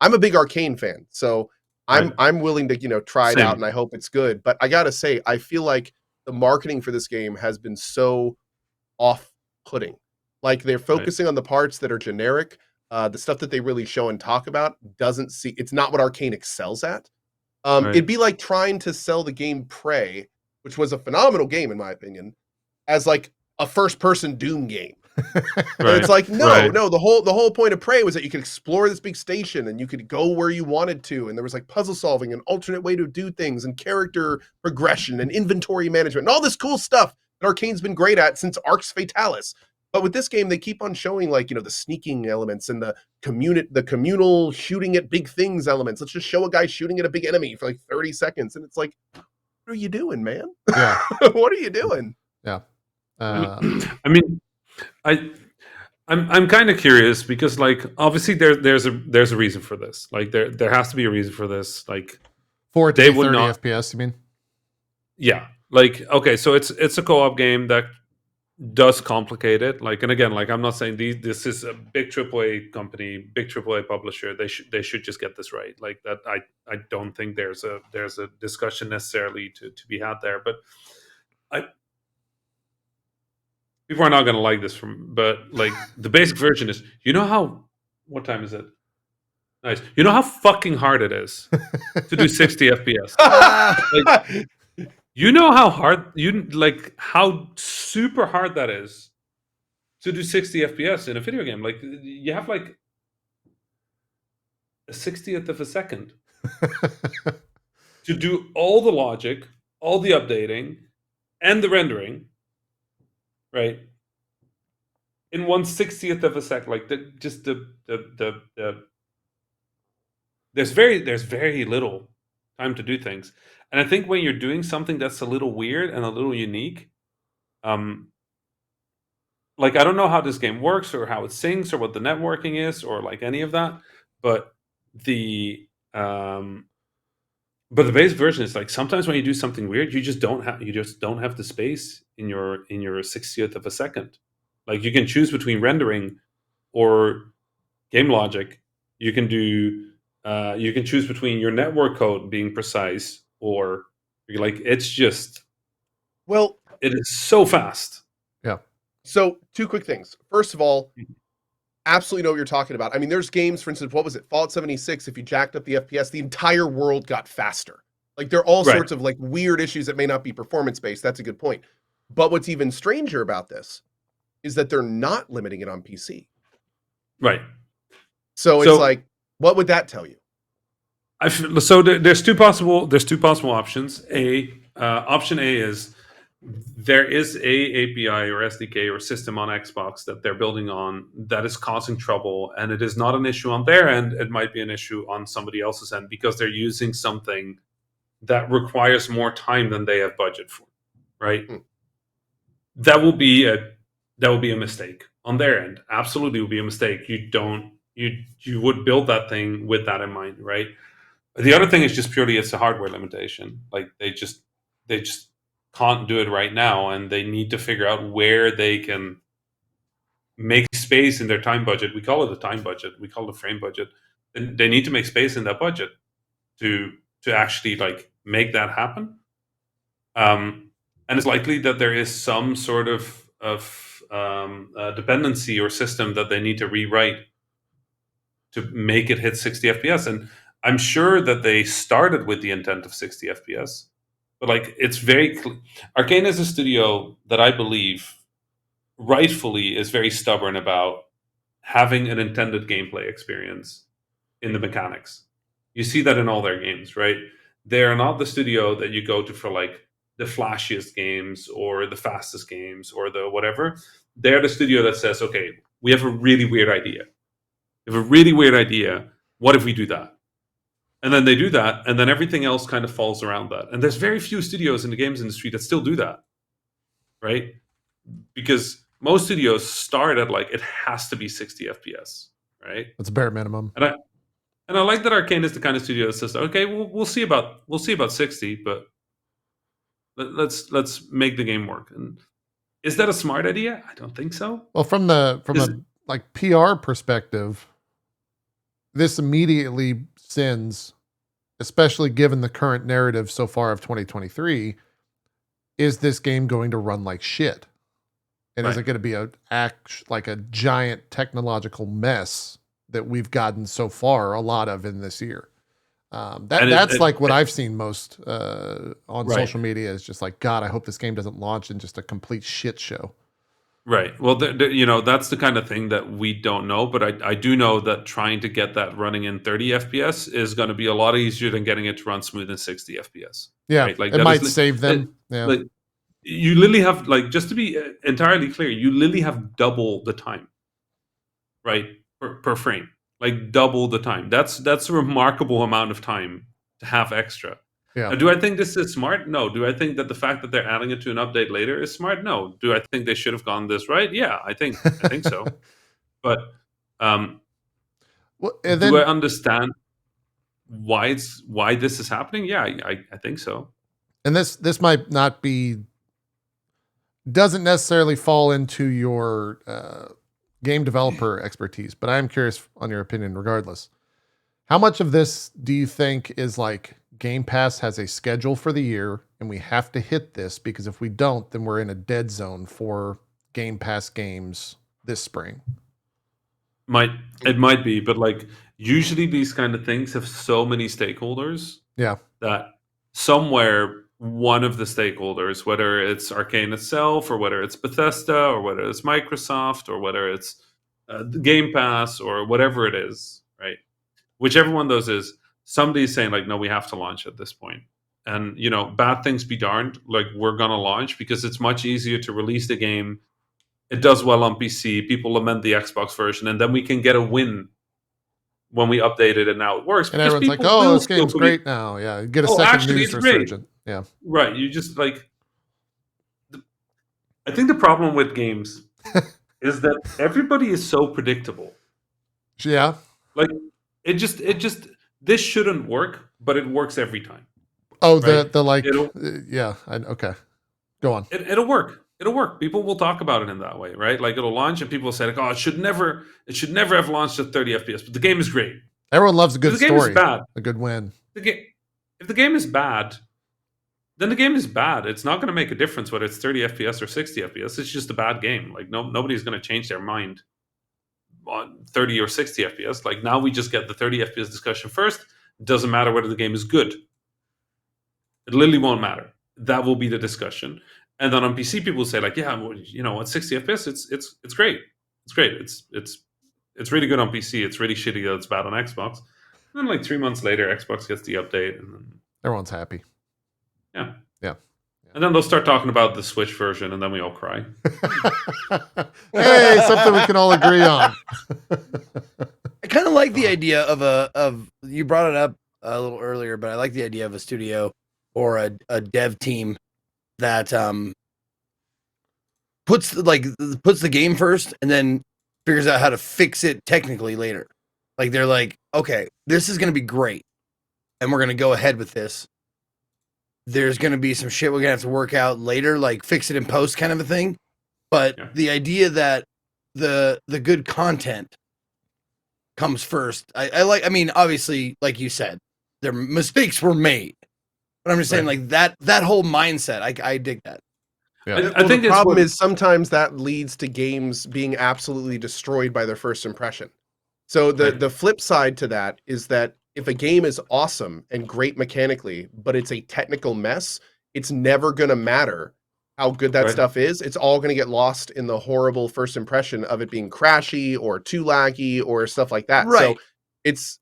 I'm a big Arcane fan, so
Right.
I'm willing to, try it
Same.
out, and I hope it's good. But I gotta say, I feel like the marketing for this game has been so off-putting. Like they're focusing on the parts that are generic. The stuff that they really show and talk about it's not what Arcane excels at.
Right.
It'd be like trying to sell the game Prey, which was a phenomenal game in my opinion, as like a first-person Doom game. And it's like, no, the whole point of Prey was that you could explore this big station and you could go where you wanted to, and there was like puzzle solving and alternate way to do things and character progression and inventory management and all this cool stuff that Arcane's been great at since Arx Fatalis. But with this game, they keep on showing like, the sneaking elements and the communal shooting at big things elements. Let's just show a guy shooting at a big enemy for like 30 seconds. And it's like, what are you doing, man?
Yeah.
What are you doing?
Yeah.
I mean, I'm kind of curious because like obviously there's a reason for this. Like there has to be a reason for this. Like
4K
They would
30
not-
FPS, you mean?
yeah, like okay, so it's a co-op game that does complicate it. Like, and again, like I'm not saying this is a big AAA company, big AAA publisher. They should just get this right. Like that, I don't think there's a discussion necessarily to be had there. But people are not going to like this but like the basic version is, what time is it? Nice. You know how fucking hard it is to do 60 FPS. You know how hard how super hard that is to do 60 FPS in a video game. Like you have like a 60th of a second to do all the logic, all the updating, and the rendering, right? In 1/60th of a second. Like there's very little time to do things. And I think when you're doing something that's a little weird and a little unique, like I don't know how this game works or how it syncs or what the networking is or like any of that, but the base version is like sometimes when you do something weird, you just don't have the space in your 60th of a second. Like you can choose between rendering or game logic. You can choose between your network code being precise or like it's just it is so fast.
So 2 quick things. First of all, absolutely know what you're talking about. I mean, there's games, for instance, what was it? Fallout 76, if you jacked up the FPS, the entire world got faster. Like, there are all
Right.
sorts of, like, weird issues that may not be performance-based. That's a good point. But what's even stranger about this is that they're not limiting it on PC.
Right.
So it's like, what would that tell you?
There's two possible options. Option A is there is a API or SDK or system on Xbox that they're building on that is causing trouble, and it is not an issue on their end. It might be an issue on somebody else's end because they're using something that requires more time than they have budget for. Right? That will be a mistake on their end. Absolutely, will be a mistake. You would build that thing with that in mind, right? The other thing is just purely it's a hardware limitation. Like they just can't do it right now, and they need to figure out where they can make space in their time budget. We call it a time budget. We call it a frame budget. And they need to make space in that budget to actually like make that happen. And it's likely that there is some sort of dependency or system that they need to rewrite to make it hit 60 FPS. And I'm sure that they started with the intent of 60 FPS, but like it's very Arcane is a studio that I believe rightfully is very stubborn about having an intended gameplay experience in the mechanics. You see that in all their games, right? They're not the studio that you go to for like the flashiest games or the fastest games or the whatever. They're the studio that says, okay, we have a really weird idea. We have a really weird idea. What if we do that? And then they do that, and then everything else kind of falls around that. And there's very few studios in the games industry that still do that, right? Because most studios start at like, it has to be 60 FPS, right?
That's a bare minimum.
And I like that Arcane is the kind of studio that says, okay, we'll see about 60, but let's make the game work. And is that a smart idea? I don't think so.
Well, from a like PR perspective, this immediately sends, especially given the current narrative so far of 2023, is this game going to run like shit? And is it going to be like a giant technological mess that we've gotten so far a lot of in this year? That's like what I've seen most on social media is just like, God, I hope this game doesn't launch in just a complete shit show.
Right. Well, that's the kind of thing that we don't know, but I do know that trying to get that running in 30 FPS is going to be a lot easier than getting it to run smooth in 60 FPS.
Yeah,
right? Like
it might save them.
Like, you literally have, like, just to be entirely clear, you literally have double the time, right, per frame. Like double the time. That's a remarkable amount of time to have extra.
Yeah.
Now, do I think this is smart? No. Do I think that the fact that they're adding it to an update later is smart? No. Do I think they should have gone this right? Yeah, I think so. But do I understand why this is happening? Yeah, I think so.
And this might not be, doesn't necessarily fall into your game developer expertise, but I am curious on your opinion regardless. How much of this do you think is like Game Pass has a schedule for the year and we have to hit this because if we don't, then we're in a dead zone for Game Pass games this spring?
It might be, but like usually these kind of things have so many stakeholders.
Yeah. That
somewhere one of the stakeholders, whether it's Arcane itself or whether it's Bethesda or whether it's Microsoft or whether it's the Game Pass or whatever it is, right? Whichever one of those is, somebody's saying like, no, we have to launch at this point. And, bad things be darned, like we're going to launch because it's much easier to release the game. It does well on PC. People lament the Xbox version, and then we can get a win when we update it and now it works.
And everyone's like, oh, this game's great now. Yeah, get a second news resurgent. Yeah.
Right. You just like... I think the problem with games is that everybody is so predictable.
Yeah.
Like, it just this shouldn't work, but it works every time.
Oh, right? the like... yeah. Okay. Go on.
It'll work. It'll work. People will talk about it in that way, right? Like it'll launch and people will say like, oh, it should never have launched at 30 FPS, but the game is great.
Everyone loves a good story.
The game is bad.
A good win.
If the game is bad, then the game is bad. It's not going to make a difference whether it's 30 FPS or 60 FPS. It's just a bad game. Like nobody's going to change their mind on 30 or 60 FPS. Like now we just get the 30 FPS discussion first. It doesn't matter whether the game is good. It literally won't matter. That will be the discussion. And then on PC, people say like, yeah, well, you know, at 60 FPS, it's great. It's great. It's really good on PC. It's really shitty that it's bad on Xbox. And then like 3 months later, Xbox gets the update, and then
Everyone's happy.
yeah.
Yeah.
And then they'll start talking about the Switch version, and then we all cry.
Hey, something we can all agree on.
I kind of like the idea of you brought it up a little earlier, but I like the idea of a studio or a dev team that puts the game first and then figures out how to fix it technically later. Like they're like, okay, this is gonna be great, and we're gonna go ahead with this. There's gonna be some shit we're gonna have to work out later, like fix it in post kind of a thing. But the idea that the good content comes first, I mean, obviously, like you said, their mistakes were made. But I'm just saying, like that whole mindset, I dig that.
Yeah.
I think
the problem is sometimes that leads to games being absolutely destroyed by their first impression. So the flip side to that is that if a game is awesome and great mechanically, but it's a technical mess, it's never going to matter how good that stuff is. It's all going to get lost in the horrible first impression of it being crashy or too laggy or stuff like that.
Right.
So it's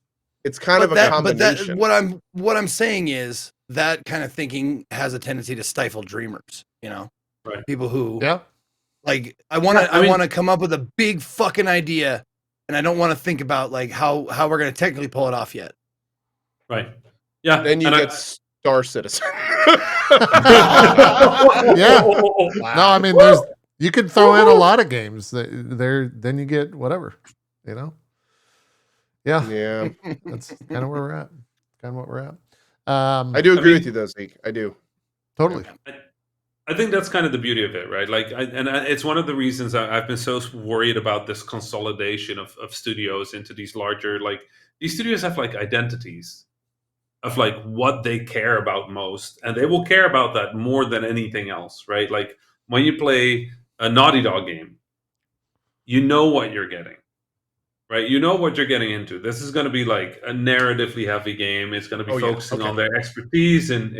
kind of a combination.
But what I'm saying is that kind of thinking has a tendency to stifle dreamers, you know?
Right.
People who like I want to come up with a big fucking idea, and I don't want to think about like how we're going to technically pull it off yet.
Right. Yeah.
Then you get Star Citizen.
Yeah. Wow. No, I mean, you could throw in a lot of games. Then you get whatever, you know. Yeah.
Yeah.
That's kind of where we're at. Kind of what we're at.
I do agree with you, though, Zeke. I do.
Totally.
I think that's kind of the beauty of it, right? Like, it's one of the reasons I've been so worried about this consolidation of studios into these larger, like, these studios have like identities of like what they care about most, and they will care about that more than anything else, right? Like when you play a Naughty Dog game, you know what you're getting, right? You know what you're getting into. This is going to be like a narratively heavy game. It's going to be focusing on their expertise in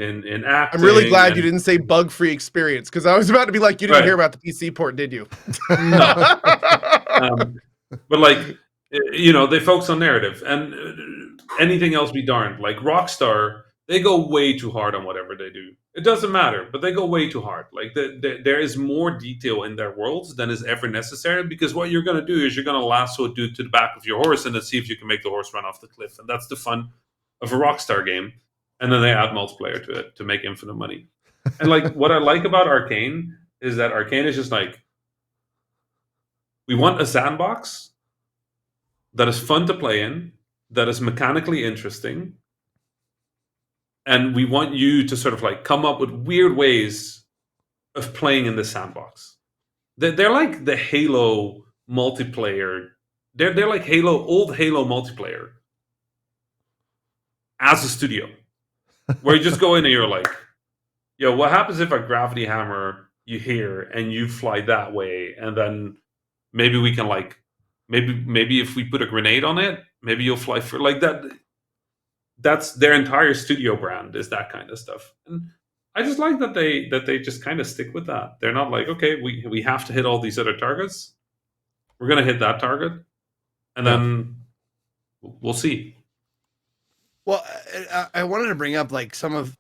acting.
I'm really glad you didn't say bug-free experience, because I was about to be like, you didn't hear about the PC port, did you?
No. But like, you know, they focus on narrative, and anything else be darned. Like Rockstar, they go way too hard on whatever they do. It doesn't matter, but they go way too hard. Like there is more detail in their worlds than is ever necessary, because what you're going to do is you're going to lasso a dude to the back of your horse and then see if you can make the horse run off the cliff. And that's the fun of a Rockstar game. And then they add multiplayer to it to make infinite money. And like what I like about Arcane is that Arcane is just like, we want a sandbox that is fun to play in, that is mechanically interesting, and we want you to sort of like come up with weird ways of playing in this sandbox. They're like the Halo multiplayer. They're like old Halo multiplayer as a studio, where you just go in and you're like, yo, what happens if I gravity hammer you here and you fly that way, and then maybe we can like, maybe if we put a grenade on it, maybe you'll fly for like that. That's their entire studio brand, is that kind of stuff. And I just like that they just kind of stick with that. They're not like, okay, we have to hit all these other targets. We're gonna hit that target, and then we'll see.
Well, I wanted to bring up like some of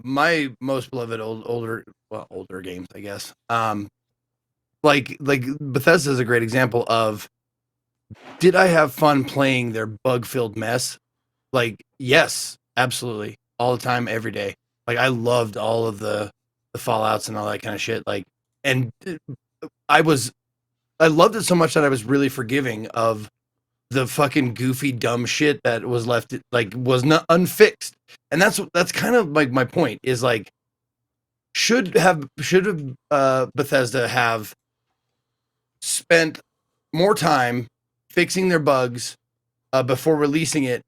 my most beloved older games, I guess. Like Bethesda is a great example of, did I have fun playing their bug-filled mess? Like, yes, absolutely. All the time, every day. Like, I loved all of the Fallouts and all that kind of shit. Like, and I loved it so much that I was really forgiving of the fucking goofy, dumb shit that was left, like, was not unfixed. And that's kind of like my point, is like, should Bethesda have spent more time fixing their bugs before releasing it,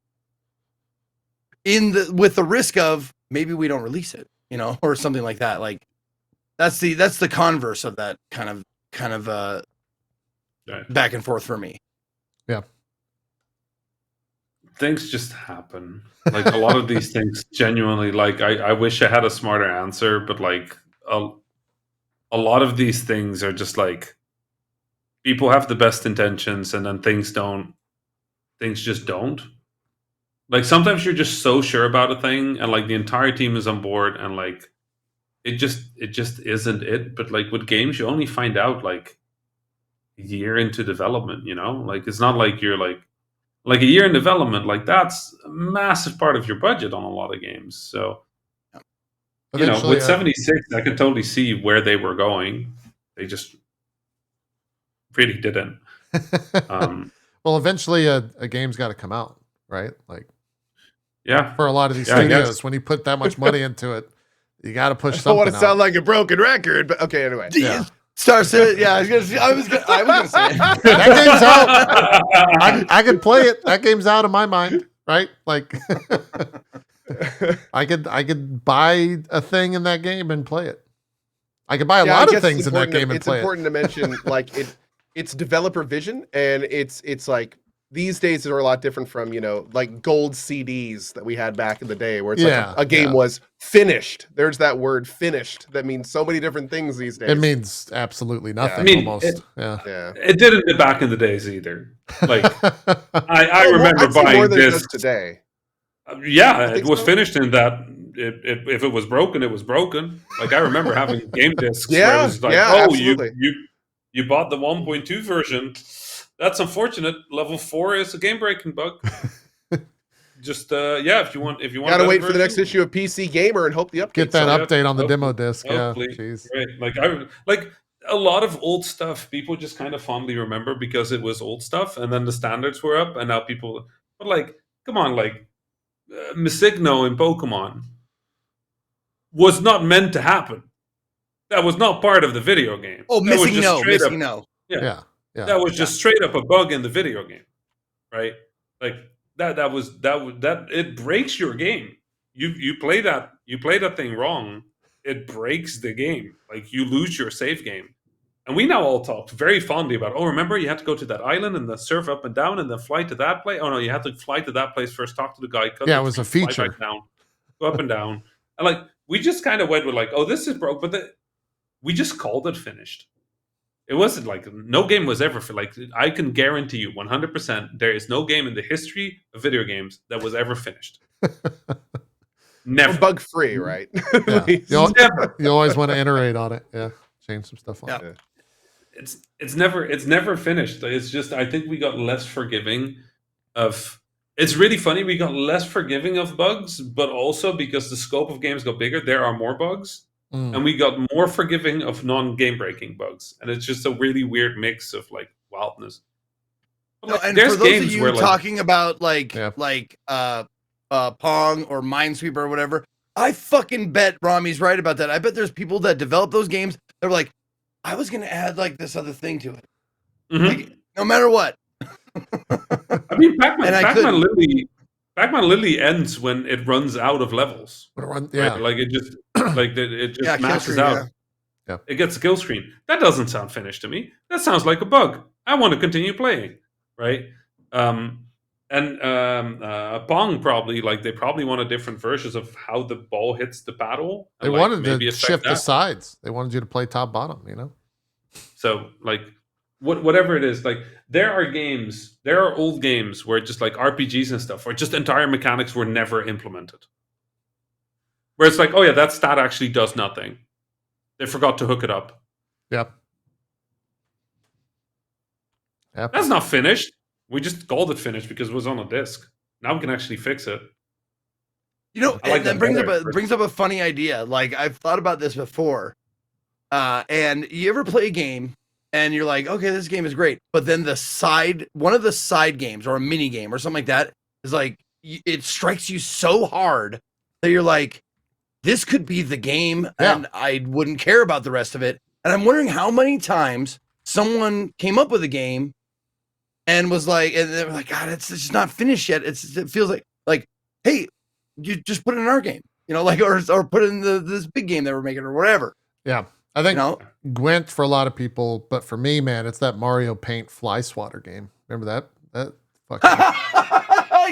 with the risk of maybe we don't release it, you know, or something like that. Like that's the converse of that kind of
Right.
back and forth for me.
Things just happen. Like a lot of these things genuinely, like I wish I had a smarter answer, but like a lot of these things are just like people have the best intentions and then things just don't. Like sometimes you're just so sure about a thing and like the entire team is on board and like it just isn't it. But like with games, you only find out like a year into development, you know? Like it's not like you're like a year in development, like that's a massive part of your budget on a lot of games. So, you know,
Eventually,
with 76, I could totally see where they were going. They just really didn't.
well, eventually a game's got to come out, right? Like,
Yeah.
for a lot of these
Yeah, I guess.
studios, when you put that much money into it, you got to push
I don't
something
want to sound
out.
like a broken record, but okay, anyway.
Yeah.
Star Citizen, yeah, I was gonna say it.
That game's out. I could play it. That game's out of my mind, right? Like, I could buy a thing in that game and play it. I could buy a
Yeah, I
lot of
guess it's
things in that
important to-
game and
it's
play it.
important to mention like it's developer vision, and it's like these days are a lot different from, you know, like gold CDs that we had back in the day where it's
Yeah,
like a game
yeah.
was finished. There's that word finished that means so many different things these days.
It means absolutely nothing.
I mean,
almost. Yeah.
yeah.
It didn't back in the days either. Like, I
Oh,
remember
I'd say more
buying
than it does
discs.
today.
Yeah,
I
it
think
was
so.
finished in that. If it was broken, it was broken. Like I remember having game discs where
Yeah,
it was like,
yeah,
oh,
absolutely.
you bought the 1.2 version. That's unfortunate. Level 4 is a game breaking bug. Just yeah, if you want
Gotta
that
wait for the next
version,
issue of PC Gamer and hope the update.
Get that
Yeah,
update on the
hopefully-
demo disc. Yeah.
hopefully.
Jeez.
Right. Like a lot of old stuff people just kind of fondly remember because it was old stuff and then the standards were up and now people but like come on, like Misigno in Pokemon was not meant to happen. That was not part of the video game.
Oh,
That was
missing
just
no,
straight
missing
up,
no.
Yeah. Yeah.
that was just straight up a bug in the video game, right? Like that it breaks your game. You play that thing wrong, it breaks the game. Like you lose your save game. And we now all talk very fondly about, oh, remember you had to go to that island and then surf up and down and then fly to that place. Oh no, you had to fly to that place first, talk to the guy. cut
Yeah,
the
it was a
tree, fly
feature.
back down, go up and down. And like we just kind of went with like, oh, this is broke, but we just called it finished. It wasn't like no game was ever like I can guarantee you 100% there is no game in the history of video games that was ever finished. Never.
Bug free, right?
Yeah.
Never.
You always want to iterate on it. Yeah. Change some stuff on
Yeah.
it.
It's never finished. It's just I think we got less forgiving of. It's really funny. We got less forgiving of bugs, but also because the scope of games got bigger, there are more bugs.
Mm.
And we got more forgiving of non-game breaking bugs, and it's just a really weird mix of like wildness. But,
No,
like,
and
there's
for those of
games
you
where like
talking about
Yeah.
Pong or Minesweeper or whatever, I fucking bet Rami's right about that. I bet there's people that develop those games that were like, I was gonna add like this other thing to it,
Mhm.
like, no matter what.
I mean, Pac-Man,
and I
Pac-Man Lily ends when it runs out of levels.
Yeah.
Right? Like it just it just
Yeah, kill
mashes
screen,
out.
yeah.
Yeah.
It gets a kill screen. That doesn't sound finished to me. That sounds like a bug. I want to continue playing, right? Pong probably like they probably wanted different versions of how the ball hits the paddle.
They
and, like,
wanted
maybe
to
affect
shift the
that.
sides. They wanted you to play top bottom, you know?
So like whatever it is, like there are old games where just like RPGs and stuff, where just entire mechanics were never implemented. Where it's like, oh yeah, that stat actually does nothing. They forgot to hook it up.
Yep.
That's not finished. We just called it finished because it was on a disc. Now we can actually fix it.
You know,
I like
that
that
brings
better.
up a funny idea. Like I've thought about this before. And you ever play a game and you're like, okay, this game is great, but then one of the side games or a mini game or something like that is like it strikes you so hard that you're like, this could be the game, and I wouldn't care about the rest of it. And I'm wondering how many times someone came up with a game and was like, and they were like, God, it's just not finished yet. It feels like, hey, you just put it in our game, you know, like or put it in this big game that we're making or whatever.
Yeah. I think
You know?
Gwent for a lot of people, but for me, man, it's that Mario Paint Fly Swatter game. Remember that? That fucking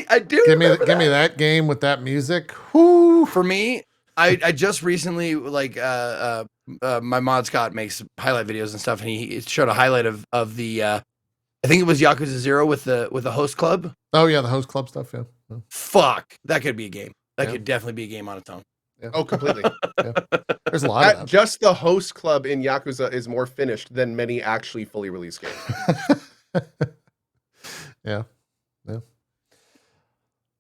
I do.
give me
remember
that game with that music. Whoo!
For me, I just recently like my mod Scott makes highlight videos and stuff, and he showed a highlight of the I think it was Yakuza 0 with the host club.
Oh yeah, the host club stuff. Yeah.
Fuck, that could be a game. That
Yeah.
could definitely be a game on its own.
Yeah.
Oh, completely.
There's a lot of that.
Just the host club in Yakuza is more finished than many actually fully released games.
Yeah.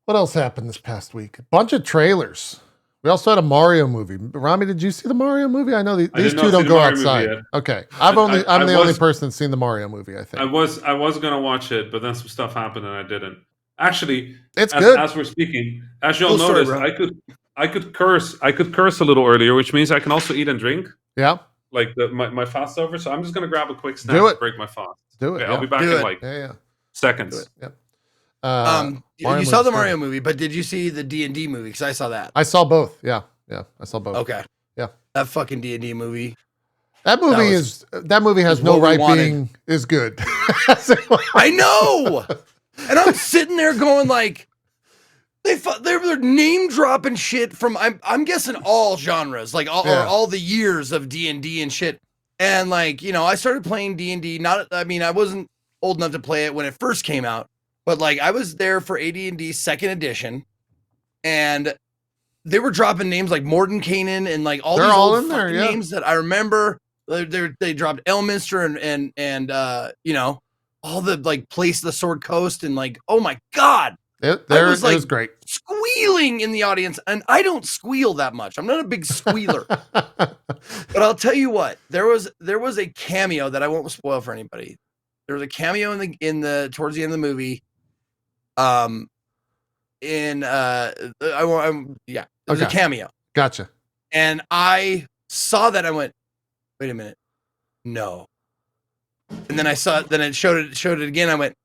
What else happened this past week? A bunch of trailers. We also had a Mario movie. Rami, did you see the Mario movie? I know these
did not
two
see
don't
the
go
Mario movie
outside.
yet.
Okay, I'm the only person that's seen the Mario movie. I think
I was gonna watch it, but then some stuff happened and I didn't. Actually,
it's good.
As we're speaking, as you'll
Cool story,
notice,
bro.
I could curse a little earlier, which means I can also eat and drink.
Yeah,
Like my fast's over, so I'm just gonna grab a quick snack
Do it.
to break my fast.
do it.
Okay,
yeah.
I'll be back
Do
in
it.
like
Yeah.
seconds.
Do it. Yep.
You saw the Mario movie, but did you see the D&D movie? Because I saw that.
I saw both. Yeah, I saw both.
Okay.
Yeah.
That fucking D&D movie.
That movie has no
what we
right
wanted.
being is good.
I know. And I'm sitting there going like, they're name dropping shit from I'm guessing all genres, like or all the years of D&D and shit. And like, you know, I started playing D&D. I wasn't old enough to play it when it first came out, but like I was there for AD&D second edition, and they were dropping names like Mordenkainen and like all
They're
these
all
old
in there,
fucking
yeah.
names that I remember. They dropped Elminster and you know, all the like Place of the Sword Coast, and like, oh my god,
It
I was, like,
was great.
squealing in the audience, and I don't squeal that much. I'm not a big squealer. But I'll tell you what, there was a cameo that I won't spoil for anybody. There was a cameo in the towards the end of the movie. There was a cameo,
Gotcha.
and I saw that. I went, wait a minute, no. And then I saw it. Then it showed it again. I went,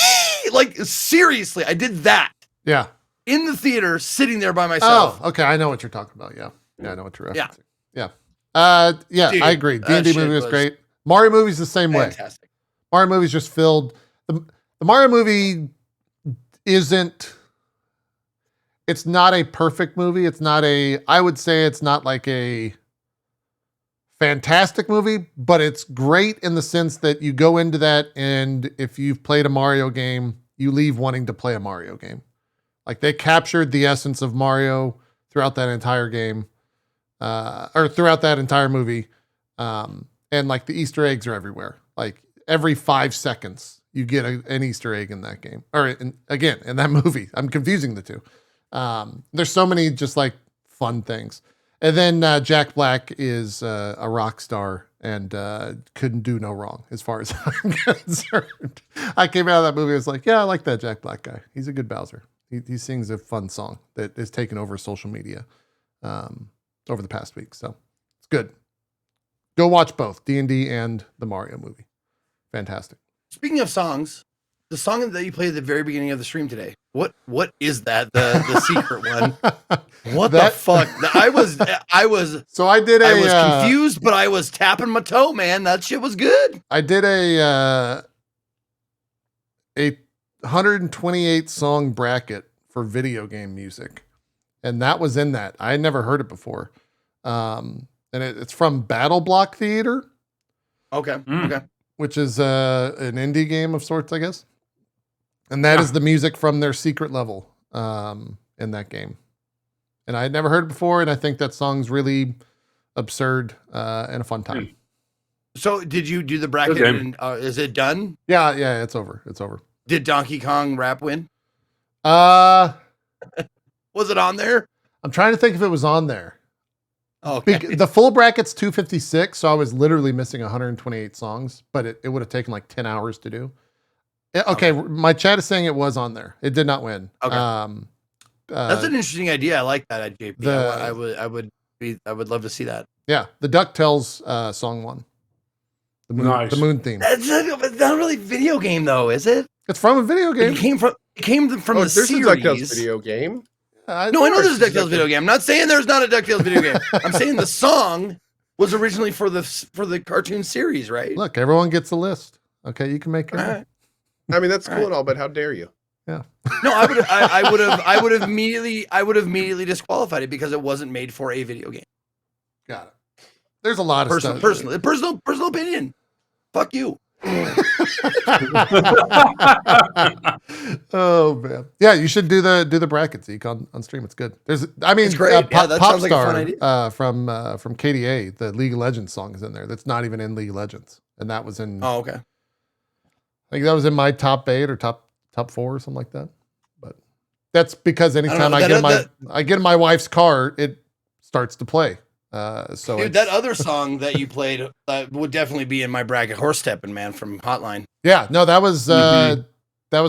"Eee!" Like seriously, I did that
Yeah.
in the theater, sitting there by myself.
Oh, okay. I know what you're talking about. Yeah. I know what you're referencing.
Yeah.
Yeah.
Dude,
I agree.
that
D&D
shit
movie was
was
great. Mario movie's the same way.
Fantastic.
Mario movie's just filled. The Mario movie isn't. It's not a perfect movie. I would say it's not like a fantastic movie, but it's great in the sense that you go into that, and if you've played a Mario game, you leave wanting to play a Mario game. Like they captured the essence of Mario throughout that entire game, or throughout that entire movie. And like the Easter eggs are everywhere. Like every 5 seconds you get an Easter egg in that game, or in that movie. I'm confusing the two. There's so many just like fun things. And then Jack Black is a rock star and couldn't do no wrong as far as I'm concerned. I came out of that movie, I was like, yeah, I like that Jack Black guy. He's a good Bowser. He sings a fun song that has taken over social media over the past week. So it's good. Go watch both D&D and the Mario movie. Fantastic.
Speaking of songs, the song that you played at the very beginning of the stream today, what is that? The secret one? What the fuck? I was
So I did
I was confused, but I was tapping my toe, man. That shit was good.
I did a 128 song bracket for video game music, and that was in that. I had never heard it before. And it's from Battle Block Theater.
Okay. Okay.
Which is an indie game of sorts, I guess. And that is the music from their secret level in that game. And I had never heard it before, and I think that song's really absurd and a fun time.
So did you do the bracket?
Okay.
And, is it done?
Yeah, it's over. It's over.
Did Donkey Kong Rap win?
Was
it on there?
I'm trying to think if it was on there.
Okay.
The full bracket's 256, so I was literally missing 128 songs, but it would have taken like 10 hours to do. Okay, my chat is saying it was on there. It did not win.
Okay. That's an interesting idea. I like that, JP. I would love to see that.
Yeah, the DuckTales song won. The moon theme.
That's not really video game though, is it?
It's from a video game.
It came from the
there's
series.
a DuckTales video game.
No, I know there's a DuckTales video game. I'm not saying there's not a DuckTales video game. I'm saying the song was originally for the cartoon series, right?
Look, everyone gets a list. Okay, you can make it.
All right.
I mean, that's cool
Right.
and all, but how dare you?
Yeah.
No, I would have immediately disqualified it because it wasn't made for a video game.
Got it. There's a lot of
Personal opinion. Fuck you.
Oh man, yeah, you should do the brackets, Zeke, on stream. It's good.
It's great. Yeah, that sounds like a fun idea.
From KDA, the League of Legends song is in there. That's not even in League of Legends, and that was in.
Oh, okay.
I think that was in my top 8 or top 4 or something like that. But that's because anytime I get in my wife's car, it starts to play. So
dude, that other song that you played would definitely be in my bracket. Horse Steppin', man, from Hotline.
Yeah, no, that was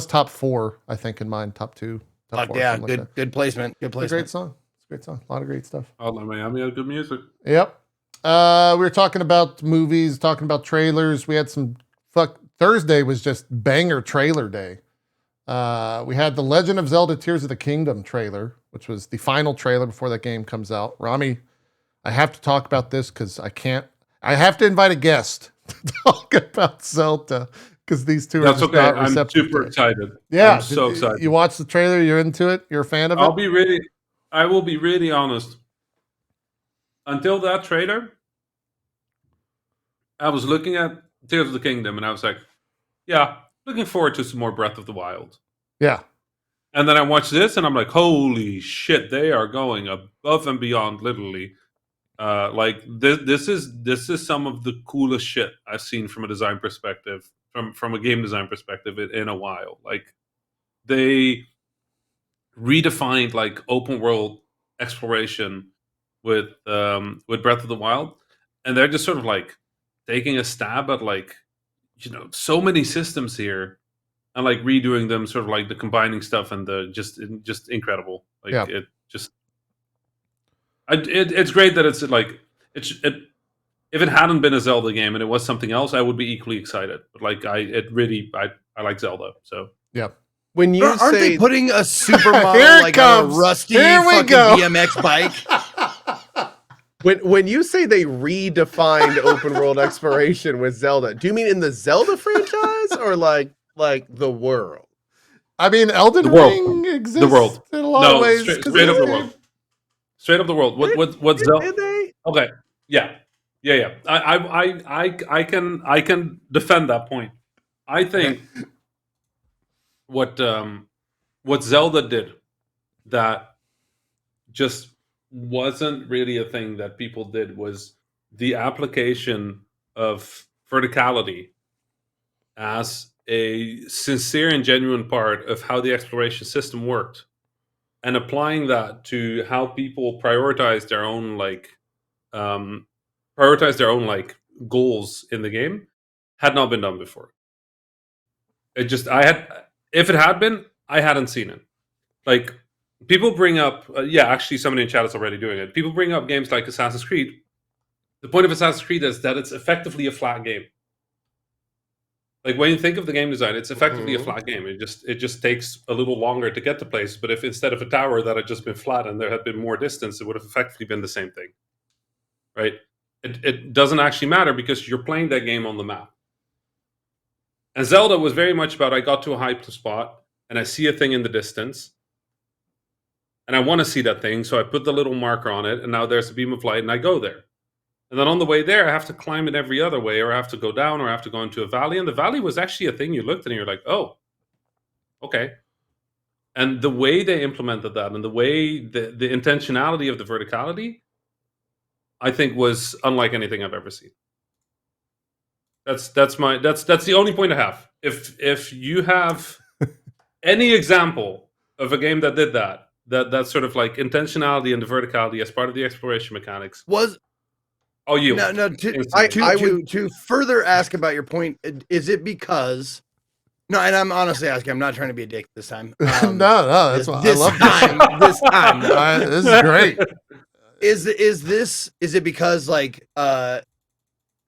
top 4, I think, in mine. Top 2. Top 4,
yeah,
like
good placement. Good placement.
It's a great song. It's a great song. A lot of great stuff.
Outland Miami had good music.
Yep. We were talking about movies, talking about trailers. We had some Thursday was just banger trailer day. We had the Legend of Zelda Tears of the Kingdom trailer, which was the final trailer before that game comes out. Rami, I have to talk about this because I have to invite a guest to talk about Zelda because these two are just
okay.
not
I'm
receptive.
super excited.
Yeah.
I'm so excited.
You watched the trailer, you're into it, you're a fan of it?
I will be really honest. Until that trailer, I was looking at Tears of the Kingdom and I was like, yeah, looking forward to some more Breath of the Wild.
Yeah.
And then I watched this and I'm like, holy shit, they are going above and beyond, literally. Like this is some of the coolest shit I've seen from a design perspective, from a game design perspective in a while. Like they redefined like open world exploration with Breath of the Wild, and they're just sort of like taking a stab at like, you know, so many systems here and like redoing them, sort of like the combining stuff and the just incredible. Like it just. It's great that it's like if it hadn't been a Zelda game and it was something else, I would be equally excited. But like I like Zelda, so
yeah.
When you
aren't they putting a supermodel
Here it
like
comes.
on a rusty
Here we
fucking
go.
BMX bike?
when you say they redefined open world exploration with Zelda, do you mean in the Zelda franchise or like the world?
I mean, Elden Ring exists
the world
in a lot of ways.
Straight up the world. Straight up the world. What Zelda?
Did they?
Okay. Yeah. I can defend that point. I think what Zelda did that just wasn't really a thing that people did was the application of verticality as a sincere and genuine part of how the exploration system worked. And applying that to how people prioritize their own goals in the game had not been done before. If it had been, I hadn't seen it. Like people bring up, actually somebody in chat is already doing it. People bring up games like Assassin's Creed. The point of Assassin's Creed is that it's effectively a flat game. Like when you think of the game design, it's effectively a flat game. It just takes a little longer to get to places. But if instead of a tower that had just been flat and there had been more distance, it would have effectively been the same thing, right? It doesn't actually matter because you're playing that game on the map. And Zelda was very much about I got to a high spot and I see a thing in the distance, and I want to see that thing, so I put the little marker on it, and now there's a beam of light, and I go there. And then on the way there, I have to climb it every other way, or I have to go down, or I have to go into a valley. And the valley was actually a thing you looked at and you're like, oh, okay. And the way they implemented that and the way the intentionality of the verticality, I think was unlike anything I've ever seen. That's the only point I have. If you have any example of a game that did that sort of like intentionality and the verticality as part of the exploration mechanics
to further ask about your point, is it because and I'm honestly asking, I'm not trying to be a dick this time.
No, that's what I love
this time.
This is great.
Is it because like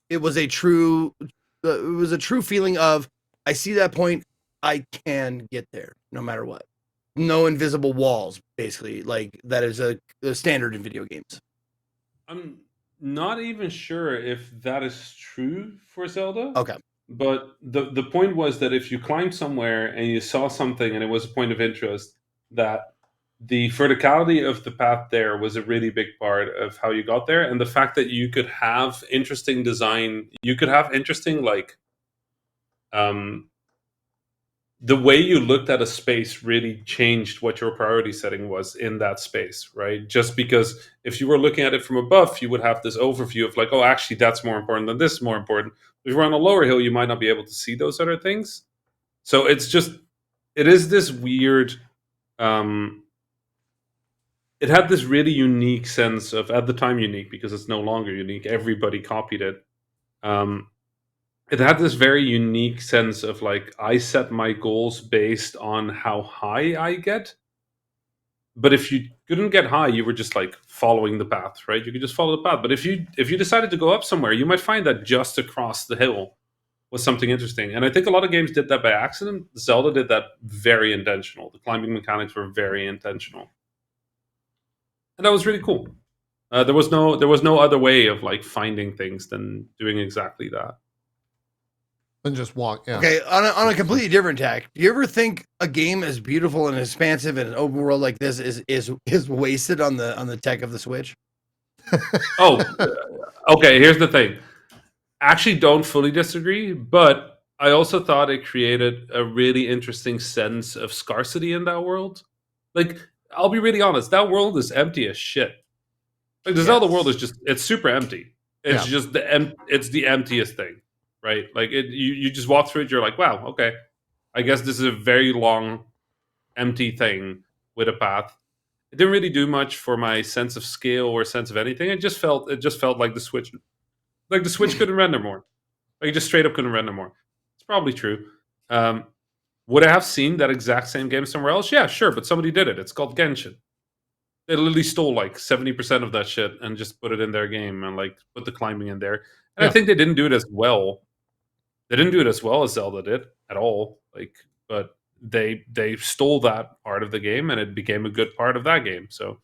it was a true feeling of I see that point, I can get there no matter what. No invisible walls, basically. Like that is a standard in video games.
not even sure if that is true for Zelda.
Okay.
But the point was that if you climbed somewhere and you saw something and it was a point of interest, that the verticality of the path there was a really big part of how you got there, and the fact that you could have interesting design, you could have interesting like the way you looked at a space really changed what your priority setting was in that space, right? Just because if you were looking at it from above, you would have this overview of like, oh, actually, that's more important than this is more important. If you're on a lower hill, you might not be able to see those other things. So it is this weird. It had this really unique sense of, at the time, unique because it's no longer unique. Everybody copied it. It had this very unique sense of like, I set my goals based on how high I get. But if you couldn't get high, you were just like following the path, right? You could just follow the path. But if you decided to go up somewhere, you might find that just across the hill was something interesting. And I think a lot of games did that by accident. Zelda did that very intentional. The climbing mechanics were very intentional. And that was really cool. There was no other way of like finding things than doing exactly that.
And just walk. Yeah.
Okay, on a completely different tack, do you ever think a game as beautiful and expansive and an open world like this is wasted on the tech of the Switch?
Oh, okay. Here's the thing. Actually, don't fully disagree, but I also thought it created a really interesting sense of scarcity in that world. Like, I'll be really honest, that world is empty as shit. Like the Zelda world is it's super empty. It's just it's the emptiest thing, right? Like you just walk through it, you're like, wow, okay. I guess this is a very long, empty thing with a path. It didn't really do much for my sense of scale or sense of anything. It just felt like the Switch. Like the Switch couldn't render more. Like just straight up couldn't render more. It's probably true. Would I have seen that exact same game somewhere else? Yeah, sure, but somebody did it. It's called Genshin. They literally stole like 70% of that shit and just put it in their game and like put the climbing in there. And I think they didn't do it as well. They didn't do it as well as Zelda did at all. Like, but they stole that part of the game and it became a good part of that game. So,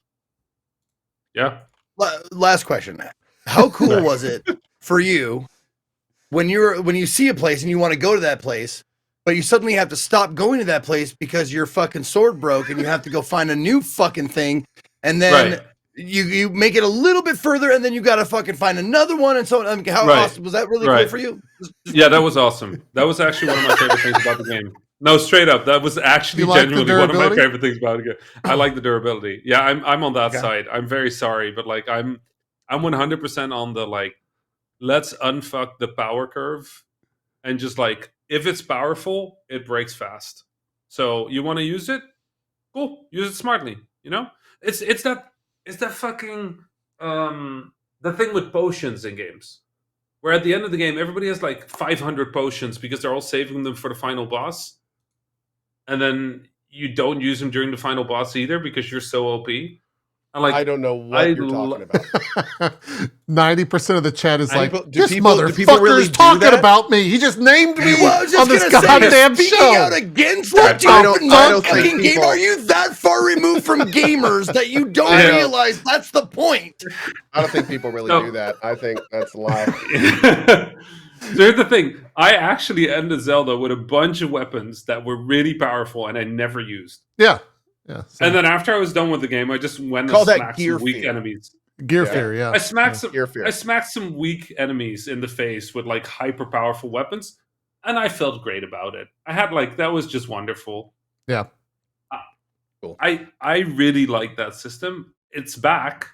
yeah.
Last question: how cool was it for you when you see a place and you want to go to that place, but you suddenly have to stop going to that place because your fucking sword broke and you have to go find a new fucking thing, and then you make it a little bit further and then you got to fucking find another one, and so how awesome was that? Really cool for you?
Yeah, that was awesome. That was actually one of my favorite things about the game. No, straight up, that was actually genuinely one of my favorite things about the game. I like the durability. Yeah, I'm on that side. I'm very sorry, but like I'm 100% on the like, let's unfuck the power curve and just like, if it's powerful, it breaks fast. So you want to use it? Cool. Use it smartly. You know, it's that fucking the thing with potions in games, where at the end of the game everybody has like 500 potions because they're all saving them for the final boss, and then you don't use them during the final boss either because you're so OP. Like,
I don't know what you're talking about.
90% of the chat is like, this
people
motherfucker's
really
talking about me. He just named me on this goddamn show.
Speaking out against that
I don't think
game. Are you that far removed from gamers that you don't realize that's the point?
I don't think people really do that. I think that's a lie.
So here's the thing. I actually ended Zelda with a bunch of weapons that were really powerful and I never used.
Yeah.
And then after I was done with the game, I just went and smacked some weak enemies.
Gear fear, yeah.
I smacked some weak enemies in the face with like hyper powerful weapons, and I felt great about it. I had like, that was just wonderful.
Yeah.
Cool. I really like that system. It's back.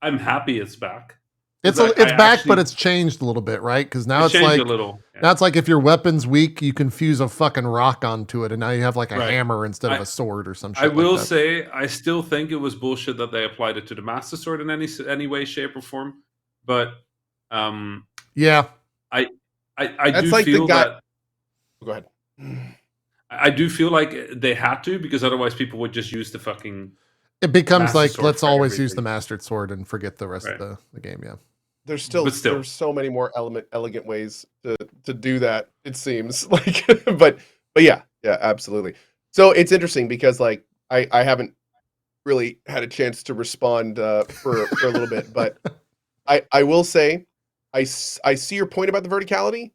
I'm happy it's back.
It's back, but it's changed a little bit, right? Because now it's like, now it's like if your weapon's weak, you can fuse a fucking rock onto it, and now you have like a hammer instead of a sword or some shit.
I will say, I still think it was bullshit that they applied it to the Master Sword in any way, shape, or form. But
yeah,
I do like feel that.
Go ahead.
I do feel like they had to, because otherwise people would just use the fucking.
It becomes like, let's always use the Mastered Sword and forget the rest of the game. Yeah.
There's there's so many more elegant ways to do that, it seems like, but yeah, absolutely. So it's interesting because like I haven't really had a chance to respond for a little bit, but I will say I see your point about the verticality.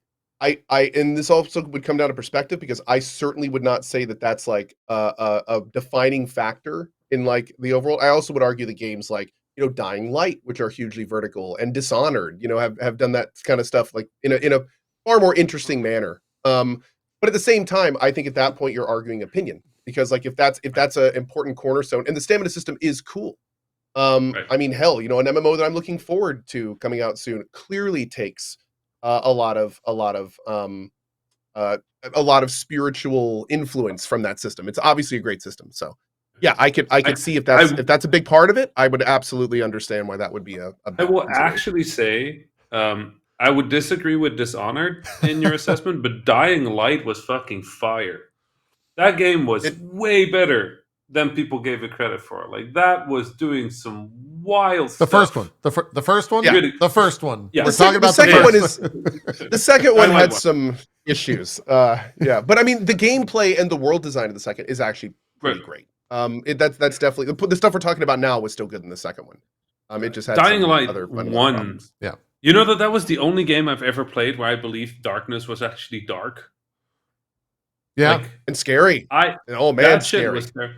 And this also would come down to perspective because I certainly would not say that that's like a defining factor in like the overall. I also would argue the games like Dying Light, which are hugely vertical, and Dishonored, have done that kind of stuff like in a far more interesting manner. But at the same time, I think at that point you're arguing opinion because like if that's an important cornerstone, and the stamina system is cool.
Right.
I mean, hell, an MMO that I'm looking forward to coming out soon clearly takes a lot of spiritual influence from that system. It's obviously a great system. So yeah, I could see if that's a big part of it. I would absolutely understand why that would be a
I will
consideration.
actually say I would disagree with Dishonored in your assessment, but Dying Light was fucking fire. That game was way better than people gave it credit for. Like that was doing some wild
The
stuff.
first one. The first one?
Yeah.
Really-
The first one.
Yeah.
We're
The
talking about
second
the
one
first
is the second one
I like
had
one.
some issues. Yeah, but I mean the gameplay and the world design of the second is actually pretty
Right.
great. That's definitely the stuff we're talking about now was still good in the second one. It just had
Dying
some
Light
other fundamental
one.
problems.
Yeah.
You know that was the only game I've ever played where I believed darkness was actually dark.
Yeah.
Like,
And scary.
I
And, oh man,
that shit
scary.
was there.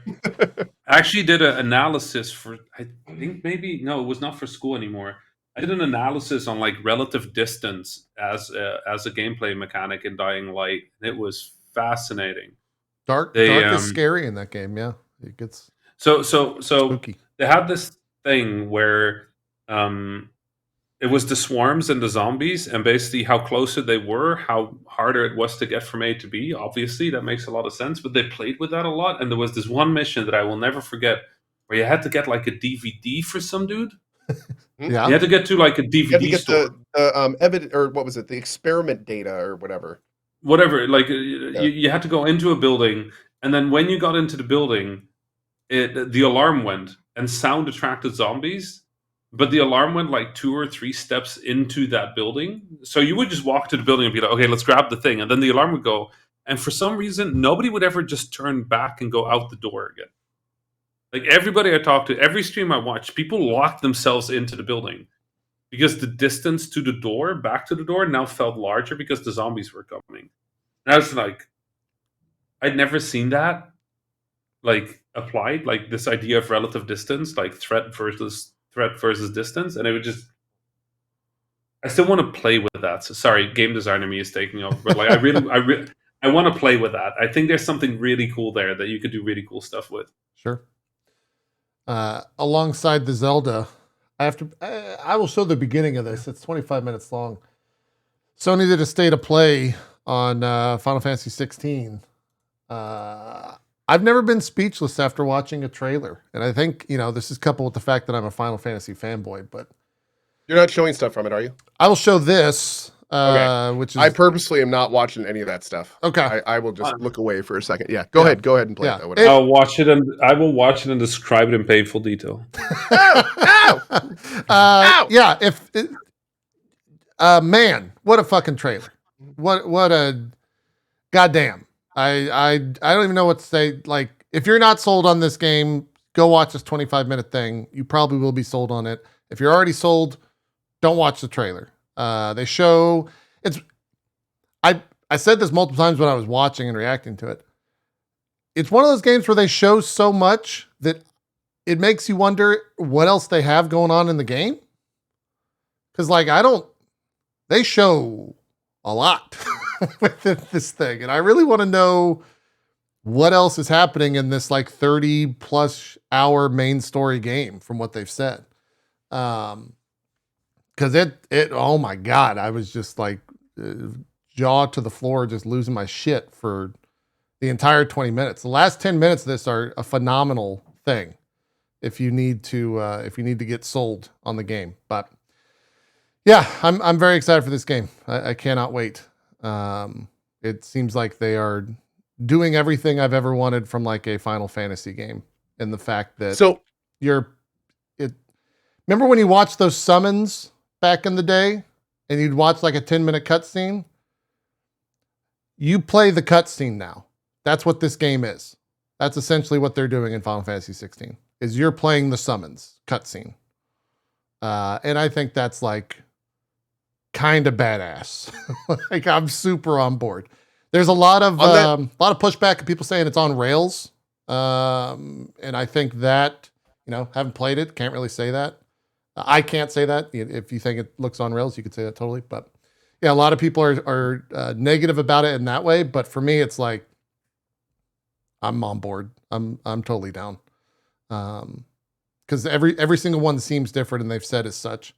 I actually did an analysis for I think maybe no, it was not for school anymore. I did an analysis on like relative distance as a gameplay mechanic in Dying Light. It was fascinating.
Dark
They,
is scary in that game, yeah. It gets
So
spooky.
they had this thing where it was the swarms and the zombies, and basically how closer they were, how harder it was to get from A to B. Obviously, that makes a lot of sense, but they played with that a lot. And there was this one mission that I will never forget where you had to get like a DVD for some dude.
Yeah.
You had to get to like a
You have to
DVD
get
store.
the evidence, or what was it? The experiment data or whatever.
Whatever, like you had to go into a building, and then when you got into the building, the alarm went, and sound attracted zombies. But the alarm went like 2 or 3 steps into that building. So you would just walk to the building and be like, okay, let's grab the thing. And then the alarm would go. And for some reason, nobody would ever just turn back and go out the door again. Like everybody I talked to, every stream I watched, people locked themselves into the building because the distance to the door, back to the door, now felt larger because the zombies were coming. And I was like, I'd never seen that like applied, like this idea of relative distance, like threat versus distance, and it would just I still want to play with that. So sorry, game designer me is taking over, but like I want to play with that. I think there's something really cool there that you could do really cool stuff with.
Sure. Alongside the Zelda, I will show the beginning of this. It's 25 minutes long. Sony did a state of play on Final Fantasy XVI. I've never been speechless after watching a trailer. And I think, this is coupled with the fact that I'm a Final Fantasy fanboy, but
You're not showing stuff from it, are you?
I will show this,
Okay.
which is...
I purposely am not watching any of that stuff.
Okay.
I will just look away for a second. Yeah, go ahead and play
Yeah.
it though. Whatever.
I'll watch it and I will watch it and describe it in painful detail.
Ow!
Yeah, man, what a fucking trailer. What a goddamn. I don't even know what to say. Like, if you're not sold on this game, go watch this 25-minute thing. You probably will be sold on it. If you're already sold, don't watch the trailer. They show it's. I said this multiple times when I was watching and reacting to it. It's one of those games where they show so much that it makes you wonder what else they have going on in the game. Because they show a lot with this thing. And I really want to know what else is happening in this like 30 plus hour main story game from what they've said. Cause oh my God, I was just like jaw to the floor, just losing my shit for the entire 20 minutes. The last 10 minutes of this are a phenomenal thing. If you need to get sold on the game, but yeah, I'm very excited for this game. I cannot wait. It seems like they are doing everything I've ever wanted from like a Final Fantasy game, and the fact that remember when you watched those summons back in the day, and you'd watch like a 10-minute cutscene. You play the cutscene now. That's what this game is. That's essentially what they're doing in Final Fantasy XVI. is you're playing the summons cutscene. And I think that's like kind of badass. Like I'm super on board. There's a lot of pushback of people saying it's on rails. And I think that, haven't played it, can't really say that. I can't say that. If you think it looks on rails, you could say that totally. But yeah, a lot of people are negative about it in that way. But for me, it's like, I'm on board. I'm totally down. Because every single one seems different, and they've said as such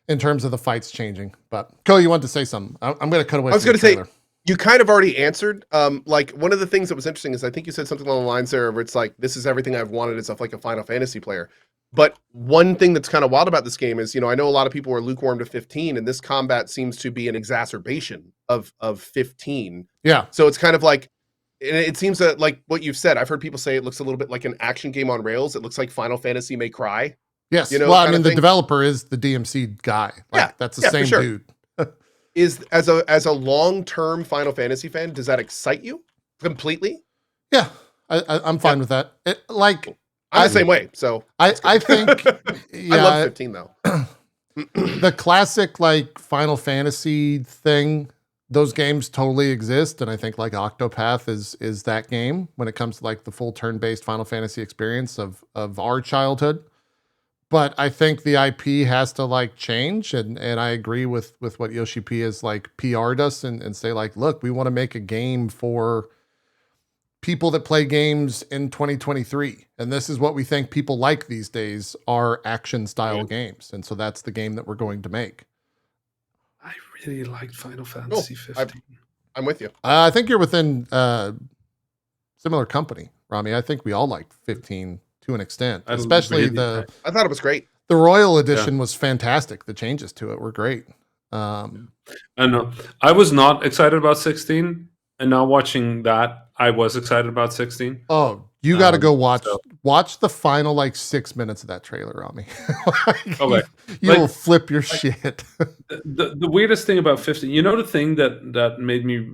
in terms of the fights changing. But Cole, you wanted to say something. I'm going to cut away.
I was going to say, you kind of already answered. Like one of the things that was interesting is I think you said something along the lines there where it's like, this is everything I've wanted as like a Final Fantasy player. But one thing that's kind of wild about this game is, I know a lot of people are lukewarm to 15, and this combat seems to be an exacerbation of 15.
Yeah.
So it's kind of like, and it seems that like what you've said, I've heard people say it looks a little bit like an action game on rails. It looks like Final Fantasy May Cry.
Yes. Well, I mean, the developer is the DMC guy. Like, that's the same dude.
Is as a long-term Final Fantasy fan, does that excite you completely?
Yeah, I'm fine with that.
I'm the same way. So
I think
I love 15 though.
The classic like Final Fantasy thing, those games totally exist, and I think like Octopath is that game when it comes to like the full turn-based Final Fantasy experience of our childhood. But I think the IP has to like change, and I agree with what Yoshi P has like PR'd us and say like, look, we want to make a game for people that play games in 2023, and this is what we think people like these days are action style games, and so that's the game that we're going to make.
I really liked Final Fantasy 15.
I'm with you.
I think you're within similar company, Rami. I think we all liked 15 to an extent, especially I
thought it was great.
The Royal Edition was fantastic. The changes to it were great.
I know. I was not excited about 16, and now watching that, I was excited about 16.
Oh, you got to go watch the final like 6 minutes of that trailer, Rami.
Okay.
You will flip your shit.
The weirdest thing about 15, the thing that made me,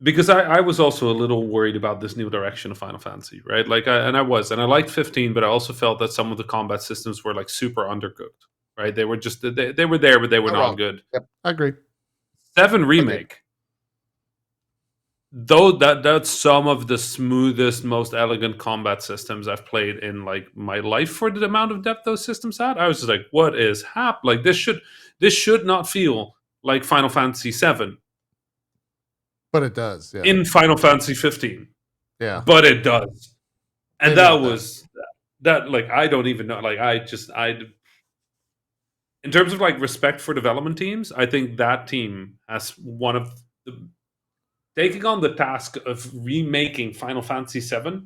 because I was also a little worried about this new direction of Final Fantasy, right? I liked 15, but I also felt that some of the combat systems were like super undercooked, right? They were just they were there, but they were not good.
Yep.
I agree.
7 remake, though that's some of the smoothest, most elegant combat systems I've played in like my life for the amount of depth those systems had. I was just like, what is happening? Like this should not feel like Final Fantasy VII.
But it does, yeah.
In Final Fantasy 15.
Yeah.
But it does. And that like, I don't even know. Like, in terms of like respect for development teams, I think that team has one of the, taking on the task of remaking Final Fantasy VII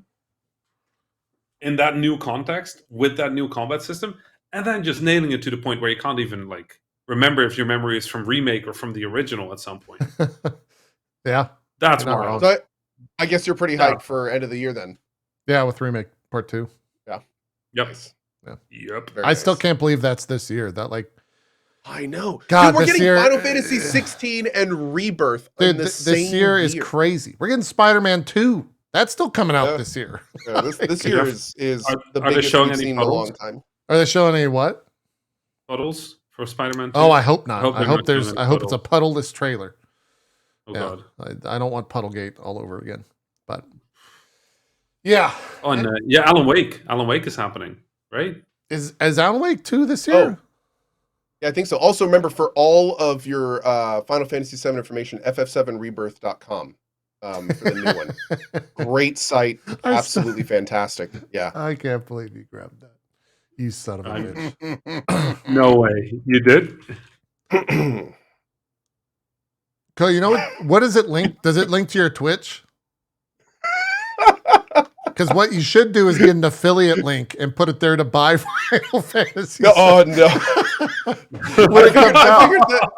in that new context with that new combat system, and then just nailing it to the point where you can't even like remember if your memory is from remake or from the original at some point.
Yeah.
That's wild.
So I guess you're pretty hyped for end of the year then.
Yeah, with remake part 2.
Yeah.
Yep.
Nice.
Yeah.
Yep.
I still can't believe that's this year. That like,
I know.
God,
dude, we're getting
year,
Final Fantasy 16 and Rebirth in the same
this year is crazy. We're getting Spider-Man 2. That's still coming out this year.
Yeah, this year is the biggest we've seen in a long time.
Are they showing any what?
Puddles for Spider-Man 2?
Oh, I hope not. I hope it's a puddleless trailer.
Oh, God.
I don't want Puddlegate all over again. But yeah.
Oh, and Alan Wake. Alan Wake is happening, right?
Is Alan Wake 2 this year?
Oh. Yeah, I think so. Also, remember for all of your Final Fantasy VII information, ff7rebirth.com for the new one. Great site. Absolutely fantastic. Yeah.
I can't believe you grabbed that. You son of a bitch.
No way. You did?
Cole, you know what does it link? Does it link to your Twitch? Because what you should do is get an affiliate link and put it there to buy Final Fantasy.
Oh, no.
When it comes out,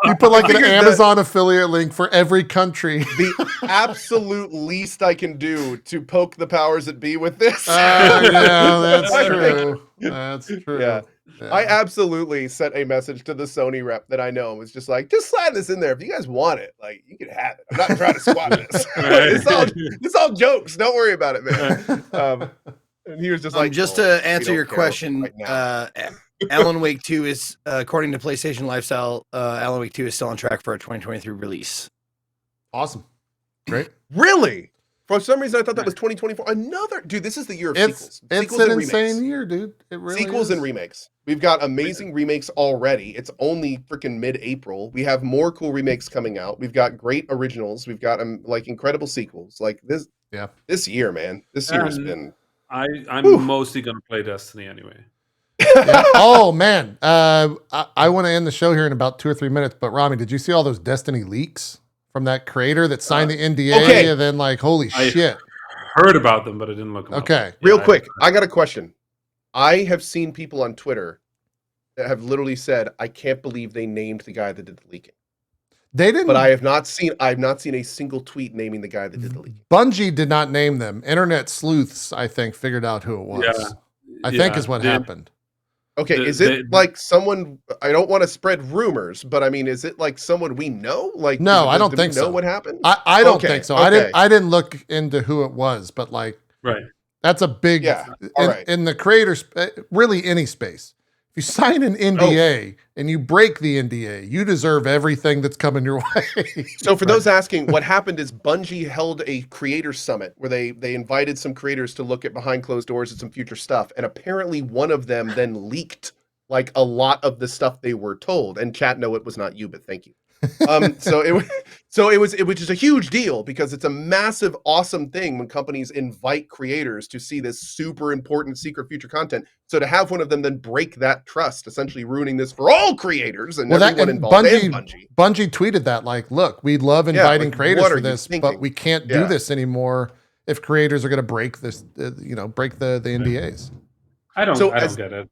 you put like an Amazon affiliate link for every country.
The absolute least I can do to poke the powers that be with this.
Yeah, that's true. That's true.
Yeah. I absolutely sent a message to the Sony rep that I know and was just like, just slide this in there. If you guys want it, like, you can have it. I'm not trying to squat this. It's all jokes. Don't worry about it, man. And he was just like,
just
"Oh,
to
we
answer
don't
your
care
question,
right now."
Alan Wake 2 is, according to PlayStation Lifestyle, Alan Wake 2 is still on track for a 2023 release.
Awesome. Great.
Really? For some reason, I thought that was 2024. Another dude. This is the year of sequels.
It's
Sequels
an
and
insane
remakes.
year, dude. It really
Sequels
is.
and remakes. We've got amazing remakes already. It's only freaking mid-April. We have more cool remakes coming out. We've got great originals. We've got like incredible sequels. Like this.
Yeah.
This year, man. This year has
And
been.
I'm
Whew.
mostly gonna play Destiny anyway.
Yeah. Oh man, I want to end the show here in about 2 or 3 minutes. But Rami, did you see all those Destiny leaks from that creator that signed the NDA
okay.
and then like, holy shit?
Heard about them, but I didn't look them up.
Okay.
Real quick, I got a question. I have seen people on Twitter that have literally said, "I can't believe they named the guy that did the leaking."
They didn't.
But I have not seen a single tweet naming the guy that did the leaking.
Bungie did not name them. Internet sleuths, I think, figured out who it was.
Yeah.
I think is what happened.
Okay, is it like someone? I don't want to spread rumors, but I mean, is it like someone we know? Like,
No, I don't
do
think
we know
so.
what happened?
I don't
Okay,
think so.
okay.
I didn't look into who it was, but like,
Right.
that's a big in the creator really any space. If you sign an NDA and you break the NDA, you deserve everything that's coming your way.
So for those asking, what happened is Bungie held a creator summit where they invited some creators to look at behind closed doors at some future stuff. And apparently one of them then leaked like a lot of the stuff they were told. And chat, no, it was not you, but thank you. So it was just a huge deal because it's a massive, awesome thing when companies invite creators to see this super important secret future content. So to have one of them then break that trust, essentially ruining this for all creators and everyone involved.
Bungie tweeted that like, look, we love inviting creators for this, but we can't do this anymore if creators are going to break this, break the NDAs.
I don't get it.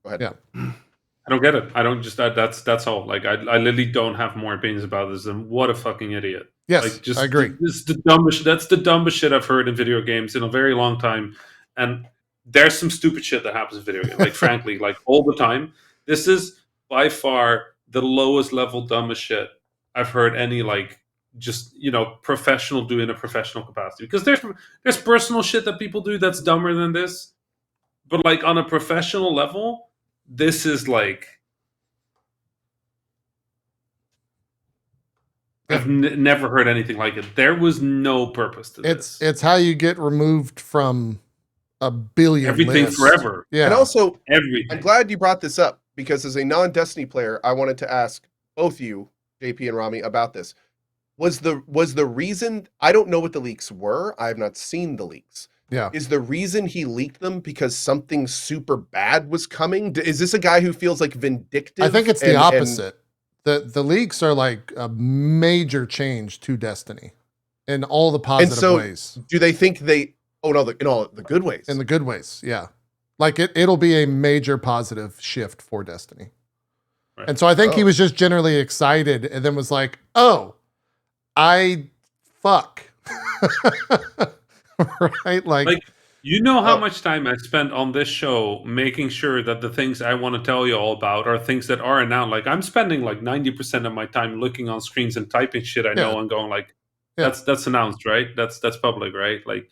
Go ahead.
Yeah.
I don't get it. I don't just that's all. Like I literally don't have more opinions about this than what a fucking idiot.
Yes,
like, just,
I agree.
This is the dumbest. That's the dumbest shit I've heard in video games in a very long time. And there's some stupid shit that happens in video games. Like frankly, like all the time. This is by far the lowest level dumbest shit I've heard any like just professional do in a professional capacity. Because there's personal shit that people do that's dumber than this. But like on a professional level. This is like I've never heard anything like it. There was no purpose to this.
It's how you get removed from a billion
everything
lists.
Forever.
Yeah,
and also
everything.
I'm glad you brought this up because as a non-Destiny player, I wanted to ask both you, JP and Rami, about this. Was the reason I don't know what the leaks were? I have not seen the leaks.
Yeah.
Is the reason he leaked them because something super bad was coming? Is this a guy who feels like vindictive?
I think it's the opposite. The leaks are like a major change to Destiny in all the positive ways.
Do they think in all the good ways?
In the good ways, yeah. Like it'll be a major positive shift for Destiny. Right. And so I think he was just generally excited and then was like, oh, fuck. Right, like
how much time I spent on this show making sure that the things I want to tell you all about are things that are announced. Like I'm spending like 90% of my time looking on screens and typing shit I know and going like, that's announced, right? That's public, right? Like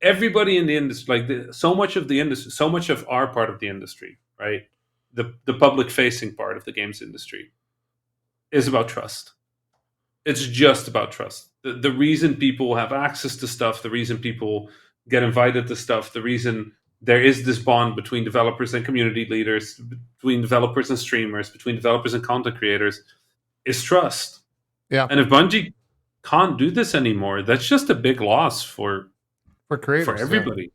everybody in the industry, like so much of the industry, so much of our part of the industry, right? The public facing part of the games industry is about trust. It's just about trust. The reason people have access to stuff, the reason people get invited to stuff, the reason there is this bond between developers and community leaders, between developers and streamers, between developers and content creators, is trust.
Yeah.
And if Bungie can't do this anymore, that's just a big loss for
creators,
for everybody.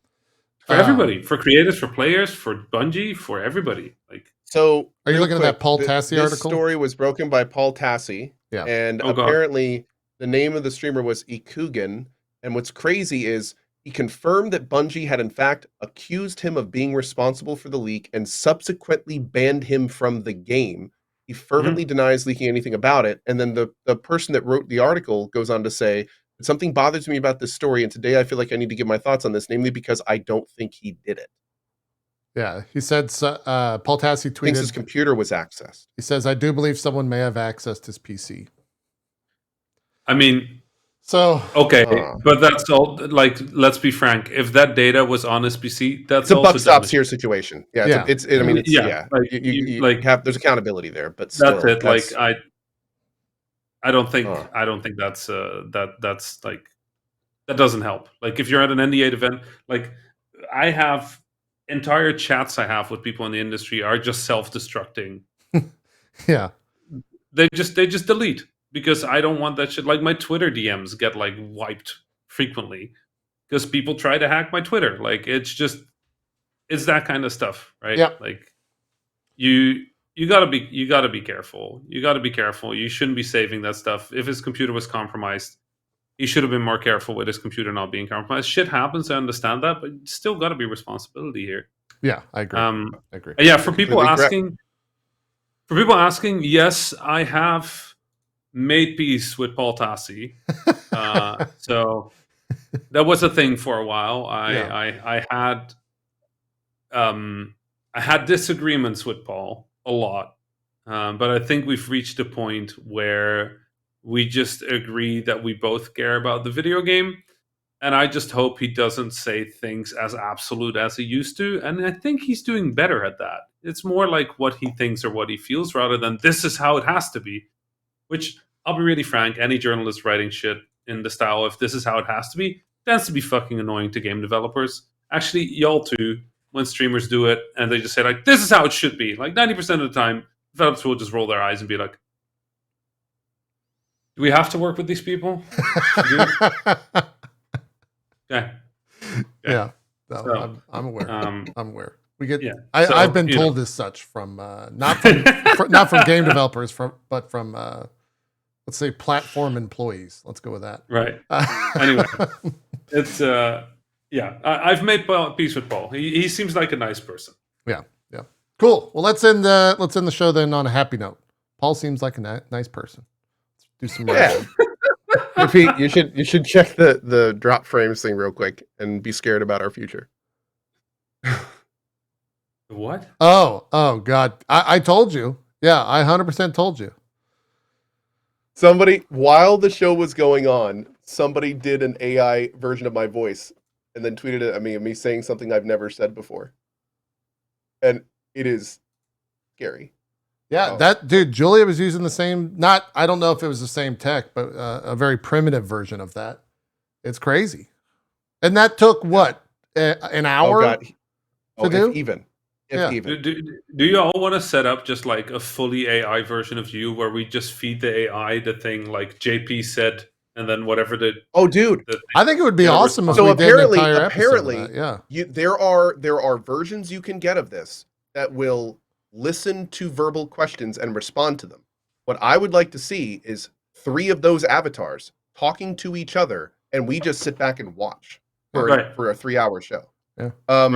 For everybody, for creators, for players, for Bungie, for everybody. Like,
so
are you looking at that Paul Tassi article?
This story was broken by Paul Tassi.
Yeah.
And apparently the name of the streamer was Ikugan. And what's crazy is he confirmed that Bungie had in fact accused him of being responsible for the leak and subsequently banned him from the game. He fervently denies leaking anything about it. And then the person that wrote the article goes on to say, something bothers me about this story, and today I feel like I need to give my thoughts on this, namely because I don't think he did it.
Yeah, he said, Paul Tassi tweeted,
thinks his computer was accessed.
He says, I do believe someone may have accessed his PC.
I mean,
So
Okay, but that's all. Like, let's be frank. If that data was on his PC, that's
It's a
also
buck stops
damaging.
here situation. Yeah,
Yeah.
I mean, it's
Yeah,
yeah.
like,
You
like
have there's accountability there, but
that's
still,
it. Like I don't think
Uh.
that's that's like that doesn't help. Like if you're at an NDA event, like I have entire chats I have with people in the industry are just self-destructing.
yeah.
They just delete because I don't want that shit. Like my Twitter DMs get like wiped frequently because people try to hack my Twitter. Like it's that kind of stuff, right?
Yep.
Like you gotta be careful. You gotta be careful. You shouldn't be saving that stuff. If his computer was compromised, he should have been more careful with his computer not being compromised. Shit happens, I understand that, but still gotta be responsibility here.
Yeah, I agree. I agree.
Yeah, for people
Completely
asking, yes, I have made peace with Paul Tassi. So that was a thing for a while. I had disagreements with Paul a lot, but I think we've reached a point where we just agree that we both care about the video game, and I just hope he doesn't say things as absolute as he used to, and I think he's doing better at that. It's more like what he thinks or what he feels rather than this is how it has to be, which I'll be really frank, any journalist writing shit in the style of this is how it has to be tends to be fucking annoying to game developers. Actually, y'all too, when streamers do it and they just say like, this is how it should be. Like 90% of the time, developers will just roll their eyes and be like, do we have to work with these people? Yeah.
Yeah. No,
So,
I'm aware. I'm aware. We get.
Yeah.
I've been told as such from not from game developers, but from let's say platform employees. Let's go with that.
Right. Anyway, it's yeah. I've made peace with Paul. He seems like a nice person.
Yeah. Yeah. Cool. Well, let's end the show then on a happy note. Paul seems like a nice person. Let's do some writing.
Pete, you should check the drop frames thing real quick and be scared about our future.
What?
Oh God. I told you. Yeah, I 100% told you.
Somebody, while the show was going on, somebody did an AI version of my voice and then tweeted it at me saying something I've never said before. And it is scary.
Yeah, that dude, Julia was using the same, I don't know if it was the same tech, but a very primitive version of that. It's crazy. And that took what? An hour?
Oh, God.
To do?
If even.
Do you all want to set up just like a fully AI version of you where we just feed the AI the thing like JP said and then whatever the
dude.
I think it would be awesome if we did an entire episode of that. Yeah.
There are versions you can get of this that will listen to verbal questions and respond to them. What I would like to see is 3 of those avatars talking to each other, and we just sit back and watch for a 3-hour show.
Yeah.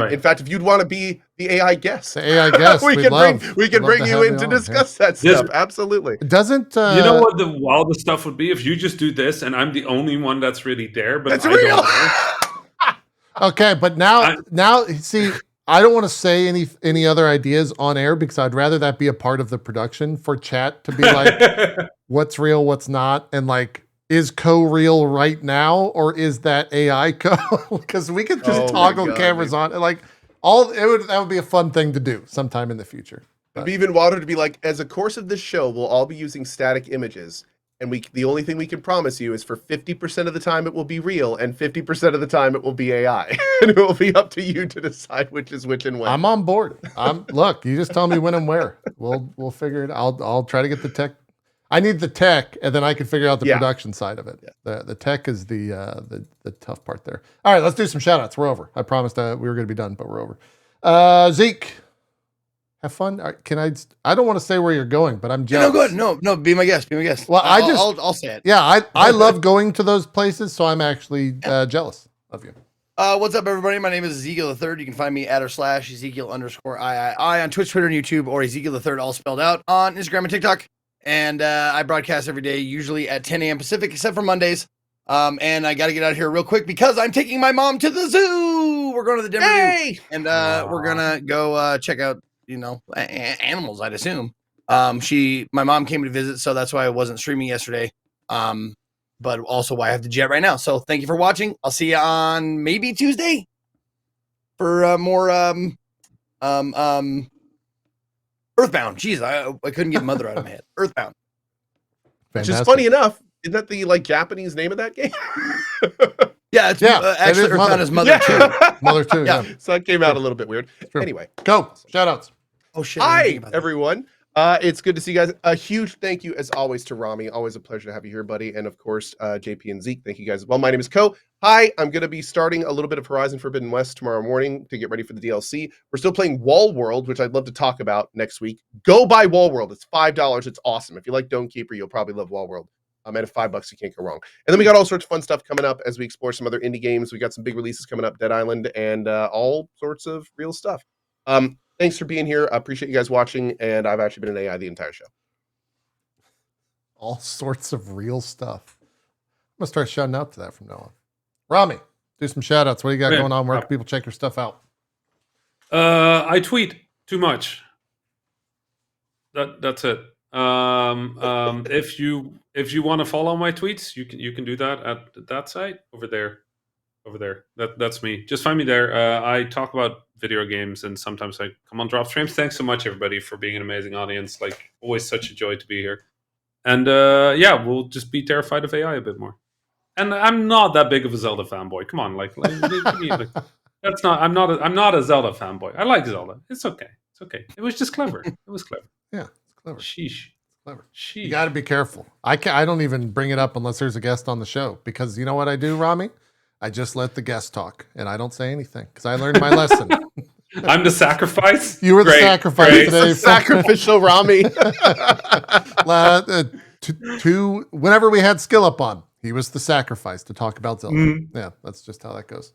In fact, if you'd want to be the AI guest,
the AI guest,
we can bring you in to discuss that stuff. Absolutely.
Doesn't
you know what the wildest stuff would be if you just do this and I'm the only one that's really there, but
that's
I
real.
don't know.
Okay, but now see, I don't want to say any other ideas on air because I'd rather that be a part of the production for chat to be like what's real, what's not, and like is Co real right now or is that AI Co? Because we could just toggle cameras on and like that would be a fun thing to do sometime in the future.
It'd be even wilder to be like, as a course of this show, we'll all be using static images. And the only thing we can promise you is for 50% of the time it will be real, and 50% of the time it will be AI. And it will be up to you to decide which is which and when.
I'm on board. Look, you just tell me when and where. We'll figure it. I'll try to get the tech. I need the tech, and then I can figure out the production side of it. Yeah. The tech is the tough part there. All right, let's do some shout outs. We're over. I promised we were going to be done, but we're over. Zeke. Have fun. I don't want to say where you're going, but I'm jealous.
No, go ahead. No, be my guest.
Well,
I'll say it.
Yeah, I love going to those places, so I'm actually jealous of you.
What's up, everybody? My name is Ezekiel III. You can find me @ Ezekiel_III on Twitch, Twitter, and YouTube, or Ezekiel III all spelled out on Instagram and TikTok. And I broadcast every day, usually at 10 a.m. Pacific, except for Mondays. And I got to get out of here real quick because I'm taking my mom to the zoo. We're going to the Denver Zoo, and we're gonna go check out animals, I'd assume. My mom came to visit, so that's why I wasn't streaming yesterday. but also why I have to jet right now. So thank you for watching. I'll see you on maybe Tuesday for more Earthbound. Jeez, I couldn't get Mother out of my head. Earthbound.
Which is funny enough. Isn't that the Japanese name of that game?
Yeah, it's actually Earthbound is Mother 2.
Mother 2, yeah.
So that came out a little bit weird. Anyway.
Go. Shoutouts.
Oh, shit.
Hi, everyone. It's good to see you guys. A huge thank you, as always, to Rami. Always a pleasure to have you here, buddy. And, of course, JP and Zeke. Thank you guys as well. My name is Ko. Hi, I'm going to be starting a little bit of Horizon Forbidden West tomorrow morning to get ready for the DLC. We're still playing Wall World, which I'd love to talk about next week. Go buy Wall World. It's $5. It's awesome. If you like Dome Keeper, you'll probably love Wall World. At $5, you can't go wrong. And then we got all sorts of fun stuff coming up as we explore some other indie games. We got some big releases coming up, Dead Island, and all sorts of real stuff. Thanks for being here. I appreciate you guys watching, and I've actually been an AI the entire show.
All sorts of real stuff. I'm going to start shouting out to that from now on. Rami, do some shout outs. What do you got going on? Where can people check your stuff out?
I tweet too much. That's it. If you want to follow my tweets, you can do that at that site over there. That's me. Just find me there. I talk about video games, and sometimes I come on drop streams. Thanks so much, everybody, for being an amazing audience. Like, always such a joy to be here. And yeah, we'll just be terrified of AI a bit more. And I'm not that big of a Zelda fanboy. Come on, that's not. I'm not a Zelda fanboy. I like Zelda. It's okay. It was just clever. It was clever.
Yeah, it's clever.
Sheesh.
Clever.
Sheesh.
You got to be careful. I don't even bring it up unless there's a guest on the show, because you know what I do, Rami? I just let the guest talk, and I don't say anything because I learned my lesson.
I'm the sacrifice.
You were the sacrifice today.
Sacrificial Rami.
Whenever we had Skill Up on, he was the sacrifice to talk about Zelda.
Mm-hmm.
Yeah, that's just how that goes.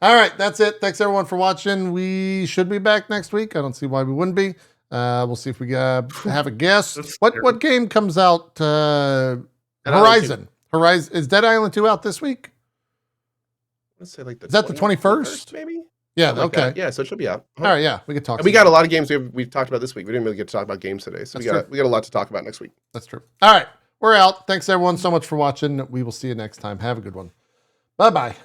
All right, that's it. Thanks everyone for watching. We should be back next week. I don't see why we wouldn't be. We'll see if we have a guest. What game comes out? Horizon. Is Dead Island 2 out this week?
Let's say like
is that the 21st?
Maybe.
Yeah.
Like
okay.
That. Yeah. So it should be out.
All right. Yeah, we could talk.
And we got a lot of games we've talked about this week. We didn't really get to talk about games today, so we got a lot to talk about next week.
That's true. All right, we're out. Thanks everyone so much for watching. We will see you next time. Have a good one. Bye bye.